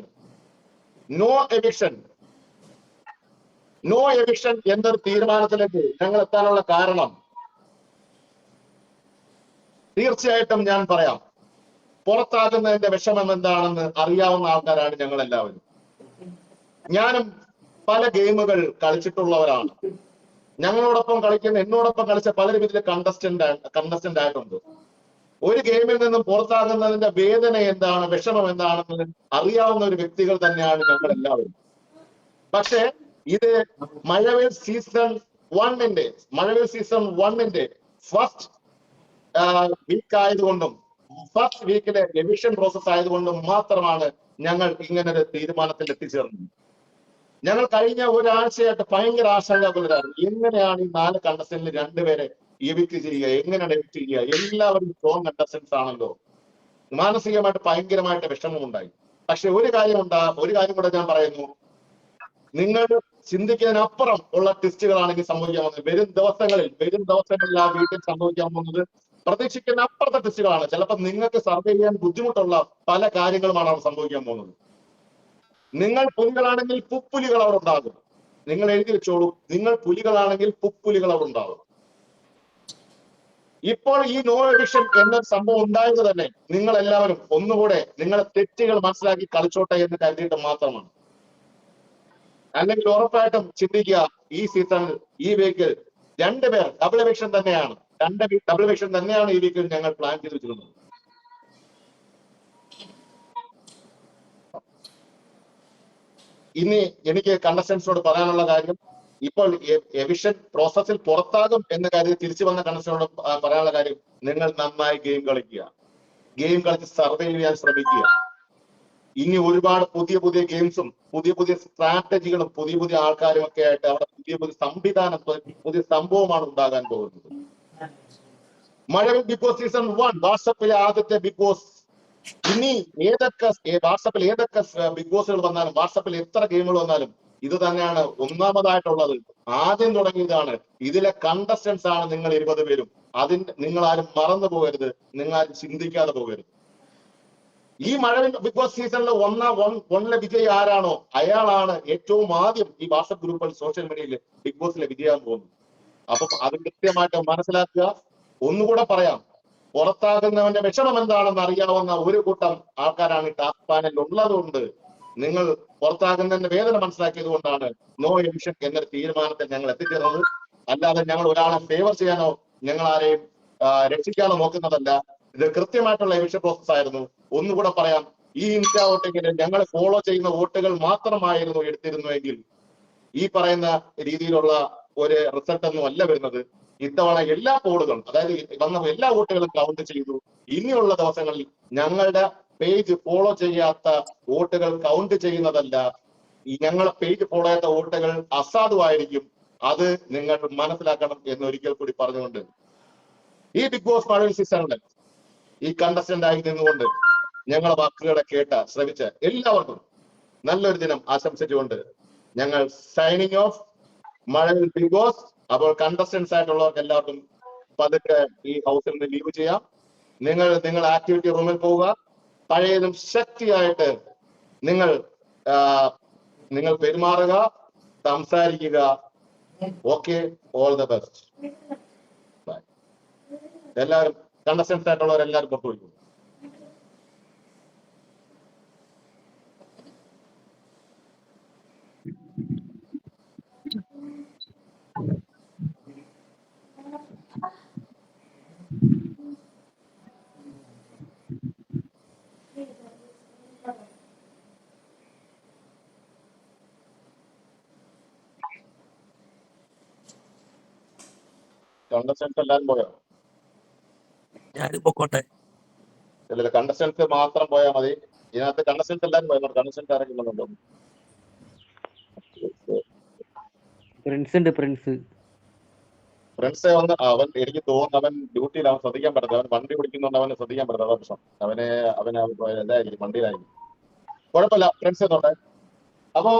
എന്നൊരു തീരുമാനത്തിലേക്ക് ഞങ്ങൾ എത്താനുള്ള കാരണം തീർച്ചയായിട്ടും ഞാൻ പറയാം. പുറത്താകുന്നതിന്റെ വിഷമം എന്താണെന്ന് അറിയാവുന്ന ആൾക്കാരാണ് ഞങ്ങൾ എല്ലാവരും. ഞാനും പല ഗെയിമുകൾ കളിച്ചിട്ടുള്ളവരാണ്. എന്നോടൊപ്പം കളിച്ച പലരും ഇതിൽ കണ്ടസ്റ്റന്റ് ആയിട്ടുണ്ട്. ഒരു ഗെയിമിൽ നിന്നും പുറത്താകുന്നതിന്റെ വേദന എന്താണ്, വിഷമം എന്താണെന്ന് അറിയാവുന്ന ഒരു വ്യക്തികൾ തന്നെയാണ് ഞങ്ങൾ എല്ലാവരും. പക്ഷേ ഇത് മഴവിൽ സീസൺ 1 ഫസ്റ്റ് വീക്ക് ആയതുകൊണ്ടും ഫസ്റ്റ് വീക്കിലെ എവിക്ഷൻ പ്രോസസ് ആയതുകൊണ്ടും മാത്രമാണ് ഞങ്ങൾ ഇങ്ങനൊരു തീരുമാനത്തിൽ എത്തിച്ചേർന്നത്. ഞങ്ങൾ കഴിഞ്ഞ ഒരാഴ്ചയായിട്ട് ഭയങ്കര ആശങ്കാകുലരായിരുന്നു. എങ്ങനെയാണ് ഈ 4 കണ്ടസ്റ്റന്റിൽ 2 പേരെ എവിക്ട് ചെയ്യുക, എങ്ങനെയാണ് എവിക്ട് ചെയ്യുക? എല്ലാവരും സ്ട്രോങ് കണ്ടസ്റ്റൻസ് ആണല്ലോ. മാനസികമായിട്ട് ഭയങ്കരമായിട്ട് വിഷമമുണ്ടായി. പക്ഷെ ഒരു കാര്യം കൂടെ ഞാൻ പറയുന്നു, നിങ്ങൾ ചിന്തിക്കുന്നതിനപ്പുറം ഉള്ള ടെസ്റ്റുകളാണെങ്കിൽ സംഭവിക്കാൻ പോകുന്നത് വരും ദിവസങ്ങളിൽ ആ വീട്ടിൽ സംഭവിക്കാൻ പോകുന്നത് പ്രതീക്ഷിക്കുന്ന അപ്പുറത്തെ ടെസ്റ്റുകളാണ്. ചിലപ്പോൾ നിങ്ങൾക്ക് സർവേ ചെയ്യാൻ ബുദ്ധിമുട്ടുള്ള പല കാര്യങ്ങളുമാണ് അവിടെ സംഭവിക്കാൻ പോകുന്നത്. നിങ്ങൾ പുലികളാണെങ്കിൽ പുപ്പുലികൾ അവിടെ ഉണ്ടാകും. നിങ്ങൾ എഴുതി വെച്ചോളൂ, നിങ്ങൾ പുലികളാണെങ്കിൽ പുപ്പുലികൾ അവിടെ ഉണ്ടാകും. ഇപ്പോൾ ഈ നോ എവിക്ഷൻ എന്ന സംഭവം ഉണ്ടായത് തന്നെ നിങ്ങൾ എല്ലാവരും ഒന്നുകൂടെ നിങ്ങളെ തെറ്റുകൾ മനസ്സിലാക്കി കളിച്ചോട്ടെ എന്ന് കരുതിയിട്ട് മാത്രമാണ്. അല്ലെങ്കിൽ ഉറപ്പായിട്ടും ചിന്തിക്കുക, ഈ സീസണിൽ ഈ വീക്കിൽ 2 പേർ ഡബിൾ എവിക്ഷൻ തന്നെയാണ്. 2 ഡബിൾ എവിക്ഷൻ തന്നെയാണ് ഈ വീക്കിൽ ഞങ്ങൾ പ്ലാൻ ചെയ്ത് വെച്ചിരുന്നത്. ഇനി എനിക്ക് കണ്ടസ്റ്റൻസിനോട് പറയാനുള്ള കാര്യം, ഇപ്പോൾ എവിക്ഷൻ പ്രോസസ്സിൽ പുറത്താകും എന്ന് കരുതി തിരിച്ചു വന്ന കണ്ടസ്റ്റൻസിനോട് പറയാനുള്ള കാര്യം, നിങ്ങൾ നന്നായി ഗെയിം കളിക്കുക, ഗെയിം കളിച്ച് സർവൈവ് ചെയ്യാൻ ശ്രമിക്കുക. ഇനി ഒരുപാട് പുതിയ ഗെയിംസും പുതിയ സ്ട്രാറ്റജികളും പുതിയ ആൾക്കാരും ഒക്കെ ആയിട്ട് അവിടെ പുതിയ സംവിധാനം, പുതിയ സംഭവമാണ് ഉണ്ടാകാൻ പോകുന്നത്. മഴവിൽ ബിഗ് ബോസ് സീസൺ 1 വാട്സപ്പിലെ ആദ്യത്തെ ബിഗ് ബോസ്. ഇനി വാട്സപ്പിൽ ഏതൊക്കെ ബിഗ് ബോസുകൾ വന്നാലും, വാട്സപ്പിൽ എത്ര ഗെയിമുകൾ വന്നാലും ഇത് തന്നെയാണ് ഒന്നാമതായിട്ടുള്ളത്. ആദ്യം തുടങ്ങിയതാണ്. ഇതിലെ കണ്ടസ്റ്റൻസ് ആണ് നിങ്ങൾ 20 പേരും. നിങ്ങൾ ആരും മറന്നു പോകരുത്, നിങ്ങൾ ആരും ചിന്തിക്കാതെ പോകരുത്. ഈ മഴവിൽ ബിഗ് ബോസ് സീസണിൽ ഒന്നിലെ വിജയി ആരാണോ അയാളാണ് ഏറ്റവും ആദ്യം ഈ വാട്സപ്പ് ഗ്രൂപ്പുകൾ സോഷ്യൽ മീഡിയയിൽ ബിഗ് ബോസിലെ വിജയാൻ പോകുന്നത്. അപ്പൊ അത് കൃത്യമായിട്ട് മനസ്സിലാക്കുക. ഒന്നുകൂടെ പറയാം, പുറത്താകുന്നവന്റെ വിഷമം എന്താണെന്ന് അറിയാവുന്ന ഒരു കൂട്ടം ആൾക്കാരാണ് ഈ ടാസ്ക് പാനലിൽ ഉള്ളതുകൊണ്ട് നിങ്ങൾ പുറത്താകുന്നതിന്റെ വേദന മനസ്സിലാക്കിയത് കൊണ്ടാണ് നോ എവിക്ഷൻ എന്നൊരു തീരുമാനത്തിൽ ഞങ്ങൾ എത്തിച്ചേർന്നത്. അല്ലാതെ ഞങ്ങൾ ഒരാളെ ഫേവർ ചെയ്യാനോ ഞങ്ങൾ ആരെയും രക്ഷിക്കാനോ നോക്കുന്നതല്ല. ഇത് കൃത്യമായിട്ടുള്ള എവിക്ഷൻ പ്രോസസ് ആയിരുന്നു. ഒന്നുകൂടെ പറയാം, ഈ ഇൻസ്റ്റ വോട്ടിങ്ങിൽ ഞങ്ങൾ ഫോളോ ചെയ്യുന്ന വോട്ടുകൾ മാത്രമായിരുന്നു എടുത്തിരുന്നുവെങ്കിൽ ഈ പറയുന്ന രീതിയിലുള്ള ഒരു റിസൾട്ട് ഒന്നും അല്ല വരുന്നത്. ഇത്തവണ എല്ലാ പോളുകളും, അതായത് വന്ന എല്ലാ വോട്ടുകളും കൗണ്ട് ചെയ്തു. ഇനിയുള്ള ദിവസങ്ങളിൽ ഞങ്ങളുടെ പേജ് ഫോളോ ചെയ്യാത്ത വോട്ടുകൾ കൗണ്ട് ചെയ്യുന്നതല്ല. ഈ ഞങ്ങളെ പേജ് ഫോളോ ചെയ്യാത്ത വോട്ടുകൾ അസാധുവായിരിക്കും. അത് നിങ്ങൾ മനസ്സിലാക്കണം എന്നൊരിക്കൽ കൂടി പറഞ്ഞുകൊണ്ട് ഈ ബിഗ് ബോസ് മഴവിൽ സീസണിൽ ഈ കണ്ടസ്റ്റന്റ് ആയി നിന്നുകൊണ്ട് ഞങ്ങളെ വാക്കുകളെ ശ്രവിച്ച എല്ലാവർക്കും നല്ലൊരു ദിനം ആശംസിച്ചുകൊണ്ട് ഞങ്ങൾ സൈനിങ് ഓഫ്. മഴവിൽ ബിഗ് ബോസ്. അപ്പോൾ കണ്ടസ്റ്റൻസ് ആയിട്ടുള്ളവർക്ക് എല്ലാവർക്കും പതുക്കെ ഈ ഹൗസിൽ നിന്ന് ലീവ് ചെയ്യാം. നിങ്ങൾ ആക്ടിവിറ്റി റൂമിൽ പോവുക. പഴയതും ശക്തിയായിട്ട് നിങ്ങൾ പെരുമാറുക, സംസാരിക്കുക. Okay, all the best. Bye. എല്ലാവരും കണ്ടസ്റ്റൻസ് ആയിട്ടുള്ളവരെല്ലാവരും പുറത്തു പോയിക്കോളൂ. കണ്ടസ്റ്റൻസ് എല്ലാവരും പോയോ? ഇല്ല, കണ്ടസ്റ്റൻസ് മാത്രം പോയാൽ മതി. ഇതിനകത്ത് കണ്ടസ്റ്റൻസ് എല്ലാവരും പോയോ? കണ്ടസ്റ്റൻസ് ആരെങ്കിലും ഫ്രണ്ട്സ് വന്ന് അവൻ, എനിക്ക് തോന്നുന്നു അവൻ ഡ്യൂട്ടിയിൽ, അവൻ ശ്രദ്ധിക്കാൻ പറ്റത്തില്ല. അവൻ വണ്ടി പിടിക്കുന്നുണ്ട്, അവന് ശ്രദ്ധിക്കാൻ പറ്റത്തില്ല. പ്രശ്നം അവന് ഇതായിരിക്കും, വണ്ടിയിലായിരിക്കും. കുഴപ്പമില്ല, ഫ്രണ്ട്സ് എന്നുണ്ട്. അപ്പോ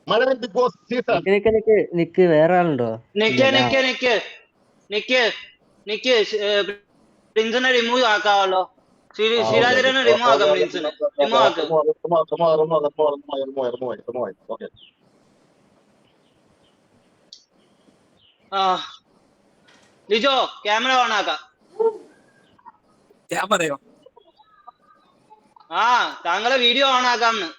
മഴവിൽ ബിഗ് ബോസ് സീസൺ വേറെ ആളുണ്ടോ? പ്രിൻസിനെ റിമൂവ് ആക്കാമല്ലോ. ശ്രീരാജനെ റിമൂവ് ആക്കാം. പ്രിൻസിനെ റിമൂവ് ആക്കാം. ലിജോ ക്യാമറ ഓൺ ആക്കാം. ക്യാമറയോ? താങ്കളെ വീഡിയോ ഓൺ ആക്കാമെന്ന്.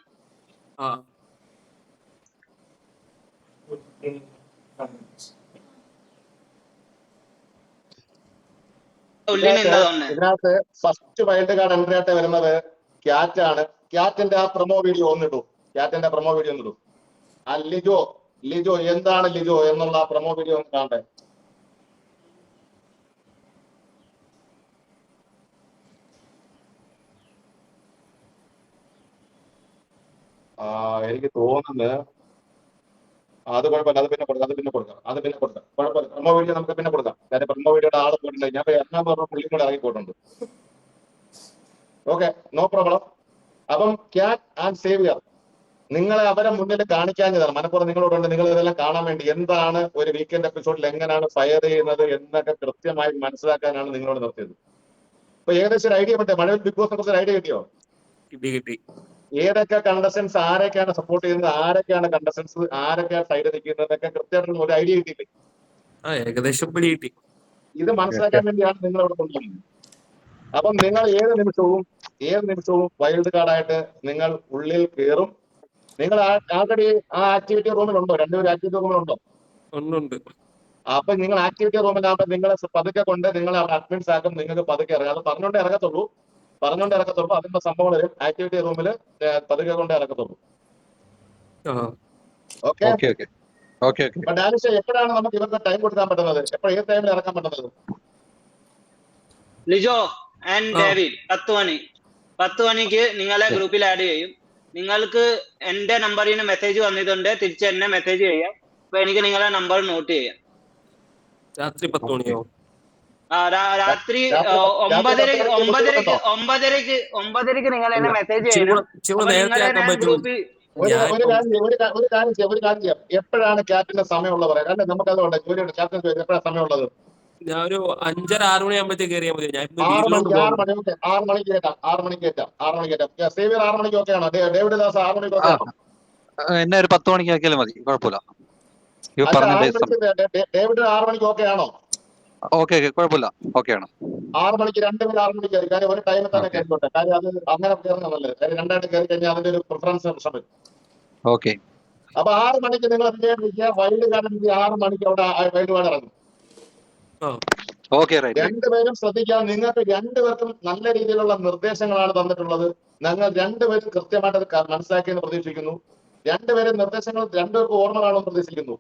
ഉള്ളിന് എന്താ തോന്നുന്നത്? ഇതിനകത്ത് ഫസ്റ്റ് വൈൽഡ് കാർഡ് എൻട്രി ആയിട്ട് വരുന്നത് ക്യാറ്റ് ആണ്. ക്യാറ്റിന്റെ ആ പ്രൊമോ വീഡിയോ ഒന്നിട്ടു. ക്യാറ്റിന്റെ പ്രൊമോ വീഡിയോ ഒന്നിട്ടു. ആ ലിജോ എന്താണ് ലിജോ എന്നുള്ള പ്രൊമോ വീഡിയോ ഒന്ന് കാണട്ടെ. എനിക്ക് തോന്നുന്നത് അത് കുഴപ്പമില്ല, അത് പിന്നെ കൊടുക്കാം. കുഴപ്പമില്ല, പ്രൊമോ വീഡിയോ നമുക്ക് പിന്നെ കൊടുക്കാം. കാര്യം പ്രൊമോ വീഡിയോയുടെ ആള് പോയിട്ടുണ്ട്. ഞാൻ എല്ലാം പറഞ്ഞ പുള്ളിയും കൂടെ ഇറങ്ങി പോയിട്ടുണ്ട്. Okay, no problem. അപ്പം ക്യാറ്റ് ആൻഡ് സേവിയർ നിങ്ങളെ അവരെ മുന്നിൽ കാണിക്കാഞ്ഞതാണ്. മനപ്പുറം നിങ്ങളോടുണ്ട്, നിങ്ങൾ ഇതെല്ലാം കാണാൻ വേണ്ടി എന്താണ് ഒരു വീക്കെൻഡ് എപ്പിസോഡിൽ എങ്ങനെയാണ് ഫയർ ചെയ്യുന്നത് എന്നൊക്കെ കൃത്യമായി മനസ്സിലാക്കാനാണ് നിങ്ങളോട് നിർത്തിയത്. ഇപ്പൊ ഏകദേശം ഒരു ഐഡിയ പറ്റേ മഴവിൽ ബിഗ് ബോസിനെ കുറിച്ച് ഐഡിയ കിട്ടിയോ? കിട്ടി. ഏതൊക്കെ കണ്ടസ്റ്റൻസ് ആരൊക്കെയാണ് സപ്പോർട്ട് ചെയ്യുന്നത്, ആരൊക്കെയാണ് കണ്ടസ്റ്റൻസ്, ആരൊക്കെയാണ് സൈഡ് നിൽക്കുന്നതൊക്കെ കൃത്യമായിട്ടുള്ള ഒരു ഐഡിയ കിട്ടിയില്ലേ? ഏകദേശം പിടി കിട്ടി. ഇത് മനസ്സിലാക്കാൻ വേണ്ടിയാണ് നിങ്ങൾ അവിടെ കൊണ്ടുവരുന്നത്. അപ്പം നിങ്ങൾ ഏത് നിമിഷവും വൈൽഡ് കാർഡായിട്ട് നിങ്ങൾ ഉള്ളിൽ കയറും. നിങ്ങൾ ആൾറെഡി ആ ആക്ടിവിറ്റി റൂമിലുണ്ടോ? രണ്ടുപേരും ആക്ടിവിറ്റി റൂമിലുണ്ടോ? ഉണ്ട്. അപ്പൊ നിങ്ങൾ ആക്ടിവിറ്റി റൂമിലാകുമ്പോൾ നിങ്ങളെ പതുക്കെ കൊണ്ട് നിങ്ങളെ അവിടെ അഡ്മിൻസ് ആക്കും. നിങ്ങൾക്ക് പതുക്കെ ഇറങ്ങാം. അത് പറഞ്ഞോണ്ടേ ഇറങ്ങത്തുള്ളൂ. അതിന്റെ സംഭവം വരും. ആക്ടിവിറ്റി റൂമിൽ പതുക്കെ കൊണ്ടേ ഇറക്കത്തുള്ളൂ. ഓക്കെ. ഡാനിഷ, എപ്പോഴാണ് നമുക്ക് ഇവർക്ക് ടൈം കൊടുക്കാൻ പറ്റുന്നത്? ഏത് ടൈമിൽ ഇറക്കാൻ പറ്റുന്നത്? ലിജോ ആൻഡ് ഡേവിഡ് 10 മണിക്ക് നിങ്ങളെ ഗ്രൂപ്പിൽ ആഡ് ചെയ്യും. നിങ്ങൾക്ക് എന്റെ നമ്പറിൽ നിന്ന് മെസ്സേജ് വന്നിട്ടുണ്ട്, തിരിച്ച് എന്നെ മെസ്സേജ് ചെയ്യാം. അപ്പൊ എനിക്ക് നിങ്ങളെ നമ്പർ നോട്ട് ചെയ്യാം. രാത്രി 10 മണിയോ? രാത്രി 9:30 നിങ്ങൾ എന്നെ മെസ്സേജ് ചെയ്യണം. ഗ്രൂപ്പിൽ ഒരു കാര്യം ചെയ്യാം. എപ്പോഴാണ് ക്യാപ്റ്റന്റെ സമയമുള്ളത് പറയാം. അല്ലെ നമുക്കതുകൊണ്ട് ജോലിയുണ്ട്. ക്യാപ്റ്റൻ എപ്പോഴാണ് സമയമുള്ളത്? ഞാൻ ഒരു 5:30-6 മണിയാകുമ്പോഴത്തേക്ക് കയറിയാൽ മതി. ഞാൻ 6 മണിക്ക് കയറ്റാം. സേവിയർ 6 മണിക്ക് ഓക്കെ ആണോ? ഡേവിഡ് ദാസ് 6 മണിക്ക് ഓക്കെ ആണോ? എന്നെ ഒരു 10 മണിക്ക് ആക്കിയാലും മതി, കുഴപ്പമില്ല. ഡേവിഡ് 6 മണിക്ക് ഓക്കെ ആണോ? ഓക്കെ, കുഴപ്പമില്ല, ഓക്കെ ആണ്. 6 മണിക്ക് 2 പേര് 6 മണിക്ക് കയറി. കാര്യം ഒരു ടൈമിൽ തന്നെ കയറിക്കോട്ടെ. കാര്യം അത് അങ്ങനെ കയറുന്ന നല്ലത്. കാര്യം രണ്ടായിട്ട് കയറി കഴിഞ്ഞാൽ അതിന്റെ ഒരു പ്രിഫറൻസ് പ്രശ്നം വരും. ഓക്കെ. അപ്പൊ 6 മണിക്ക് നിങ്ങൾ വൈൽഡ് കാർഡ് 6 മണിക്ക് അവിടെ വൈൽഡ് കാർഡ് ഇറങ്ങും. രണ്ടുപേരും ശ്രദ്ധിക്കാം. നിങ്ങൾക്ക് രണ്ടുപേർക്കും നല്ല രീതിയിലുള്ള നിർദ്ദേശങ്ങളാണ് തന്നിട്ടുള്ളത്. ഞങ്ങൾ രണ്ടുപേരും കൃത്യമായിട്ട് അത് മനസ്സിലാക്കിയെന്ന് പ്രതീക്ഷിക്കുന്നു. രണ്ടുപേരും നിർദ്ദേശങ്ങൾ രണ്ടുപേർക്കും ഓർമ്മ കാണുമെന്ന് പ്രതീക്ഷിക്കുന്നു.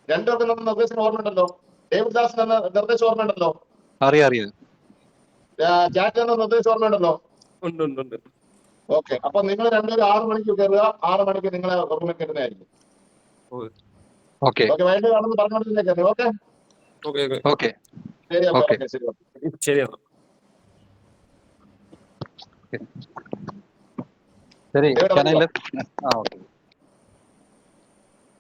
രണ്ടുപേർക്കും നമ്മൾ നിർദ്ദേശങ്ങൾ ഓർമ്മയുണ്ടല്ലോ. ഡേവിഡ് ദാസിന് എന്ന നിർദ്ദേശം ഓർമ്മയുണ്ടല്ലോ. അറിയാം. ചാറ്റ് എന്ന നിർദ്ദേശം ഓർമ്മയുണ്ടല്ലോ. ഉണ്ട്. ഓക്കെ, അപ്പൊ നിങ്ങൾ രണ്ടുപേരും 6 മണിക്ക് കയറുക. 6 മണിക്ക് നിങ്ങളെ റൂമിൽ കയറുന്നതായിരിക്കും. വൈകിട്ട് കാണുമെന്ന് പറഞ്ഞുകൊണ്ടിരുന്നേ കയറി. ഓക്കെ, ശരി. ശരി.